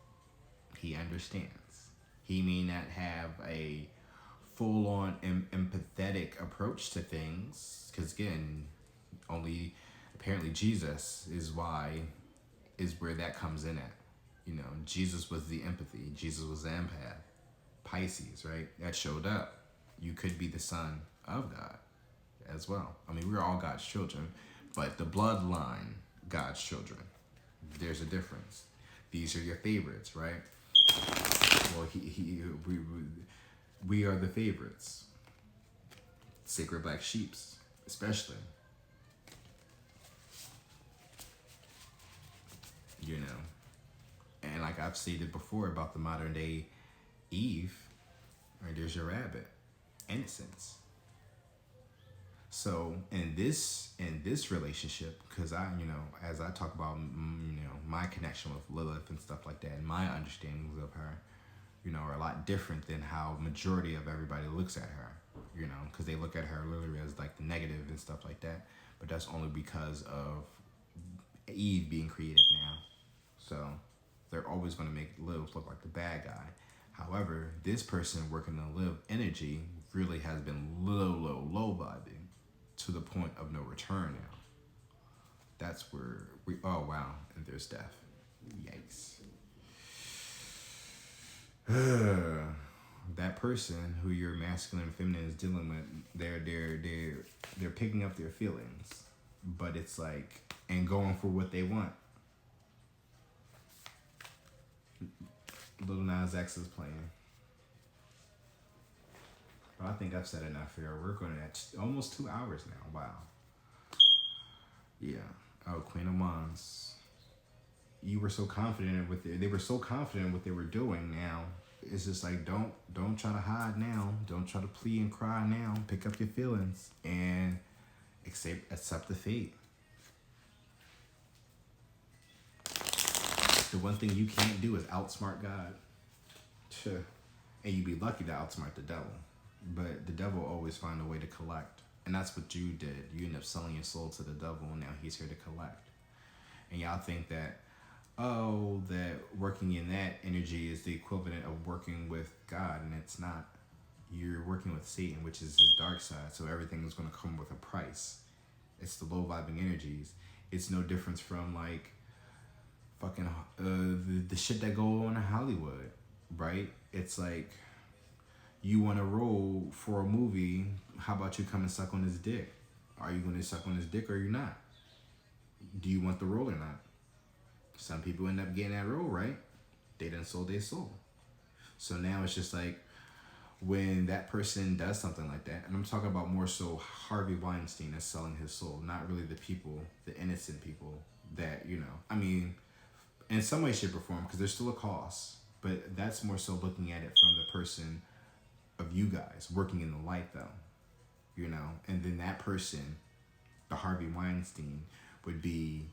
He understands. He may not have a full-on empathetic approach to things, because again, only apparently Jesus is where that comes in at. Jesus was the empathy. Jesus was the empath. Pisces, right? That showed up. You could be the son of God as well. I mean, we're all God's children, but the bloodline, God's children. There's a difference. These are your favorites, right? Well, we are the favorites. Sacred black sheeps, especially. And like I've stated before about the modern day Eve, right? There's your rabbit, innocence. So in this relationship, because as I talk about my connection with Lilith and stuff like that, and my understandings of her, are a lot different than how majority of everybody looks at her, because they look at her literally as like the negative and stuff like that. But that's only because of Eve being created now. So they're always going to make Lilith look like the bad guy. However, this person working the Lilith energy really has been low vibing to the point of no return now. That's where oh wow, and there's death. Yikes. That person who your masculine and feminine is dealing with, they're picking up their feelings, but it's like, and going for what they want. Lil Nas X is playing. But I think I've said enough here. We're going at almost 2 hours now. Wow. Yeah. Oh, Queen of Wands. You were so confident they were so confident in what they were doing. Now it's just like, don't try to hide now. Don't try to plead and cry now. Pick up your feelings and accept the fate. The one thing you can't do is outsmart God. And you'd be lucky to outsmart the devil. But the devil always find a way to collect. And that's what you did. You end up selling your soul to the devil, and now he's here to collect. And y'all think that, that working in that energy is the equivalent of working with God, and it's not. You're working with Satan, which is his dark side, so everything is going to come with a price. It's the low vibing energies. It's no difference from like fucking the shit that go on in Hollywood, right? It's like, you want to roll for a movie, how about you come and suck on his dick? Are you going to suck on his dick or you're not? Do you want the role or not? Some people end up getting that role, right? They done sold their soul. So now it's just like when that person does something like that, and I'm talking about more so Harvey Weinstein is selling his soul, not really the people, the innocent people that, you know, I mean, in some way, shape, or form, because there's still a cost, but that's more so looking at it from the person of you guys working in the light, though, you know, and then that person, the Harvey Weinstein, would be,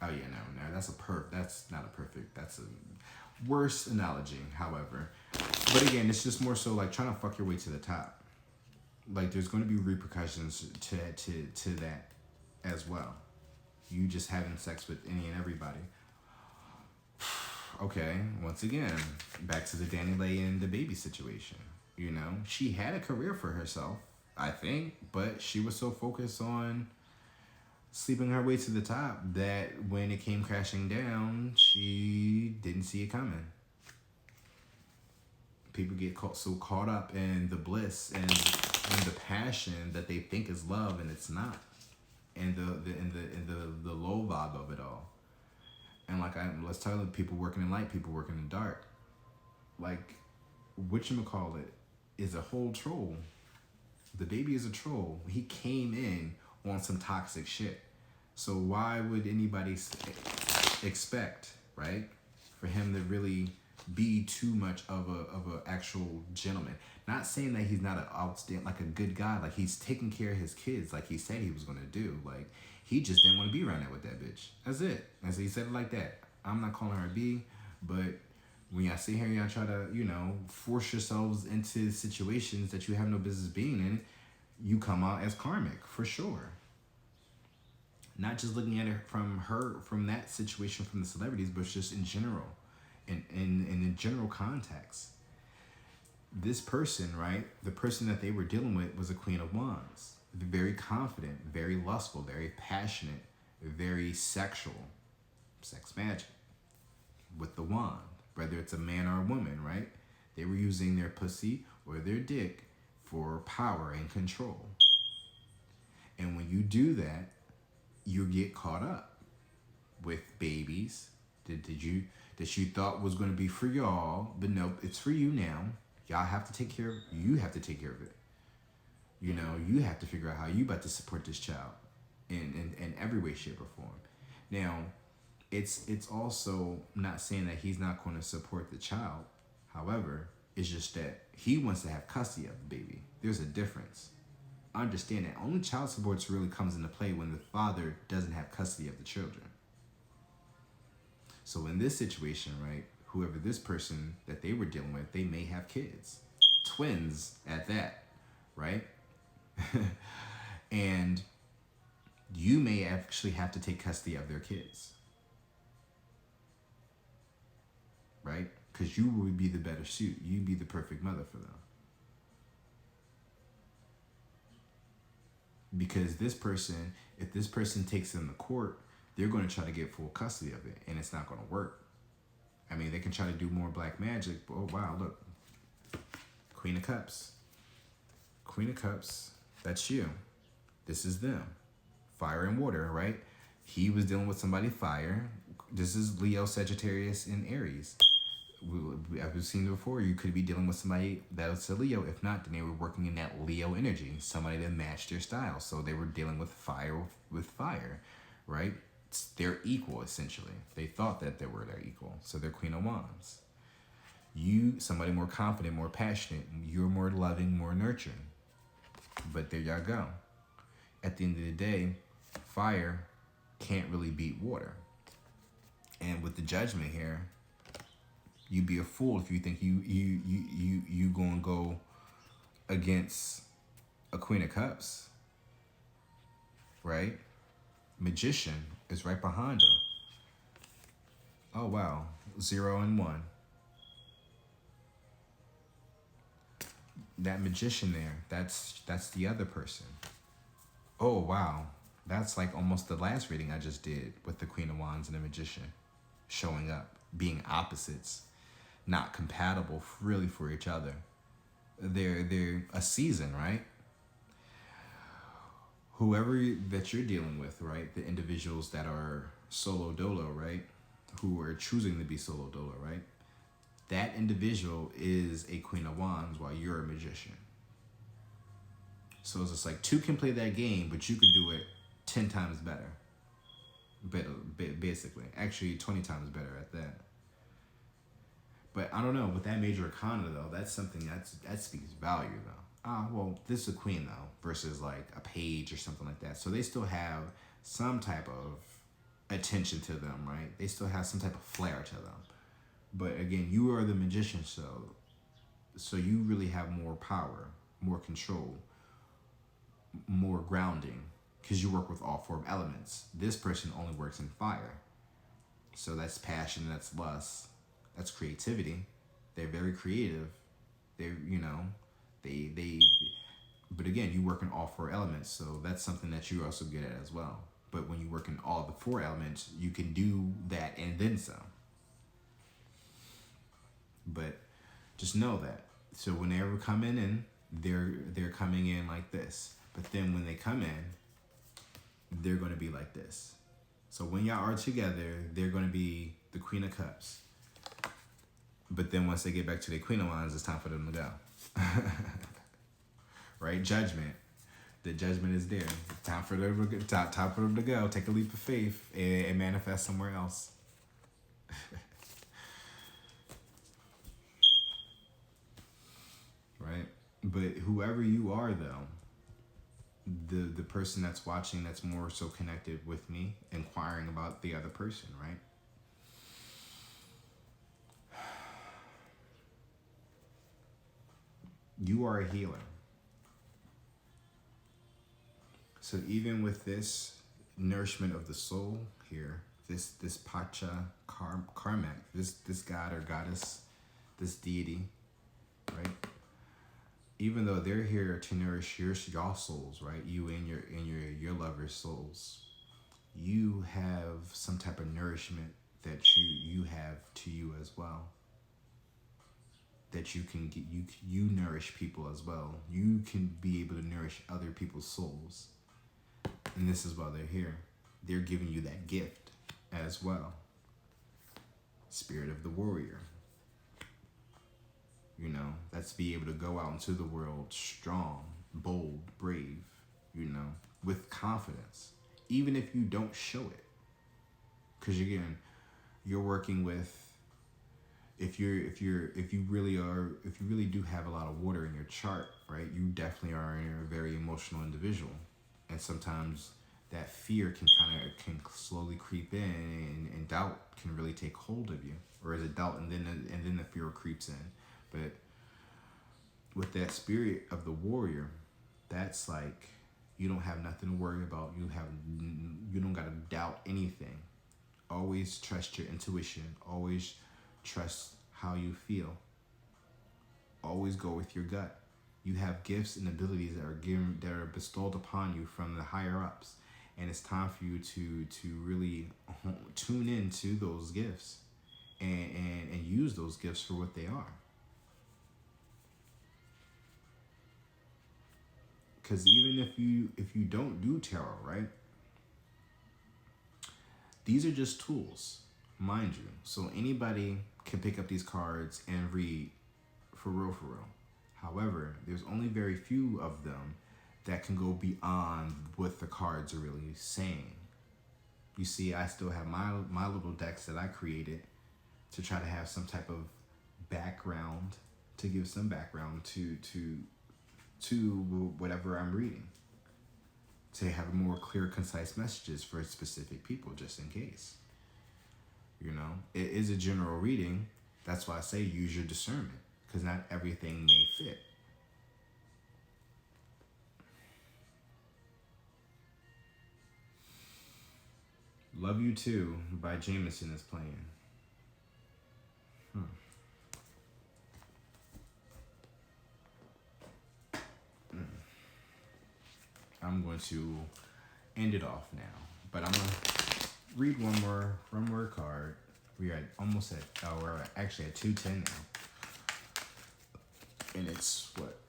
oh yeah, no, that's not a perfect, that's a worse analogy, however. But again, it's just more so like trying to fuck your way to the top. Like there's going to be repercussions to that as well. You just having sex with any and everybody. Okay, once again, back to the Danny Lay and the baby situation. You know, she had a career for herself, I think, but she was so focused on sleeping her way to the top that when it came crashing down, she didn't see it coming. People get so caught up in the bliss and the passion that they think is love, and it's not, and the low vibe of it all. And like let's tell you, people working in light, people working in dark. Like whatchamacallit is a whole troll. The baby is a troll. He came in on some toxic shit. So why would anybody expect, right, for him to really be too much of a actual gentleman? Not saying that he's not an outstanding, like a good guy. Like he's taking care of his kids, like he said he was gonna do. Like he just didn't want to be around there with that bitch. That's it. As he said it like that. I'm not calling her a B, but when y'all sit here and y'all try to, you know, force yourselves into situations that you have no business being in, you come out as karmic for sure. Not just looking at it from that situation, from the celebrities, but just in general, in general context. This person, right, the person that they were dealing with was a Queen of Wands. Very confident, very lustful, very passionate, very sexual, sex magic with the wand, whether it's a man or a woman, right? They were using their pussy or their dick for power and control. And when you do that, you get caught up with babies that you thought was going to be for y'all, but nope, it's for you now. Y'all have to take care of. You have to take care of it. You know, you have to figure out how you about to support this child in every way, shape, or form. Now, it's also not saying that he's not going to support the child. However, it's just that he wants to have custody of the baby. There's a difference. Understand that only child support really comes into play when the father doesn't have custody of the children. So in this situation, right, whoever this person that they were dealing with, they may have kids. Twins at that, right? And you may actually have to take custody of their kids. Right? Because you would be the better suit. You'd be the perfect mother for them. Because this person, if this person takes them to court, they're going to try to get full custody of it, and it's not going to work. I mean, they can try to do more black magic, but oh wow, look. Queen of Cups. Queen of Cups, that's you. This is them. Fire and water, right? He was dealing with somebody fire. This is Leo, Sagittarius, and Aries. As we've seen before, you could be dealing with somebody that was a Leo. If not, then they were working in that Leo energy, somebody that matched their style. So they were dealing with fire, right? They're equal, essentially. They thought that they were their equal. So they're Queen of Wands. You, somebody more confident, more passionate. You're more loving, more nurturing. But there y'all go. At the end of the day, fire can't really beat water. And with the Judgment here, you'd be a fool if you think you gonna go against a Queen of Cups, right? Magician is right behind her. Oh wow, 0 and 1. That Magician there, that's the other person. Oh wow, that's like almost the last reading I just did with the Queen of Wands and the Magician showing up, being opposites. Not compatible really for each other. They're a season, right? Whoever that you're dealing with, right? The individuals that are solo dolo, right? Who are choosing to be solo dolo, right? that individual is a Queen of Wands while you're a Magician. So it's just like two can play that game, but you can do it 10 times better. Basically. Actually, 20 times better at that. But I don't know, with that major arcana though, that's something that speaks value though. Well, this is a queen though, versus like a page or something like that. So they still have some type of attention to them, right? They still have some type of flair to them. But again, you are the magician, so you really have more power, more control, more grounding, because you work with all four elements. This person only works in fire. So that's passion, that's lust, that's creativity. They're very creative. They're, but again, you work in all four elements, so that's something that you also get at as well. But when you work in all the four elements, you can do that and then some. But just know that. So when they ever come in, they're coming in like this. But then when they come in, they're going to be like this. So when y'all are together, they're going to be the Queen of Cups. But then once they get back to the Queen of Wands, it's time for them to go. Right? Judgment. The judgment is there. Time for them to go. Take a leap of faith and manifest somewhere else. Right? But whoever you are, though, the person that's watching that's more so connected with me, inquiring about the other person, right? You are a healer. So even with this nourishment of the soul here, this Pacha Karmak, this god or goddess, this deity, right? Even though they're here to nourish y'all souls, right? You and your lover's souls, you have some type of nourishment that you have to you as well. That you can get, you nourish people as well. You can be able to nourish other people's souls. And this is why they're here. They're giving you that gift as well. Spirit of the warrior. That's be able to go out into the world strong, bold, brave, with confidence. Even if you don't show it. Because again, you're working with, if you really do have a lot of water in your chart, right? You definitely are a very emotional individual. And sometimes that fear can slowly creep in, and doubt can really take hold of you. Or is it doubt and then the fear creeps in? But with that spirit of the warrior, that's like, you don't have nothing to worry about. You don't gotta doubt anything. Always trust your intuition. Always trust how you feel. Always go with your gut. You have gifts and abilities that are bestowed upon you from the higher ups, and it's time for you to really tune into those gifts and use those gifts for what they are. Because even if you don't do tarot, right? These are just tools, mind you. So anybody can pick up these cards and read for real. However, there's only very few of them that can go beyond what the cards are really saying. You see, I still have my little decks that I created to try to have some type of background, to give some background to whatever I'm reading, to have more clear, concise messages for specific people, just in case. It is a general reading. That's why I say use your discernment, because not everything may fit. Love You Too by Jameson is playing. I'm going to end it off now, but I'm going to read one more card. We are almost at, we're actually at 2:10 now. And it's what?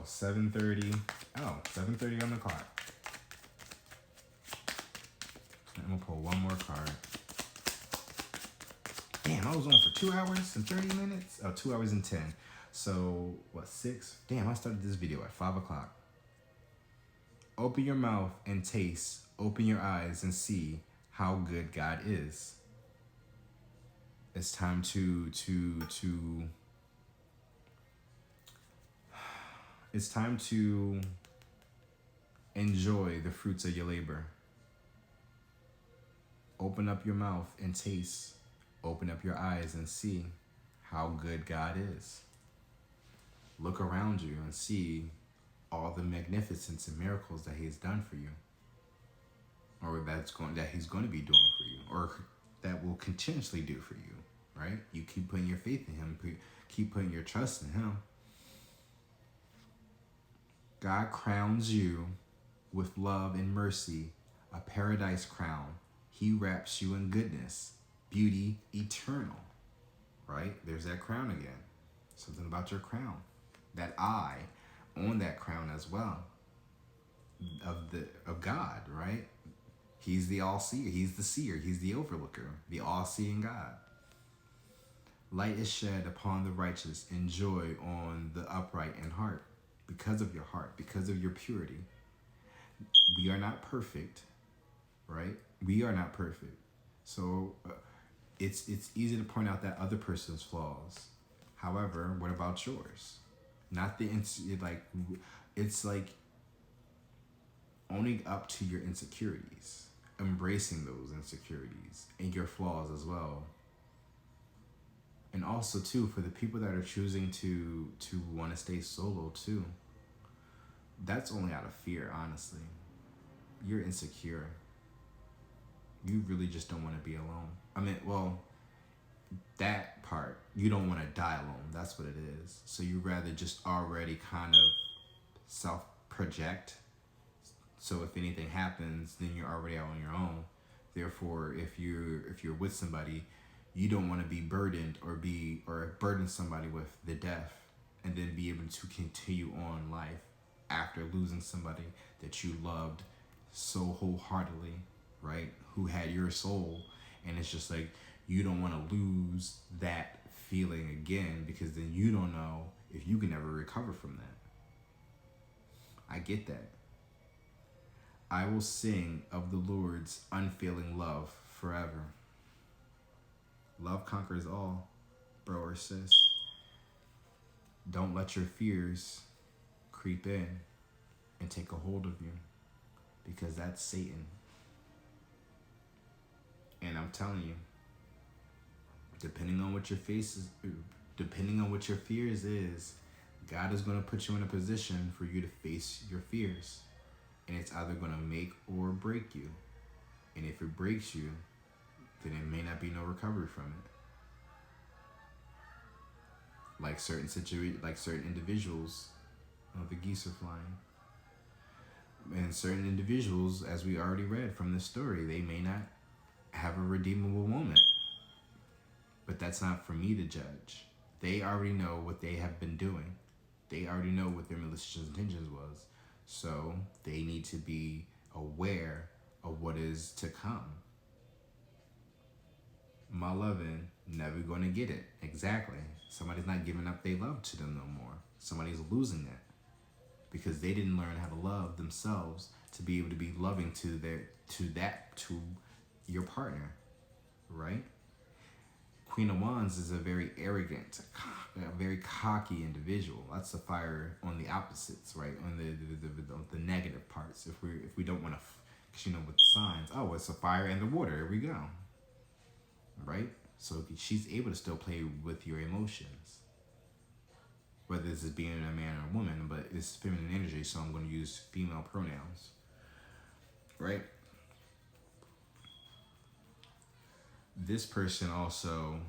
7:30. 7:30 on the clock. I'm going to pull one more card. Damn, I was on for 2 hours and 30 minutes? Oh, 2 hours and 10. So, what, 6? Damn, I started this video at 5 o'clock. Open your mouth and taste. Open your eyes and see how good God is. It's time it's time to enjoy the fruits of your labor. Open up your mouth and taste. Open up your eyes and see how good God is. Look around you and see all the magnificence and miracles that He's done for you, or that He's going to be doing for you, or that will continuously do for you. Right? You keep putting your faith in Him. Keep putting your trust in Him. God crowns you with love and mercy, a paradise crown. He wraps you in goodness, beauty eternal. Right? There's that crown again. Something about your crown. That eye on that crown as well. Of God, right? He's the all-seer. He's the seer. He's the overlooker. The all-seeing God. Light is shed upon the righteous and joy on the upright in heart. Because of your heart. Because of your purity. We are not perfect. Right? We are not perfect. So it's easy to point out that other person's flaws. However, what about yours? Not it's like owning up to your insecurities, embracing those insecurities and your flaws as well. And also too, for the people that are choosing to want to stay solo too, that's only out of fear, honestly. You're insecure. You really just don't want to be alone. I mean, well, that part, you don't want to die alone. That's what it is. So you rather just already kind of self-project. So if anything happens, then you're already out on your own. Therefore, if you're with somebody, you don't want to be burdened or burden somebody with the death and then be able to continue on life after losing somebody that you loved so wholeheartedly, right? Who had your soul. And it's just like, you don't want to lose that feeling again, because then you don't know if you can ever recover from that. I get that. I will sing of the Lord's unfailing love forever. Love conquers all, bro or sis. Don't let your fears creep in and take a hold of you, because that's Satan. And I'm telling you, depending on what your fears is, God is going to put you in a position for you to face your fears. And it's either going to make or break you. And if it breaks you, then it may not be no recovery from it. Like certain individuals, the geese are flying. And certain individuals, as we already read from this story, they may not have a redeemable moment. But that's not for me to judge. They already know what they have been doing. They already know what their malicious intentions was. So they need to be aware of what is to come. My loving, never going to get it. Exactly. Somebody's not giving up their love to them no more. Somebody's losing it because they didn't learn how to love themselves to be able to be loving to your partner, right? Queen of Wands is a very arrogant, a very cocky individual. That's the fire on the opposites, right? On the negative parts. If we don't want to, because with the signs, oh, it's a fire and the water. Here we go, right? So she's able to still play with your emotions, whether this is being a man or a woman, but it's feminine energy, so I'm going to use female pronouns, right? This person also,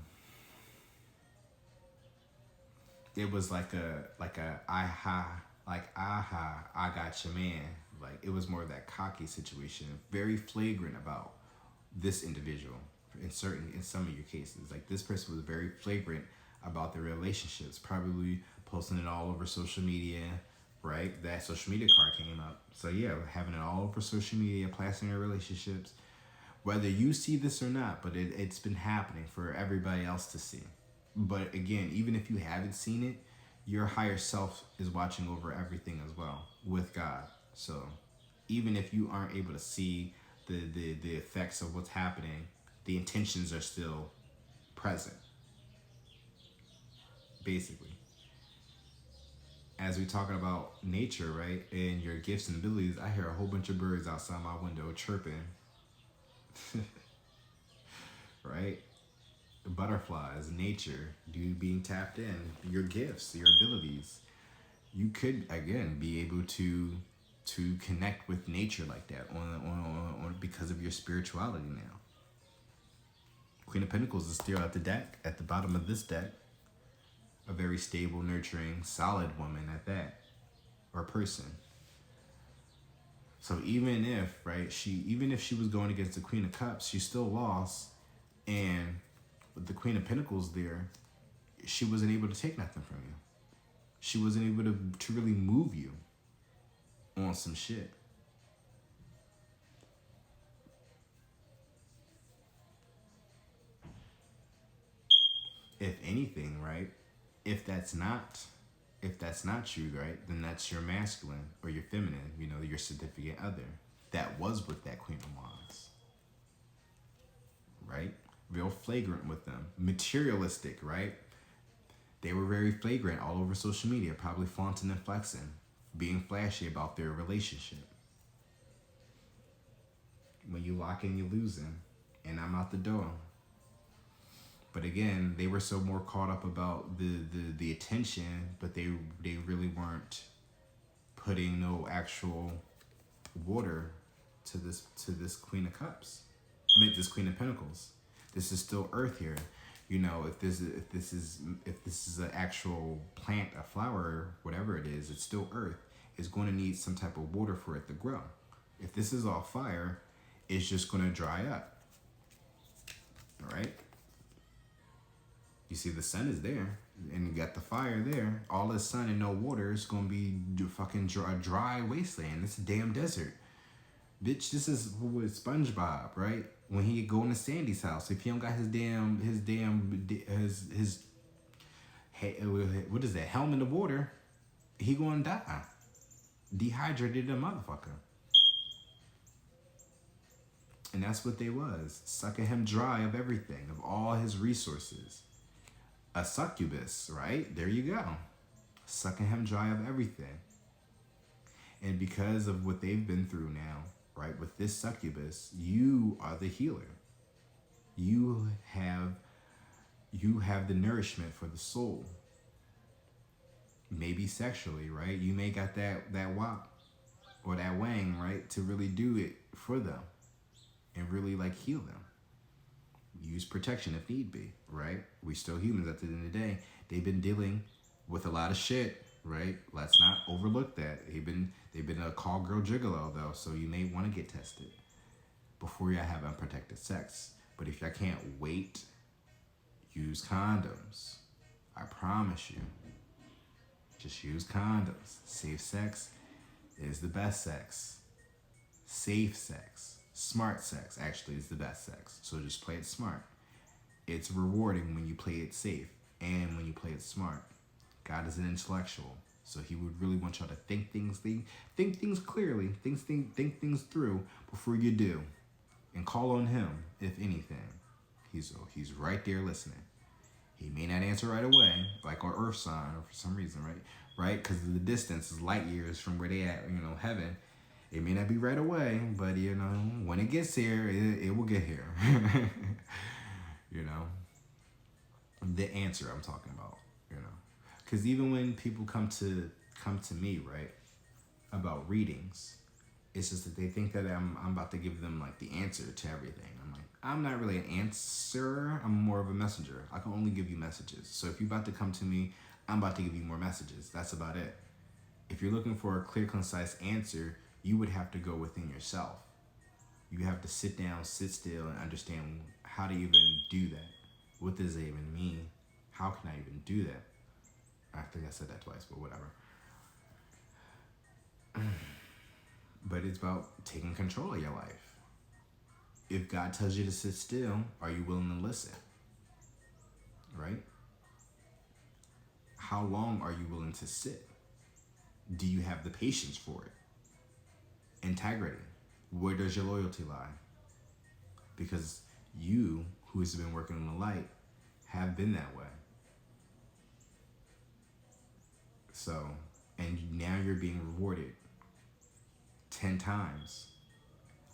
it was like aha, I got your man. Like, it was more of that cocky situation, very flagrant about this individual in some of your cases. Like, this person was very flagrant about their relationships, probably posting it all over social media, right? That social media card came up. So yeah, having it all over social media, plastering their relationships, Whether you see this or not, but it's been happening for everybody else to see. But again, even if you haven't seen it, your higher self is watching over everything as well with God. So even if you aren't able to see the effects of what's happening, the intentions are still present, basically. As we're talking about nature, right, and your gifts and abilities, I hear a whole bunch of birds outside my window chirping, right? Butterflies, nature, you being tapped in, your gifts, your abilities. You could again be able to connect with nature like that on because of your spirituality now. Queen of Pentacles is still at the deck, at the bottom of this deck. A very stable, nurturing, solid woman at that, or person. So even if, right, even if she was going against the Queen of Cups, she still lost. And with the Queen of Pentacles there, she wasn't able to take nothing from you. She wasn't able to really move you on some shit. If anything, right, if that's not you, right, then that's your masculine or your feminine, your significant other that was with that Queen of Wands, right? Real flagrant with them, materialistic, right? They were very flagrant all over social media, probably flaunting and flexing, being flashy about their relationship. When you lock in, you're losing, and I'm out the door. But again, they were so more caught up about the attention, but they really weren't putting no actual water to this Queen of Cups. I mean, this Queen of Pentacles. This is still Earth here. If this is an actual plant, a flower, whatever it is, it's still Earth. It's going to need some type of water for it to grow. If this is all fire, it's just going to dry up. All right. You see, the sun is there, and you got the fire there. All the sun and no water is gonna be fucking dry wasteland. It's a damn desert, bitch. This is with SpongeBob, right? When he go into Sandy's house, if he don't got his what is that, helm in the water, he gonna die, dehydrated a motherfucker. And that's what they was, sucking him dry of everything, of all his resources. A succubus, right? There you go. Sucking him dry of everything. And because of what they've been through now, right, with this succubus, you are the healer. You have the nourishment for the soul. Maybe sexually, right? You may got that wop or that wang, right, to really do it for them and really heal them. Use protection if need be, right? We still humans at the end of the day. They've been dealing with a lot of shit, right? Let's not overlook that. They've been a call girl gigolo though, so you may want to get tested before y'all have unprotected sex. But if y'all can't wait, use condoms. I promise you. Just use condoms. Safe sex is the best sex. Safe sex. Smart sex actually is the best sex. So just play it smart. It's rewarding when you play it safe and when you play it smart. God is an intellectual, so he would really want y'all to think things clearly, think things through before you do, and call on him if anything. He's right there listening. He may not answer right away, like our Earth sign, or for some reason, right? Because the distance is light years from where they at, heaven. It may not be right away, but when it gets here, it will get here. The answer I'm talking about, because even when people come to me, right, about readings, it's just that they think that I'm about to give them the answer to everything. I'm like, I'm not really an answer. I'm more of a messenger. I can only give you messages. So if you're about to come to me, I'm about to give you more messages. That's about it. If you're looking for a clear, concise answer, you would have to go within yourself. You have to sit down, sit still, and understand how to even do that. What does it even mean? How can I even do that? I think I said that twice, but whatever. But it's about taking control of your life. If God tells you to sit still, are you willing to listen? Right? How long are you willing to sit? Do you have the patience for it? Integrity. Where does your loyalty lie? Because you, who has been working on the light, have been that way. So, and now you're being rewarded 10 times.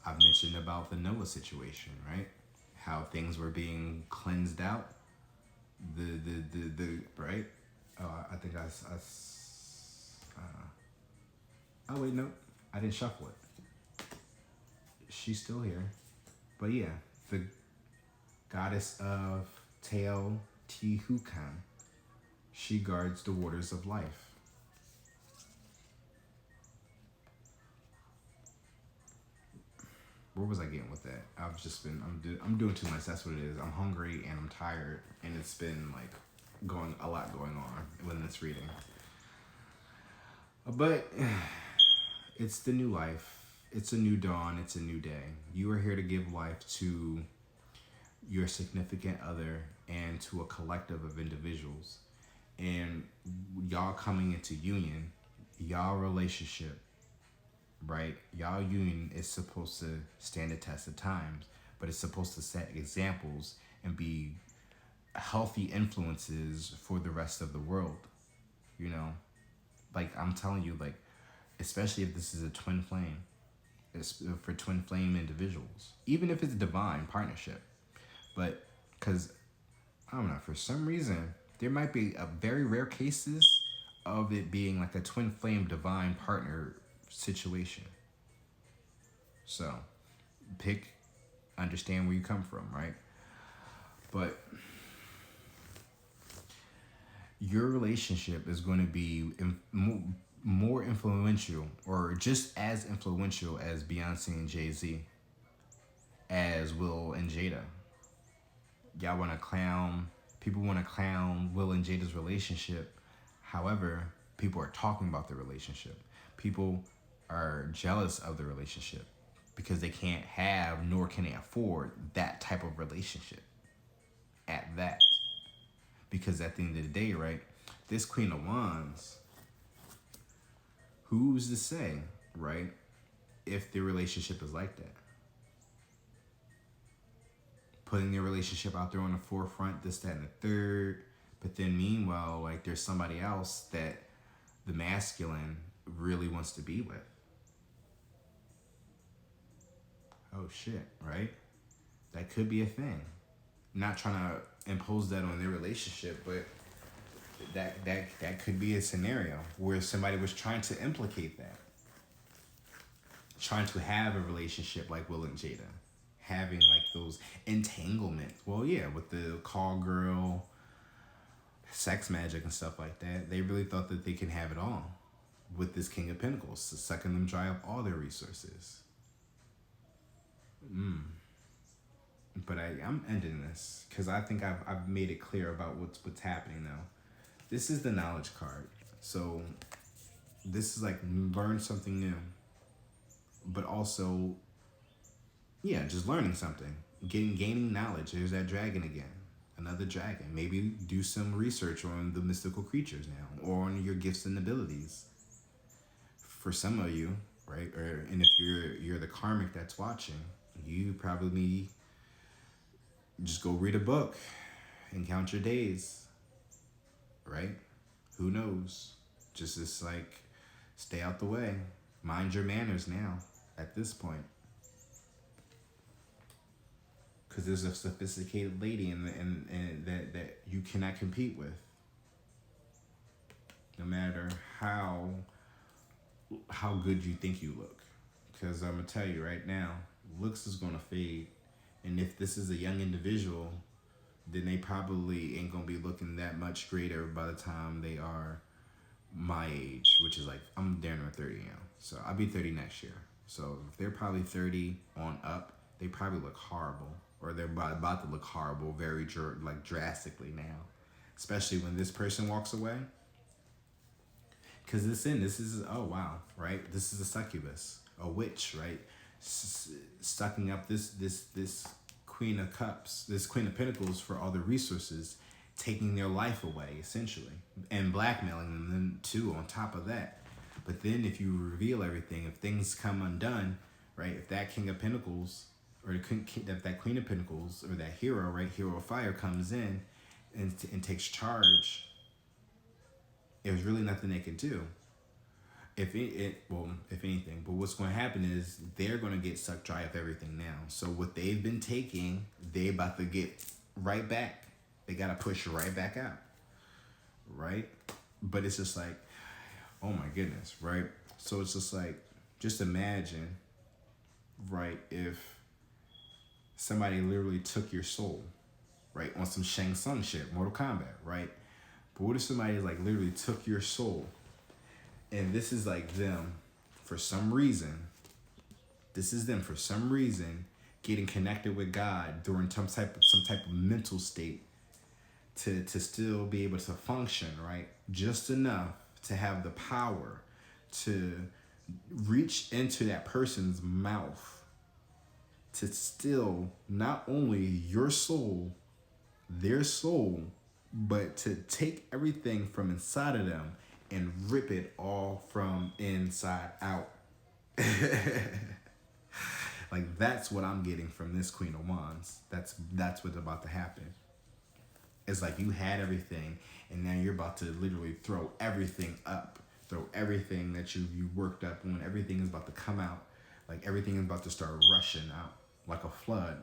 I've mentioned about the Noah situation, right? How things were being cleansed out. The right? I think oh wait, no, I didn't shuffle it. She's still here. But yeah, the goddess of Teotihuacan, she guards the waters of life. Where was I getting with that? I'm doing too much. That's what it is. I'm hungry and I'm tired, and it's been like a lot going on within this reading. But it's the new life. It's a new dawn. It's a new day. You are here to give life to your significant other and to a collective of individuals. And y'all coming into union, y'all relationship, right? Y'all union is supposed to stand the test of times, but it's supposed to set examples and be healthy influences for the rest of the world. You know, like I'm telling you, like, especially if this is a twin flame, it's for twin flame individuals, even if it's a divine partnership. But because I don't know, for some reason, there might be a very rare cases of it being like a twin flame divine partner situation. So understand where you come from, right? But your relationship is going to be more influential, or just as influential as Beyonce and Jay-Z, as Will and Jada. Y'all want to clown, people want to clown Will and Jada's relationship. However, people are talking about the relationship. People are jealous of the relationship because they can't have nor can they afford that type of relationship at that. Because at the end of the day, right, this Queen of Wands, who's to say, right, if their relationship is like that? Putting their relationship out there on the forefront, this, that, and the third. But then meanwhile, like, there's somebody else that the masculine really wants to be with. Oh shit, right? That could be a thing. Not trying to impose that on their relationship, but that could be a scenario where somebody was trying to implicate that. Trying to have a relationship like Will and Jada. Having like those entanglements. Well, yeah, with the call girl, sex magic and stuff like that. They really thought that they can have it all with this King of Pentacles, sucking them dry of all their resources. But I'm ending this because I think I've made it clear about what's happening now. This is the knowledge card. So this is like learn something new. But also, yeah, just learning something. Gaining knowledge. There's that dragon again. Another dragon. Maybe do some research on the mystical creatures now, or on your gifts and abilities. For some of you, right? And if you're the karmic that's watching, you probably just go read a book and count your days, right? Who knows? Just like stay out the way. Mind your manners now at this point. Because there's a sophisticated lady and that you cannot compete with. No matter how good you think you look. Because I'm going to tell you right now, looks is going to fade. And if this is a young individual, then they probably ain't going to be looking that much greater by the time they are my age, which is like, I'm damn near 30 now. So I'll be 30 next year. So if they're probably 30 on up, they probably look horrible. Or they're about to look horrible very drastically now. Especially when this person walks away. Because this is, oh wow, right? This is a succubus, a witch, right? sucking up this Queen of Cups, this Queen of Pentacles for all the resources, taking their life away essentially, and blackmailing them too on top of that. But then if you reveal everything, if things come undone, right? If that King of Pentacles, or if that Queen of Pentacles, or that hero, right? Hero of Fire comes in and takes charge, there's really nothing they can do. If anything, but what's going to happen is they're going to get sucked dry of everything now. So what they've been taking, they about to get right back. They got to push right back out, right? But it's just like, oh my goodness, right? So it's just like, just imagine, right, if somebody literally took your soul, right, on some Shang Tsung shit, Mortal Kombat, right? But what if somebody like literally took your soul, and this is like them, for some reason, getting connected with God during some type of mental state to still be able to function, right? Just enough to have the power to reach into that person's mouth to steal not only your soul, their soul, but to take everything from inside of them and rip it all from inside out. Like, that's what I'm getting from this Queen of Wands. That's what's about to happen. It's like you had everything, and now you're about to literally throw everything up. Throw everything that you worked up on. Everything is about to come out. Like, everything is about to start rushing out like a flood.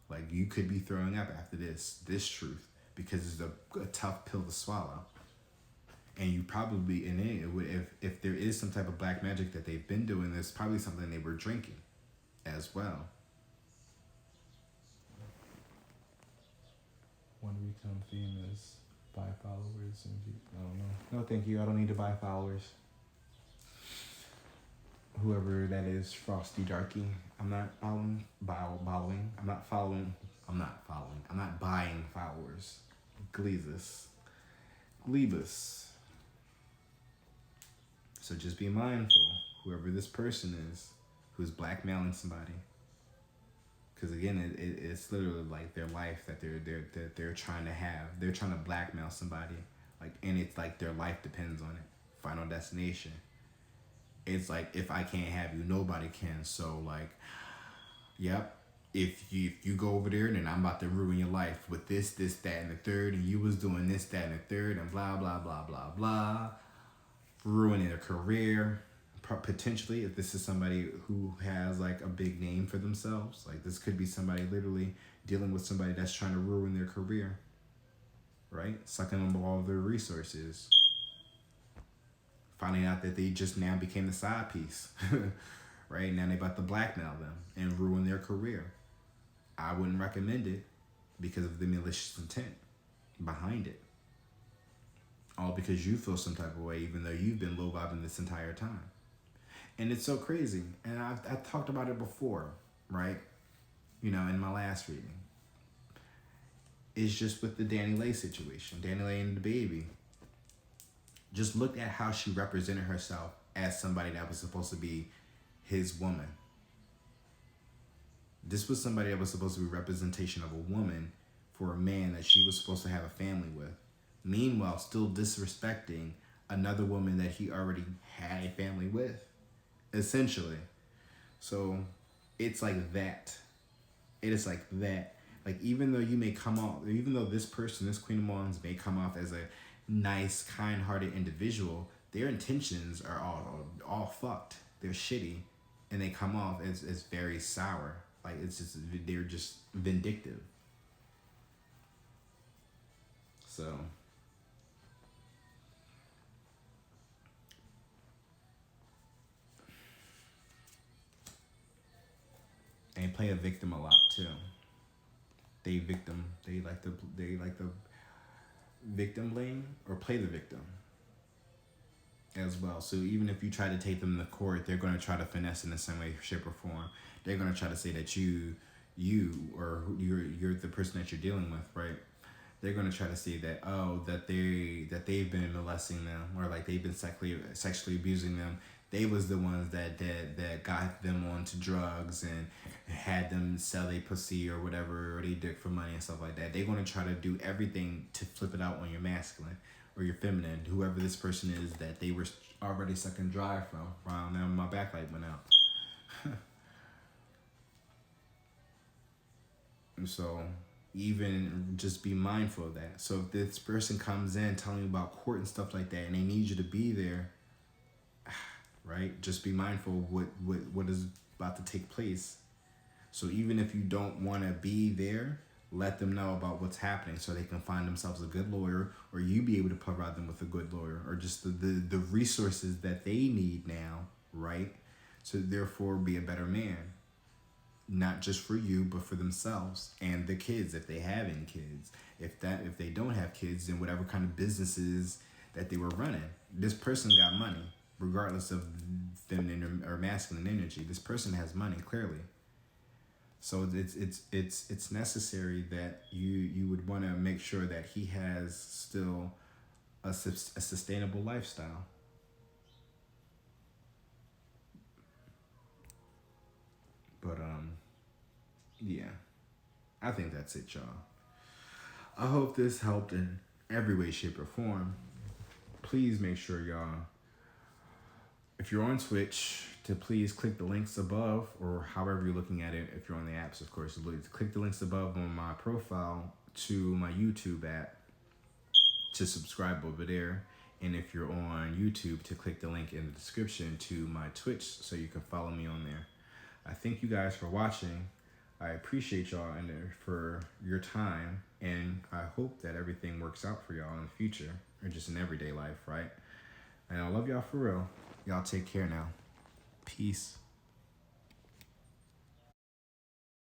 Like, you could be throwing up after this truth, because it's a tough pill to swallow. And you probably, if there is some type of black magic that they've been doing, there's probably something they were drinking as well. Want to become famous, buy followers, and I don't know. No, thank you. I don't need to buy followers. Whoever that is, Frosty Darky. I'm not following. I'm not following. I'm not buying followers. Glebus. So just be mindful, whoever this person is, who's blackmailing somebody. Because again, it's literally like their life that they're trying to have. They're trying to blackmail somebody, like, and it's like their life depends on it. Final destination. It's like, if I can't have you, nobody can. So like, yep. If you go over there, then I'm about to ruin your life with this, that, and the third, and you was doing this, that, and the third, and blah, blah, blah, blah, blah. Ruining their career, potentially, if this is somebody who has like a big name for themselves. Like, this could be somebody literally dealing with somebody that's trying to ruin their career, right? Sucking them all of their resources. Finding out that they just now became the side piece, right? Now they about to blackmail them and ruin their career. I wouldn't recommend it because of the malicious intent behind it. All because you feel some type of way, even though you've been low vibing this entire time. And it's so crazy. And I've talked about it before, right? You know, in my last reading. It's just with the Danny Lay situation. Danny Lay and the baby. Just look at how she represented herself as somebody that was supposed to be his woman. This was somebody that was supposed to be representation of a woman for a man that she was supposed to have a family with. Meanwhile, still disrespecting another woman that he already had a family with, essentially. So it's like that. It is like that. Like, even though you may come off, even though this person, this Queen of Wands, may come off as a nice, kind-hearted individual, their intentions are all fucked. They're shitty, and they come off as very sour. Like, it's just, they're just vindictive. So and play a victim a lot too. They like the victim blame, or play the victim as well. So even if you try to take them to court, they're going to try to finesse in the same way, shape, or form. They're going to try to say that you or you're the person that you're dealing with, right? They're going to try to say that, oh, that they've been molesting them, or like they've been sexually abusing them. They was the ones that got them onto drugs and had them sell their pussy or whatever, or they dick for money and stuff like that. They're gonna try to do everything to flip it out on your masculine or your feminine, whoever this person is that they were already sucking dry from. Wow, now my backlight went out. So even just be mindful of that. So if this person comes in telling you about court and stuff like that, and they need you to be there, right? Just be mindful of what is about to take place. So even if you don't want to be there, let them know about what's happening so they can find themselves a good lawyer, or you be able to provide them with a good lawyer, or just the resources that they need now, right? So therefore be a better man. Not just for you, but for themselves and the kids, if they have any kids. If they don't have kids, then whatever kind of businesses that they were running, this person got money, regardless of feminine or masculine energy. This person has money, clearly. So it's necessary that you would want to make sure that he has still a sustainable lifestyle. But yeah, I think that's it, y'all. I hope this helped in every way, shape, or form. Please make sure, y'all, if you're on Twitch, to please click the links above, or however you're looking at it. If you're on the apps, of course, click the links above on my profile to my YouTube app to subscribe over there. And if you're on YouTube, to click the link in the description to my Twitch so you can follow me on there. I thank you guys for watching. I appreciate y'all and for your time, and I hope that everything works out for y'all in the future, or just in everyday life, right? And I love y'all for real. Y'all take care now. Peace.